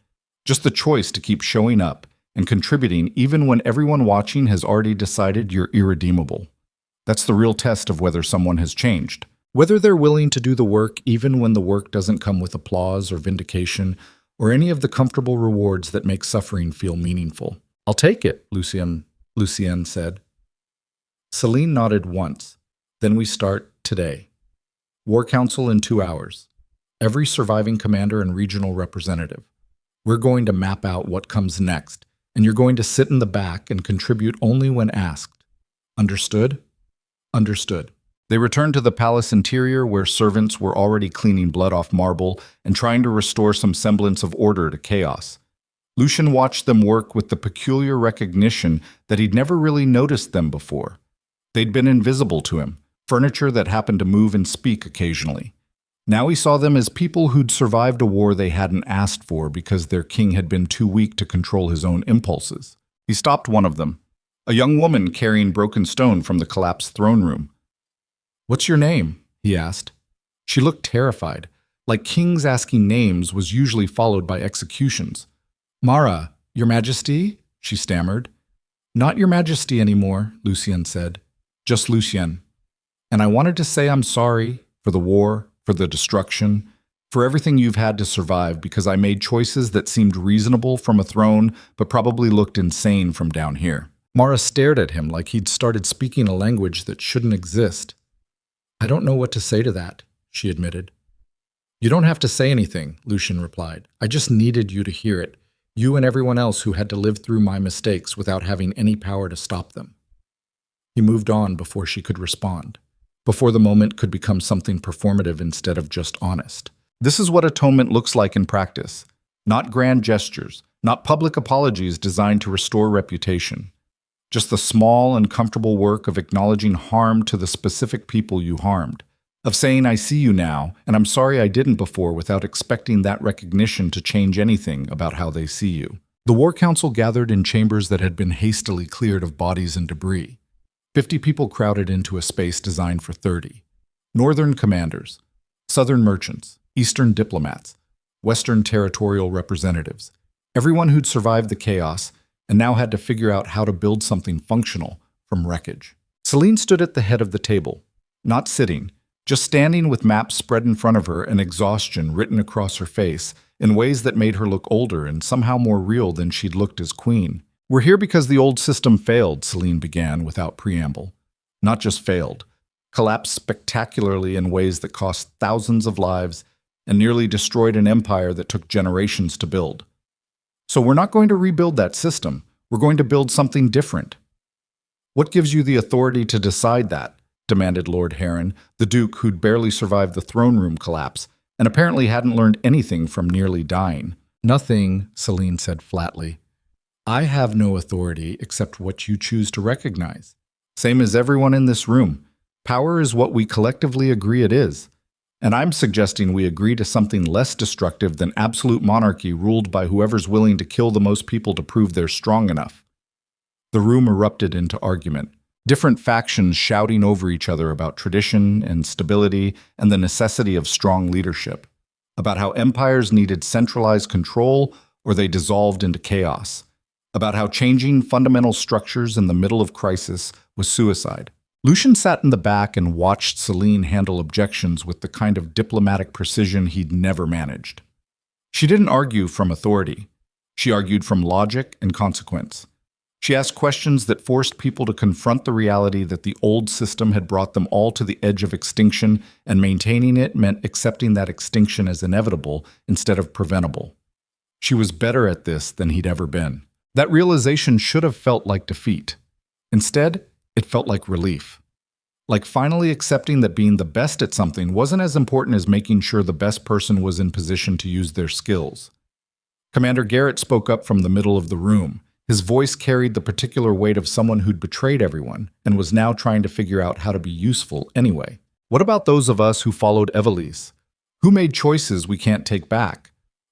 Just the choice to keep showing up and contributing even when everyone watching has already decided you're irredeemable. That's the real test of whether someone has changed. Whether they're willing to do the work even when the work doesn't come with applause or vindication or any of the comfortable rewards that make suffering feel meaningful. I'll take it, Lucien said. Selene nodded once. Then we start today. War Council in 2 hours. Every surviving commander and regional representative. We're going to map out what comes next, and you're going to sit in the back and contribute only when asked. Understood? Understood. They returned to the palace interior where servants were already cleaning blood off marble and trying to restore some semblance of order to chaos. Lucien watched them work with the peculiar recognition that he'd never really noticed them before. They'd been invisible to him, furniture that happened to move and speak occasionally. Now he saw them as people who'd survived a war they hadn't asked for because their king had been too weak to control his own impulses. He stopped one of them, a young woman carrying broken stone from the collapsed throne room. What's your name? He asked. She looked terrified, like kings asking names was usually followed by executions. Mara, your majesty? She stammered. Not your majesty anymore, Lucien said. Just Lucien. And I wanted to say I'm sorry for the war, for the destruction, for everything you've had to survive because I made choices that seemed reasonable from a throne but probably looked insane from down here. Mara stared at him like he'd started speaking a language that shouldn't exist. I don't know what to say to that, she admitted. You don't have to say anything, Lucien replied. I just needed you to hear it. You and everyone else who had to live through my mistakes without having any power to stop them. He moved on before she could respond, before the moment could become something performative instead of just honest. This is what atonement looks like in practice. Not grand gestures, not public apologies designed to restore reputation. Just the small, uncomfortable work of acknowledging harm to the specific people you harmed. Of saying, I see you now, and I'm sorry I didn't before, without expecting that recognition to change anything about how they see you. The War Council gathered in chambers that had been hastily cleared of bodies and debris. 50 people crowded into a space designed for 30. Northern commanders, Southern merchants, Eastern diplomats, Western territorial representatives. Everyone who'd survived the chaos and now had to figure out how to build something functional from wreckage. Selene stood at the head of the table, not sitting, just standing with maps spread in front of her and exhaustion written across her face in ways that made her look older and somehow more real than she'd looked as queen. We're here because the old system failed, Selene began without preamble. Not just failed, collapsed spectacularly in ways that cost thousands of lives and nearly destroyed an empire that took generations to build. So we're not going to rebuild that system. We're going to build something different. What gives you the authority to decide that? Demanded Lord Heron, the Duke who'd barely survived the throne room collapse and apparently hadn't learned anything from nearly dying. Nothing, Selene said flatly. I have no authority except what you choose to recognize. Same as everyone in this room. Power is what we collectively agree it is. And I'm suggesting we agree to something less destructive than absolute monarchy ruled by whoever's willing to kill the most people to prove they're strong enough. The room erupted into argument. Different factions shouting over each other about tradition and stability and the necessity of strong leadership, about how empires needed centralized control or they dissolved into chaos, about how changing fundamental structures in the middle of crisis was suicide. Lucien sat in the back and watched Selene handle objections with the kind of diplomatic precision he'd never managed. She didn't argue from authority. She argued from logic and consequence. She asked questions that forced people to confront the reality that the old system had brought them all to the edge of extinction, and maintaining it meant accepting that extinction as inevitable instead of preventable. She was better at this than he'd ever been. That realization should have felt like defeat. Instead, it felt like relief. Like finally accepting that being the best at something wasn't as important as making sure the best person was in position to use their skills. Commander Garrett spoke up from the middle of the room. His voice carried the particular weight of someone who'd betrayed everyone and was now trying to figure out how to be useful anyway. What about those of us who followed Evelise? Who made choices we can't take back?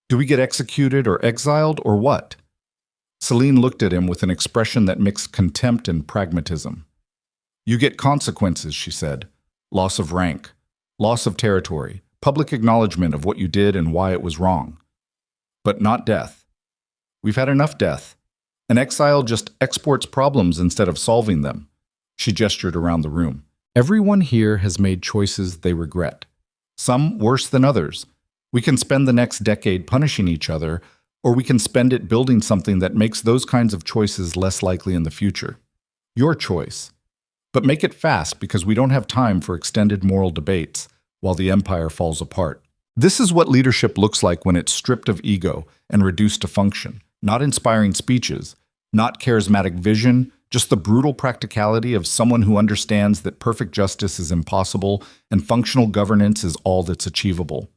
Do we get executed or exiled or what? Selene looked at him with an expression that mixed contempt and pragmatism. You get consequences, she said. Loss of rank, loss of territory, public acknowledgement of what you did and why it was wrong. But not death. We've had enough death. An exile just exports problems instead of solving them. She gestured around the room. Everyone here has made choices they regret. Some worse than others. We can spend the next decade punishing each other, or we can spend it building something that makes those kinds of choices less likely in the future. Your choice. But make it fast because we don't have time for extended moral debates while the empire falls apart. This is what leadership looks like when it's stripped of ego and reduced to function. Not inspiring speeches, not charismatic vision, just the brutal practicality of someone who understands that perfect justice is impossible and functional governance is all that's achievable.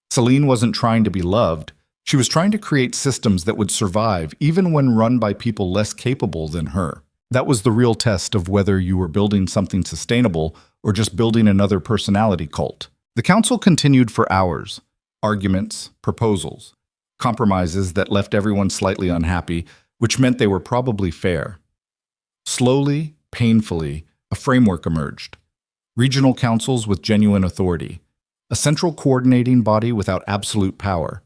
Selene wasn't trying to be loved. She was trying to create systems that would survive even when run by people less capable than her. That was the real test of whether you were building something sustainable or just building another personality cult. The council continued for hours. Arguments, proposals, compromises that left everyone slightly unhappy, which meant they were probably fair. Slowly, painfully, a framework emerged. Regional councils with genuine authority. A central coordinating body without absolute power.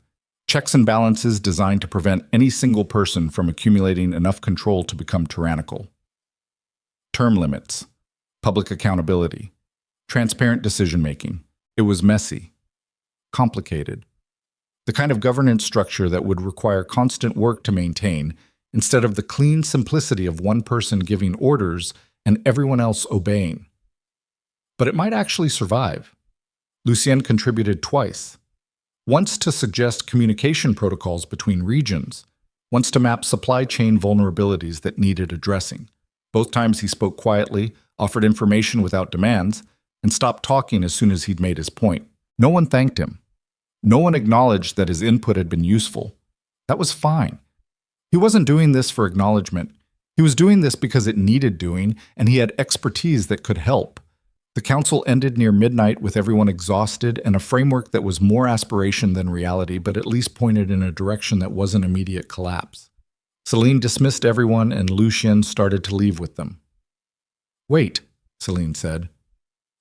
Checks and balances designed to prevent any single person from accumulating enough control to become tyrannical. Term limits. Public accountability. Transparent decision-making. It was messy. Complicated. The kind of governance structure that would require constant work to maintain, instead of the clean simplicity of one person giving orders and everyone else obeying. But it might actually survive. Lucien contributed twice. once to suggest communication protocols between regions, once to map supply chain vulnerabilities that needed addressing. Both times he spoke quietly, offered information without demands, and stopped talking as soon as he'd made his point. No one thanked him. No one acknowledged that his input had been useful. That was fine. He wasn't doing this for acknowledgement. He was doing this because it needed doing, and he had expertise that could help. The council ended near midnight with everyone exhausted and a framework that was more aspiration than reality, but at least pointed in a direction that wasn't immediate collapse. Selene dismissed everyone, and Lucien started to leave with them. "Wait," Selene said.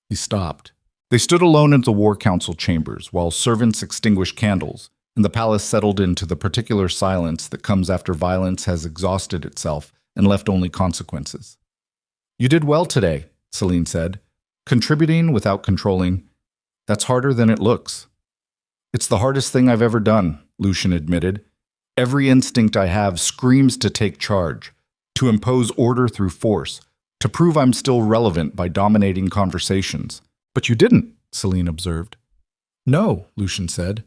He stopped. They stood alone in the war council chambers while servants extinguished candles, and the palace settled into the particular silence that comes after violence has exhausted itself and left only consequences. "You did well today," Selene said. "Contributing without controlling. That's harder than it looks." "It's the hardest thing I've ever done," Lucien admitted. "Every instinct I have screams to take charge, to impose order through force, to prove I'm still relevant by dominating conversations." "But you didn't," Selene observed. "No," Lucien said.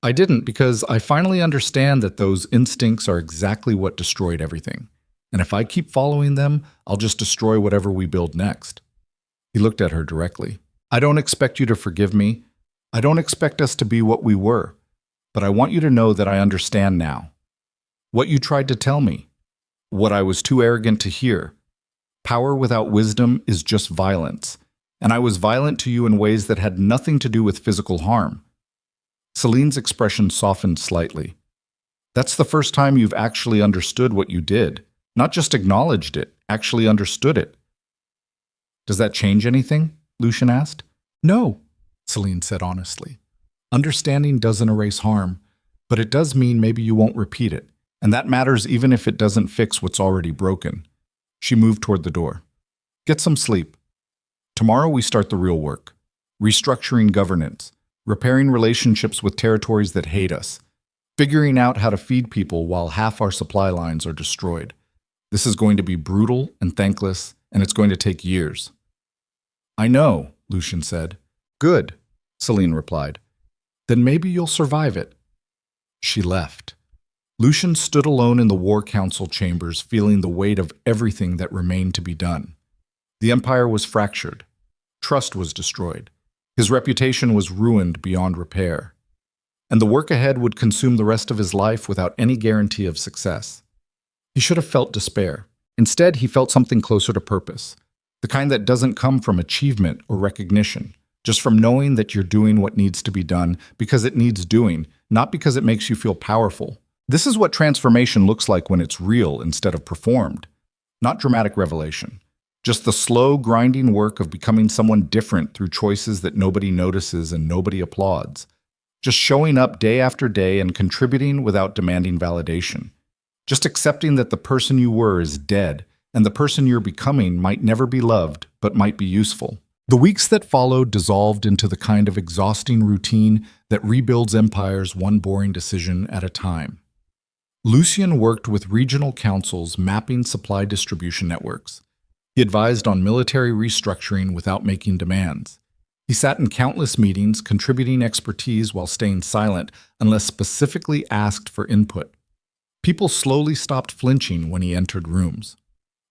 "I didn't because I finally understand that those instincts are exactly what destroyed everything. And if I keep following them, I'll just destroy whatever we build next." He looked at her directly. "I don't expect you to forgive me. I don't expect us to be what we were. But I want you to know that I understand now. What you tried to tell me. What I was too arrogant to hear. Power without wisdom is just violence. And I was violent to you in ways that had nothing to do with physical harm." Celine's expression softened slightly. "That's the first time you've actually understood what you did. Not just acknowledged it, actually understood it." "Does that change anything?" Lucien asked. "No," Selene said honestly. "Understanding doesn't erase harm, but it does mean maybe you won't repeat it, and that matters even if it doesn't fix what's already broken." She moved toward the door. "Get some sleep. Tomorrow we start the real work. Restructuring governance, repairing relationships with territories that hate us, figuring out how to feed people while half our supply lines are destroyed. This is going to be brutal and thankless, and it's going to take years." "I know," Lucien said. "Good," Selene replied. "Then maybe you'll survive it." She left. Lucien stood alone in the war council chambers, feeling the weight of everything that remained to be done. The empire was fractured. Trust was destroyed. His reputation was ruined beyond repair. And the work ahead would consume the rest of his life without any guarantee of success. He should have felt despair. Instead, he felt something closer to purpose, the kind that doesn't come from achievement or recognition, just from knowing that you're doing what needs to be done because it needs doing, not because it makes you feel powerful. This is what transformation looks like when it's real instead of performed. Not dramatic revelation. Just the slow, grinding work of becoming someone different through choices that nobody notices and nobody applauds. Just showing up day after day and contributing without demanding validation. Just accepting that the person you were is dead, and the person you're becoming might never be loved, but might be useful. The weeks that followed dissolved into the kind of exhausting routine that rebuilds empires one boring decision at a time. Lucien worked with regional councils mapping supply distribution networks. He advised on military restructuring without making demands. He sat in countless meetings, contributing expertise while staying silent unless specifically asked for input. People slowly stopped flinching when he entered rooms.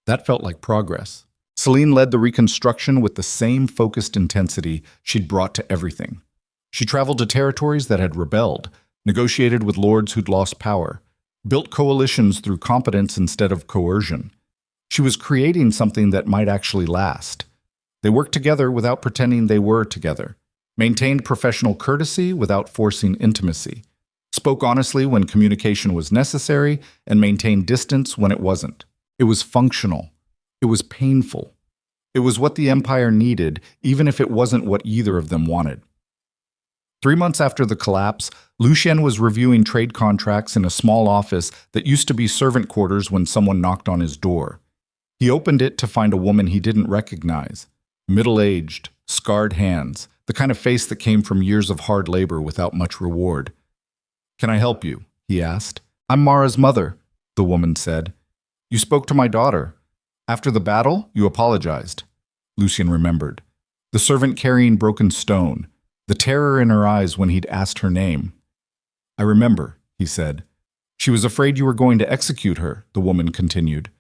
That felt like progress. Selene led the reconstruction with the same focused intensity she'd brought to everything. She traveled to territories that had rebelled, negotiated with lords who'd lost power, built coalitions through competence instead of coercion. She was creating something that might actually last. They worked together without pretending they were together, maintained professional courtesy without forcing intimacy, spoke honestly when communication was necessary, and maintained distance when it wasn't. It was functional. It was painful. It was what the empire needed, even if it wasn't what either of them wanted. 3 months after the collapse, Lucien was reviewing trade contracts in a small office that used to be servant quarters when someone knocked on his door. He opened it to find a woman he didn't recognize. Middle-aged, scarred hands, the kind of face that came from years of hard labor without much reward. "Can I help you?" he asked. "I'm Mara's mother," the woman said. "You spoke to my daughter. After the battle, you apologized." Lucien remembered. The servant carrying broken stone, the terror in her eyes when he'd asked her name. I remember, he said. She was afraid you were going to execute her, the woman continued.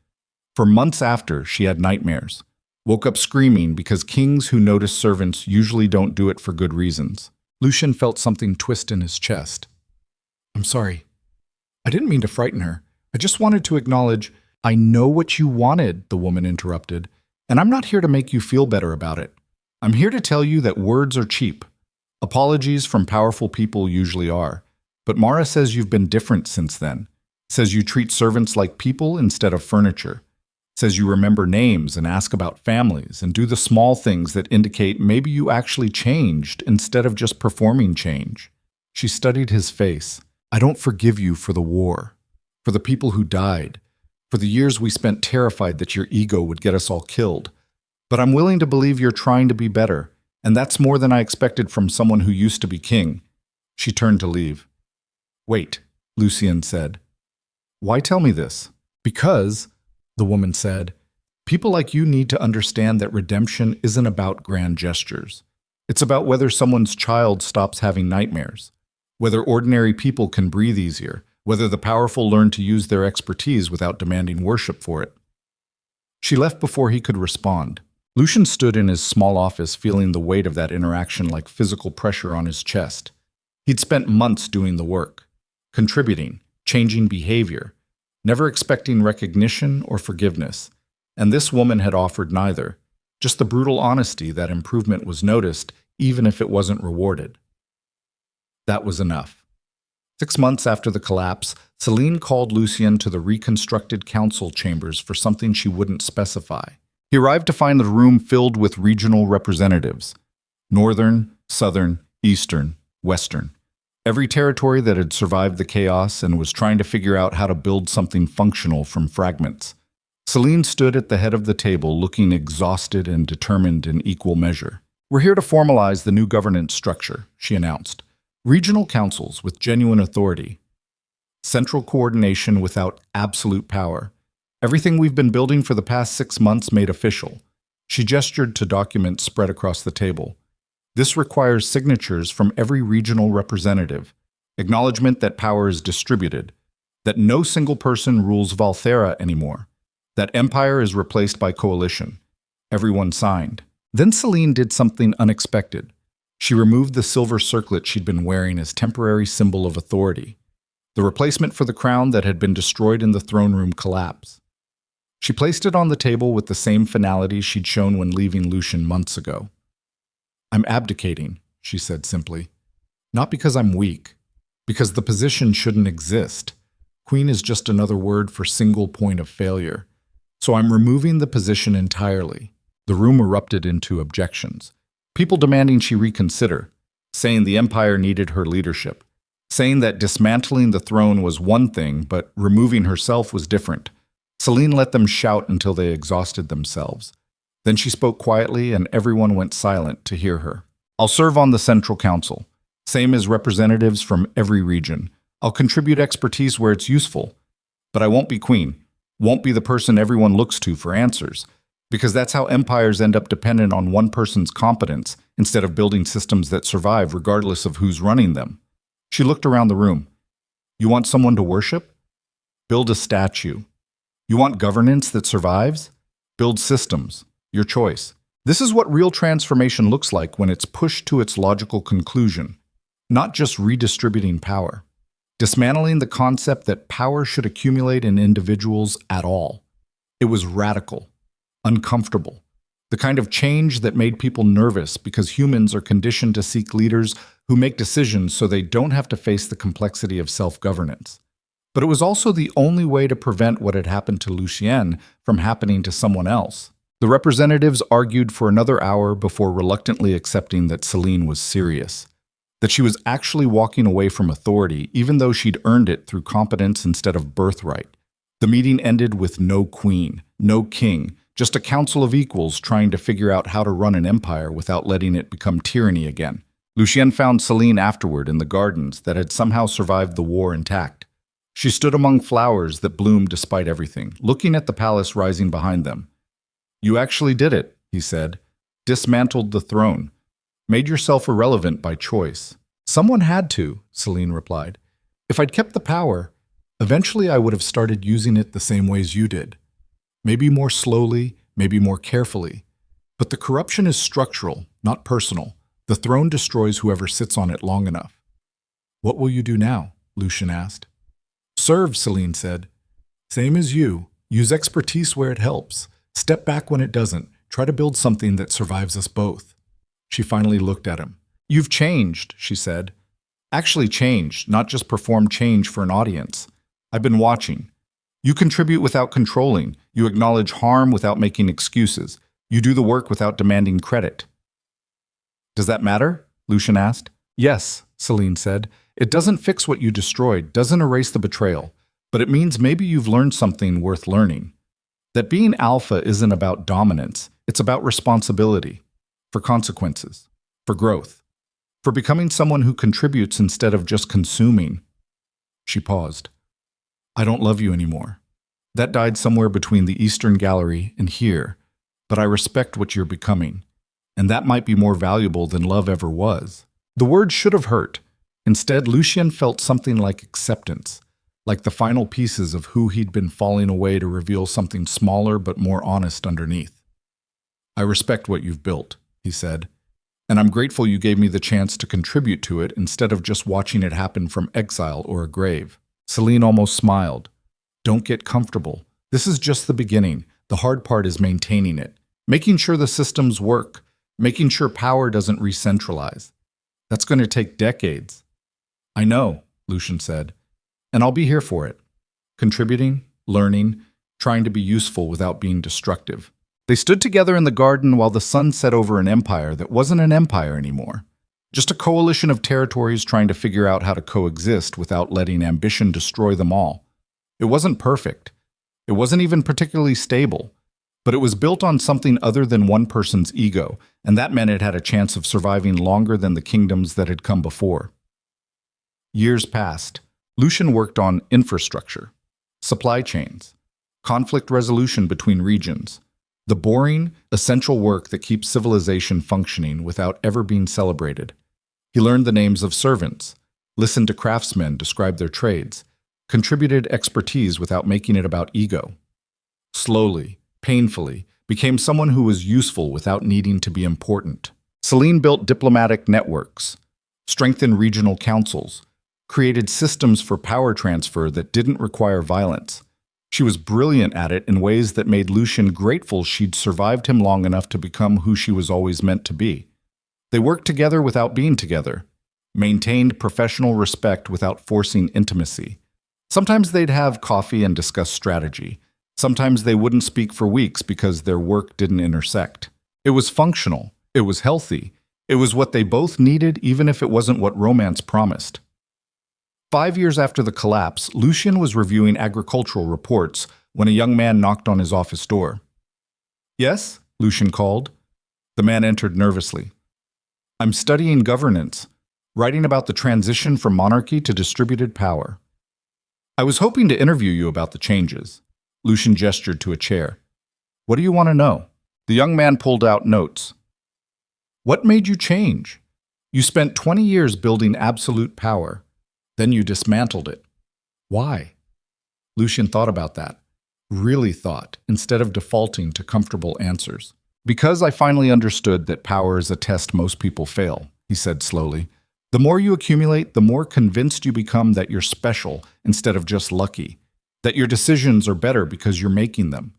For months after, she had nightmares. Woke up screaming because kings who notice servants usually don't do it for good reasons. Lucien felt something twist in his chest. I'm sorry. I didn't mean to frighten her. I just wanted to acknowledge, I know what you wanted, the woman interrupted, and I'm not here to make you feel better about it. I'm here to tell you that words are cheap. Apologies from powerful people usually are. But Mara says you've been different since then. Says you treat servants like people instead of furniture. Says you remember names and ask about families and do the small things that indicate maybe you actually changed instead of just performing change. She studied his face. I don't forgive you for the war, for the people who died, for the years we spent terrified that your ego would get us all killed. But I'm willing to believe you're trying to be better, and that's more than I expected from someone who used to be king. She turned to leave. Wait, Lucien said. Why tell me this? Because, the woman said, people like you need to understand that redemption isn't about grand gestures. It's about whether someone's child stops having nightmares, whether ordinary people can breathe easier, whether the powerful learn to use their expertise without demanding worship for it. She left before he could respond. Lucien stood in his small office feeling the weight of that interaction like physical pressure on his chest. He'd spent months doing the work, contributing, changing behavior, never expecting recognition or forgiveness. And this woman had offered neither, just the brutal honesty that improvement was noticed even if it wasn't rewarded. That was enough. 6 months after the collapse, Selene called Lucien to the reconstructed council chambers for something she wouldn't specify. He arrived to find the room filled with regional representatives. Northern, Southern, Eastern, Western. Every territory that had survived the chaos and was trying to figure out how to build something functional from fragments. Selene stood at the head of the table looking exhausted and determined in equal measure. We're here to formalize the new governance structure, she announced. Regional councils with genuine authority. Central coordination without absolute power. Everything we've been building for the past 6 months made official. She gestured to documents spread across the table. This requires signatures from every regional representative, acknowledgement that power is distributed, that no single person rules Valtherra anymore, that empire is replaced by coalition. Everyone signed. Then Selene did something unexpected. She removed the silver circlet she'd been wearing as temporary symbol of authority, the replacement for the crown that had been destroyed in the throne room collapse. She placed it on the table with the same finality she'd shown when leaving Lucien months ago. I'm abdicating, she said simply. Not because I'm weak, because the position shouldn't exist. Queen is just another word for single point of failure. So I'm removing the position entirely. The room erupted into objections. People demanding she reconsider, saying the empire needed her leadership, saying that dismantling the throne was one thing, but removing herself was different. Selene let them shout until they exhausted themselves. Then she spoke quietly and everyone went silent to hear her. I'll serve on the Central Council, same as representatives from every region. I'll contribute expertise where it's useful. But I won't be queen, won't be the person everyone looks to for answers, because that's how empires end up dependent on one person's competence instead of building systems that survive regardless of who's running them. She looked around the room. You want someone to worship? Build a statue. You want governance that survives? Build systems. Your choice. This is what real transformation looks like when it's pushed to its logical conclusion, not just redistributing power. Dismantling the concept that power should accumulate in individuals at all. It was radical, uncomfortable, the kind of change that made people nervous because humans are conditioned to seek leaders who make decisions so they don't have to face the complexity of self-governance. But it was also the only way to prevent what had happened to Lucien from happening to someone else. The representatives argued for another hour before reluctantly accepting that Selene was serious, that she was actually walking away from authority even though she'd earned it through competence instead of birthright. The meeting ended with no queen, no king, just a council of equals trying to figure out how to run an empire without letting it become tyranny again. Lucien found Selene afterward in the gardens that had somehow survived the war intact. She stood among flowers that bloomed despite everything, looking at the palace rising behind them. You actually did it, he said. Dismantled the throne. Made yourself irrelevant by choice. Someone had to, Selene replied. If I'd kept the power, eventually I would have started using it the same ways you did. Maybe more slowly, maybe more carefully. But the corruption is structural, not personal. The throne destroys whoever sits on it long enough. What will you do now? Lucien asked. Serve, Selene said. Same as you. Use expertise where it helps. Step back when it doesn't. Try to build something that survives us both. She finally looked at him. You've changed, she said. Actually changed, not just perform change for an audience. I've been watching. You contribute without controlling. You acknowledge harm without making excuses. You do the work without demanding credit. Does that matter? Lucien asked. Yes, Selene said. It doesn't fix what you destroyed, doesn't erase the betrayal, but it means maybe you've learned something worth learning. That being alpha isn't about dominance, it's about responsibility, for consequences, for growth, for becoming someone who contributes instead of just consuming. She paused. I don't love you anymore. That died somewhere between the Eastern Gallery and here, but I respect what you're becoming, and that might be more valuable than love ever was. The word should have hurt. Instead, Lucien felt something like acceptance, like the final pieces of who he'd been falling away to reveal something smaller but more honest underneath. I respect what you've built, he said, and I'm grateful you gave me the chance to contribute to it instead of just watching it happen from exile or a grave. Selene almost smiled. Don't get comfortable. This is just the beginning. The hard part is maintaining it, making sure the systems work, making sure power doesn't re-centralize. That's going to take decades. I know, Lucien said, and I'll be here for it, contributing, learning, trying to be useful without being destructive. They stood together in the garden while the sun set over an empire that wasn't an empire anymore, just a coalition of territories trying to figure out how to coexist without letting ambition destroy them all. It wasn't perfect. It wasn't even particularly stable, but it was built on something other than one person's ego, and that meant it had a chance of surviving longer than the kingdoms that had come before. Years passed. Lucien worked on infrastructure, supply chains, conflict resolution between regions, the boring, essential work that keeps civilization functioning without ever being celebrated. He learned the names of servants, listened to craftsmen describe their trades, contributed expertise without making it about ego. Slowly, painfully, became someone who was useful without needing to be important. Selene built diplomatic networks, strengthened regional councils, created systems for power transfer that didn't require violence. She was brilliant at it in ways that made Lucien grateful she'd survived him long enough to become who she was always meant to be. They worked together without being together, maintained professional respect without forcing intimacy. Sometimes they'd have coffee and discuss strategy. Sometimes they wouldn't speak for weeks because their work didn't intersect. It was functional. It was healthy. It was what they both needed, even if it wasn't what romance promised. 5 years after the collapse, Lucien was reviewing agricultural reports when a young man knocked on his office door. Yes? Lucien called. The man entered nervously. I'm studying governance, writing about the transition from monarchy to distributed power. I was hoping to interview you about the changes. Lucien gestured to a chair. What do you want to know? The young man pulled out notes. What made you change? You spent 20 years building absolute power. Then you dismantled it. Why? Lucien thought about that. Really thought, instead of defaulting to comfortable answers. Because I finally understood that power is a test most people fail, he said slowly. The more you accumulate, the more convinced you become that you're special instead of just lucky. That your decisions are better because you're making them.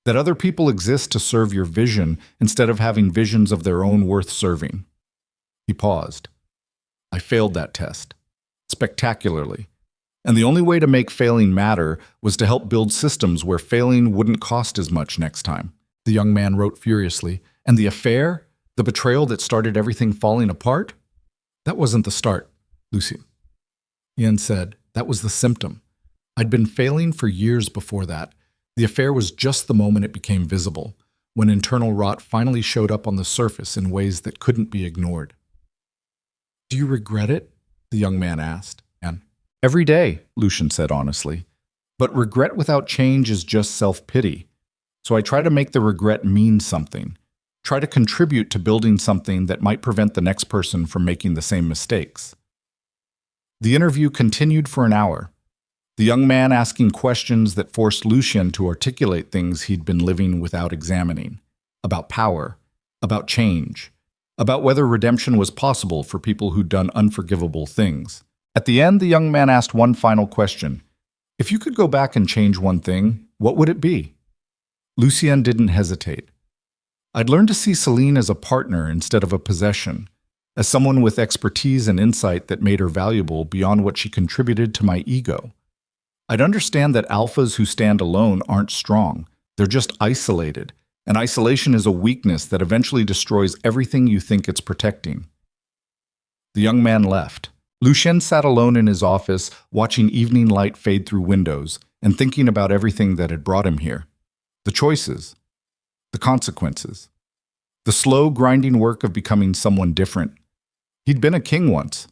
That other people exist to serve your vision instead of having visions of their own worth serving. He paused. I failed that test. Spectacularly. And the only way to make failing matter was to help build systems where failing wouldn't cost as much next time. The young man wrote furiously. And the affair? The betrayal that started everything falling apart? That wasn't the start, Lucien said. That was the symptom. I'd been failing for years before that. The affair was just the moment it became visible, when internal rot finally showed up on the surface in ways that couldn't be ignored. Do you regret it? The young man asked. And every day, Lucien said honestly. But regret without change is just self-pity. So I try to make the regret mean something. Try to contribute to building something that might prevent the next person from making the same mistakes. The interview continued for an hour, the young man asking questions that forced Lucien to articulate things he'd been living without examining, about power, about change, about whether redemption was possible for people who'd done unforgivable things. At the end, the young man asked one final question. If you could go back and change one thing, what would it be? Lucien didn't hesitate. I'd learned to see Selene as a partner instead of a possession, as someone with expertise and insight that made her valuable beyond what she contributed to my ego. I'd understand that alphas who stand alone aren't strong. They're just isolated, and isolation is a weakness that eventually destroys everything you think it's protecting. The young man left. Lucien sat alone in his office, watching evening light fade through windows and thinking about everything that had brought him here. The choices, the consequences, the slow, grinding work of becoming someone different. He'd been a king once.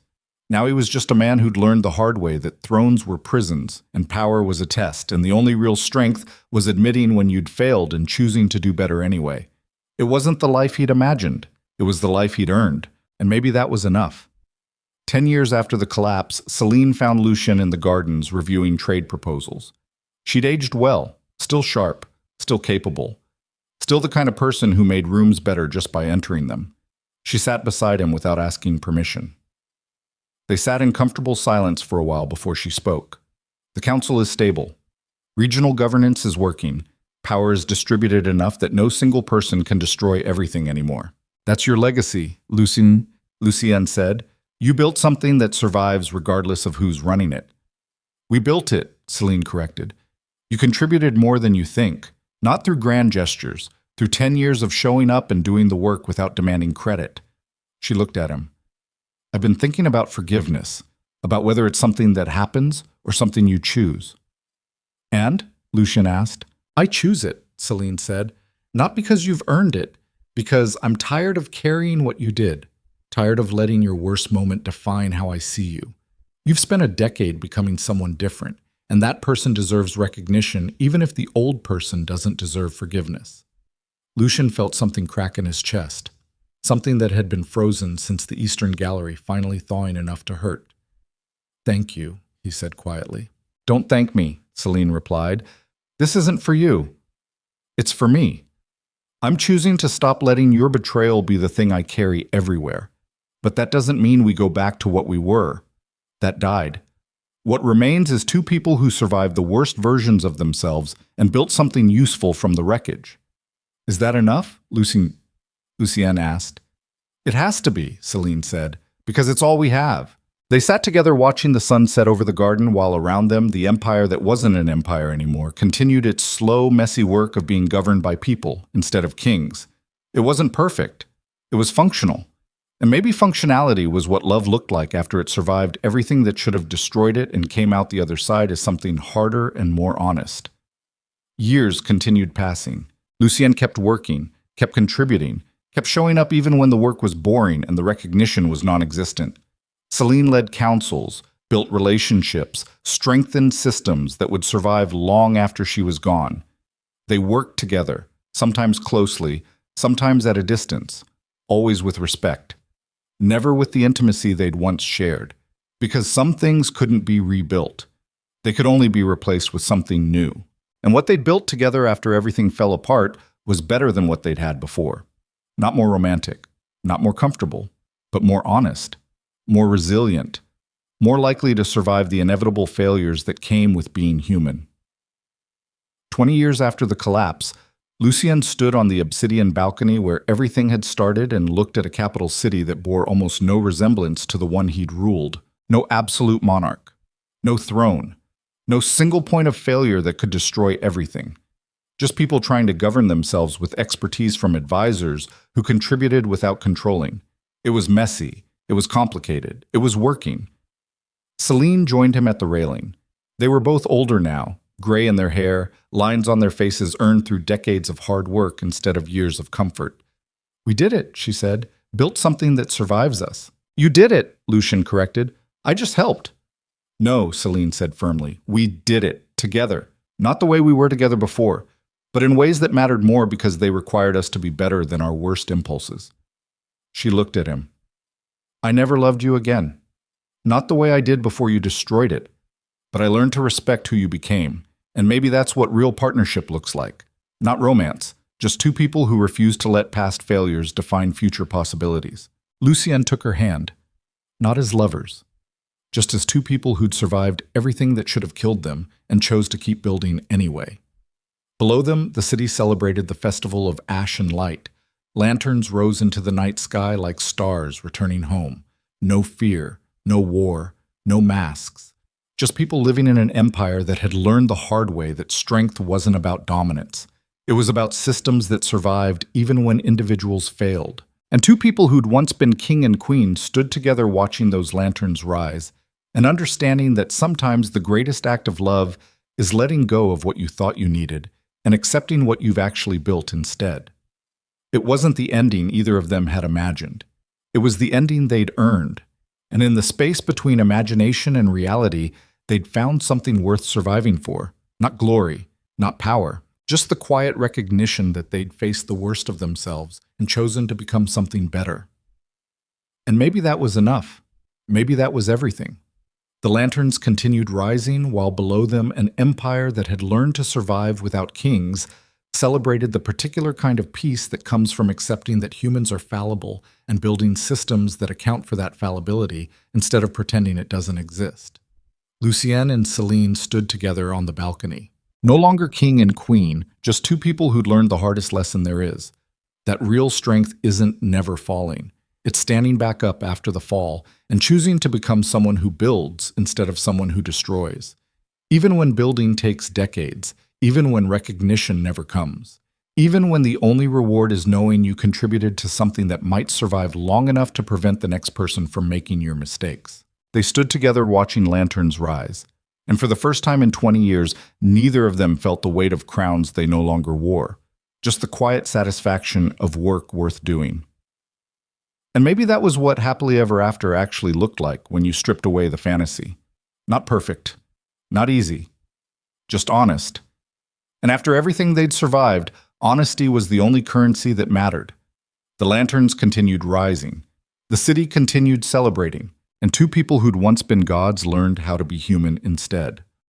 Now he was just a man who'd learned the hard way that thrones were prisons and power was a test, and the only real strength was admitting when you'd failed and choosing to do better anyway. It wasn't the life he'd imagined. It was the life he'd earned, and maybe that was enough. 10 years after the collapse, Selene found Lucien in the gardens reviewing trade proposals. She'd aged well, still sharp, still capable, still the kind of person who made rooms better just by entering them. She sat beside him without asking permission. They sat in comfortable silence for a while before she spoke. The council is stable. Regional governance is working. Power is distributed enough that no single person can destroy everything anymore. That's your legacy, Lucien said. You built something that survives regardless of who's running it. We built it, Selene corrected. You contributed more than you think, not through grand gestures, through 10 years of showing up and doing the work without demanding credit. She looked at him. I've been thinking about forgiveness, about whether it's something that happens or something you choose. And? Lucien asked. I choose it, Selene said. Not because you've earned it, because I'm tired of carrying what you did, tired of letting your worst moment define how I see you. You've spent a decade becoming someone different, and that person deserves recognition even if the old person doesn't deserve forgiveness. Lucien felt something crack in his chest, something that had been frozen since the Eastern Gallery finally thawing enough to hurt. Thank you, he said quietly. Don't thank me, Selene replied. This isn't for you. It's for me. I'm choosing to stop letting your betrayal be the thing I carry everywhere. But that doesn't mean we go back to what we were. That died. What remains is two people who survived the worst versions of themselves and built something useful from the wreckage. Is that enough? Lucien asked. It has to be, Selene said, because it's all we have. They sat together watching the sun set over the garden while around them the empire that wasn't an empire anymore continued its slow, messy work of being governed by people instead of kings. It wasn't perfect. It was functional. And maybe functionality was what love looked like after it survived everything that should have destroyed it and came out the other side as something harder and more honest. Years continued passing. Lucien kept working, kept contributing, kept showing up even when the work was boring and the recognition was non-existent. Selene led councils, built relationships, strengthened systems that would survive long after she was gone. They worked together, sometimes closely, sometimes at a distance, always with respect. Never with the intimacy they'd once shared, because some things couldn't be rebuilt. They could only be replaced with something new. And what they'd built together after everything fell apart was better than what they'd had before. Not more romantic, not more comfortable, but more honest, more resilient, more likely to survive the inevitable failures that came with being human. 20 years after the collapse, Lucien stood on the obsidian balcony where everything had started and looked at a capital city that bore almost no resemblance to the one he'd ruled. No absolute monarch, no throne, no single point of failure that could destroy everything. Just people trying to govern themselves with expertise from advisors who contributed without controlling. It was messy. It was complicated. It was working. Selene joined him at the railing. They were both older now, gray in their hair, lines on their faces earned through decades of hard work instead of years of comfort. We did it, she said. Built something that survives us. You did it, Lucien corrected. I just helped. No, Selene said firmly. We did it, together. Not the way we were together before, but in ways that mattered more because they required us to be better than our worst impulses. She looked at him. I never loved you again. Not the way I did before you destroyed it, but I learned to respect who you became. And maybe that's what real partnership looks like. Not romance, just two people who refuse to let past failures define future possibilities. Lucien took her hand, not as lovers, just as two people who'd survived everything that should have killed them and chose to keep building anyway. Below them, the city celebrated the festival of ash and light. Lanterns rose into the night sky like stars returning home. No fear, no war, no masks. Just people living in an empire that had learned the hard way that strength wasn't about dominance. It was about systems that survived even when individuals failed. And two people who'd once been king and queen stood together watching those lanterns rise, and understanding that sometimes the greatest act of love is letting go of what you thought you needed and accepting what you've actually built instead. It wasn't the ending either of them had imagined. It was the ending they'd earned. And in the space between imagination and reality, they'd found something worth surviving for. Not glory, not power, just the quiet recognition that they'd faced the worst of themselves and chosen to become something better. And maybe that was enough. Maybe that was everything. The lanterns continued rising while below them an empire that had learned to survive without kings celebrated the particular kind of peace that comes from accepting that humans are fallible and building systems that account for that fallibility instead of pretending it doesn't exist. Lucien and Selene stood together on the balcony. No longer king and queen, just two people who'd learned the hardest lesson there is. That real strength isn't never falling. It's standing back up after the fall and choosing to become someone who builds instead of someone who destroys. Even when building takes decades, even when recognition never comes, even when the only reward is knowing you contributed to something that might survive long enough to prevent the next person from making your mistakes. They stood together watching lanterns rise, and for the first time in 20 years, neither of them felt the weight of crowns they no longer wore, just the quiet satisfaction of work worth doing. And maybe that was what happily ever after actually looked like when you stripped away the fantasy. Not perfect, not easy, just honest. And after everything they'd survived, honesty was the only currency that mattered. The lanterns continued rising. The city continued celebrating, and two people who'd once been gods learned how to be human instead.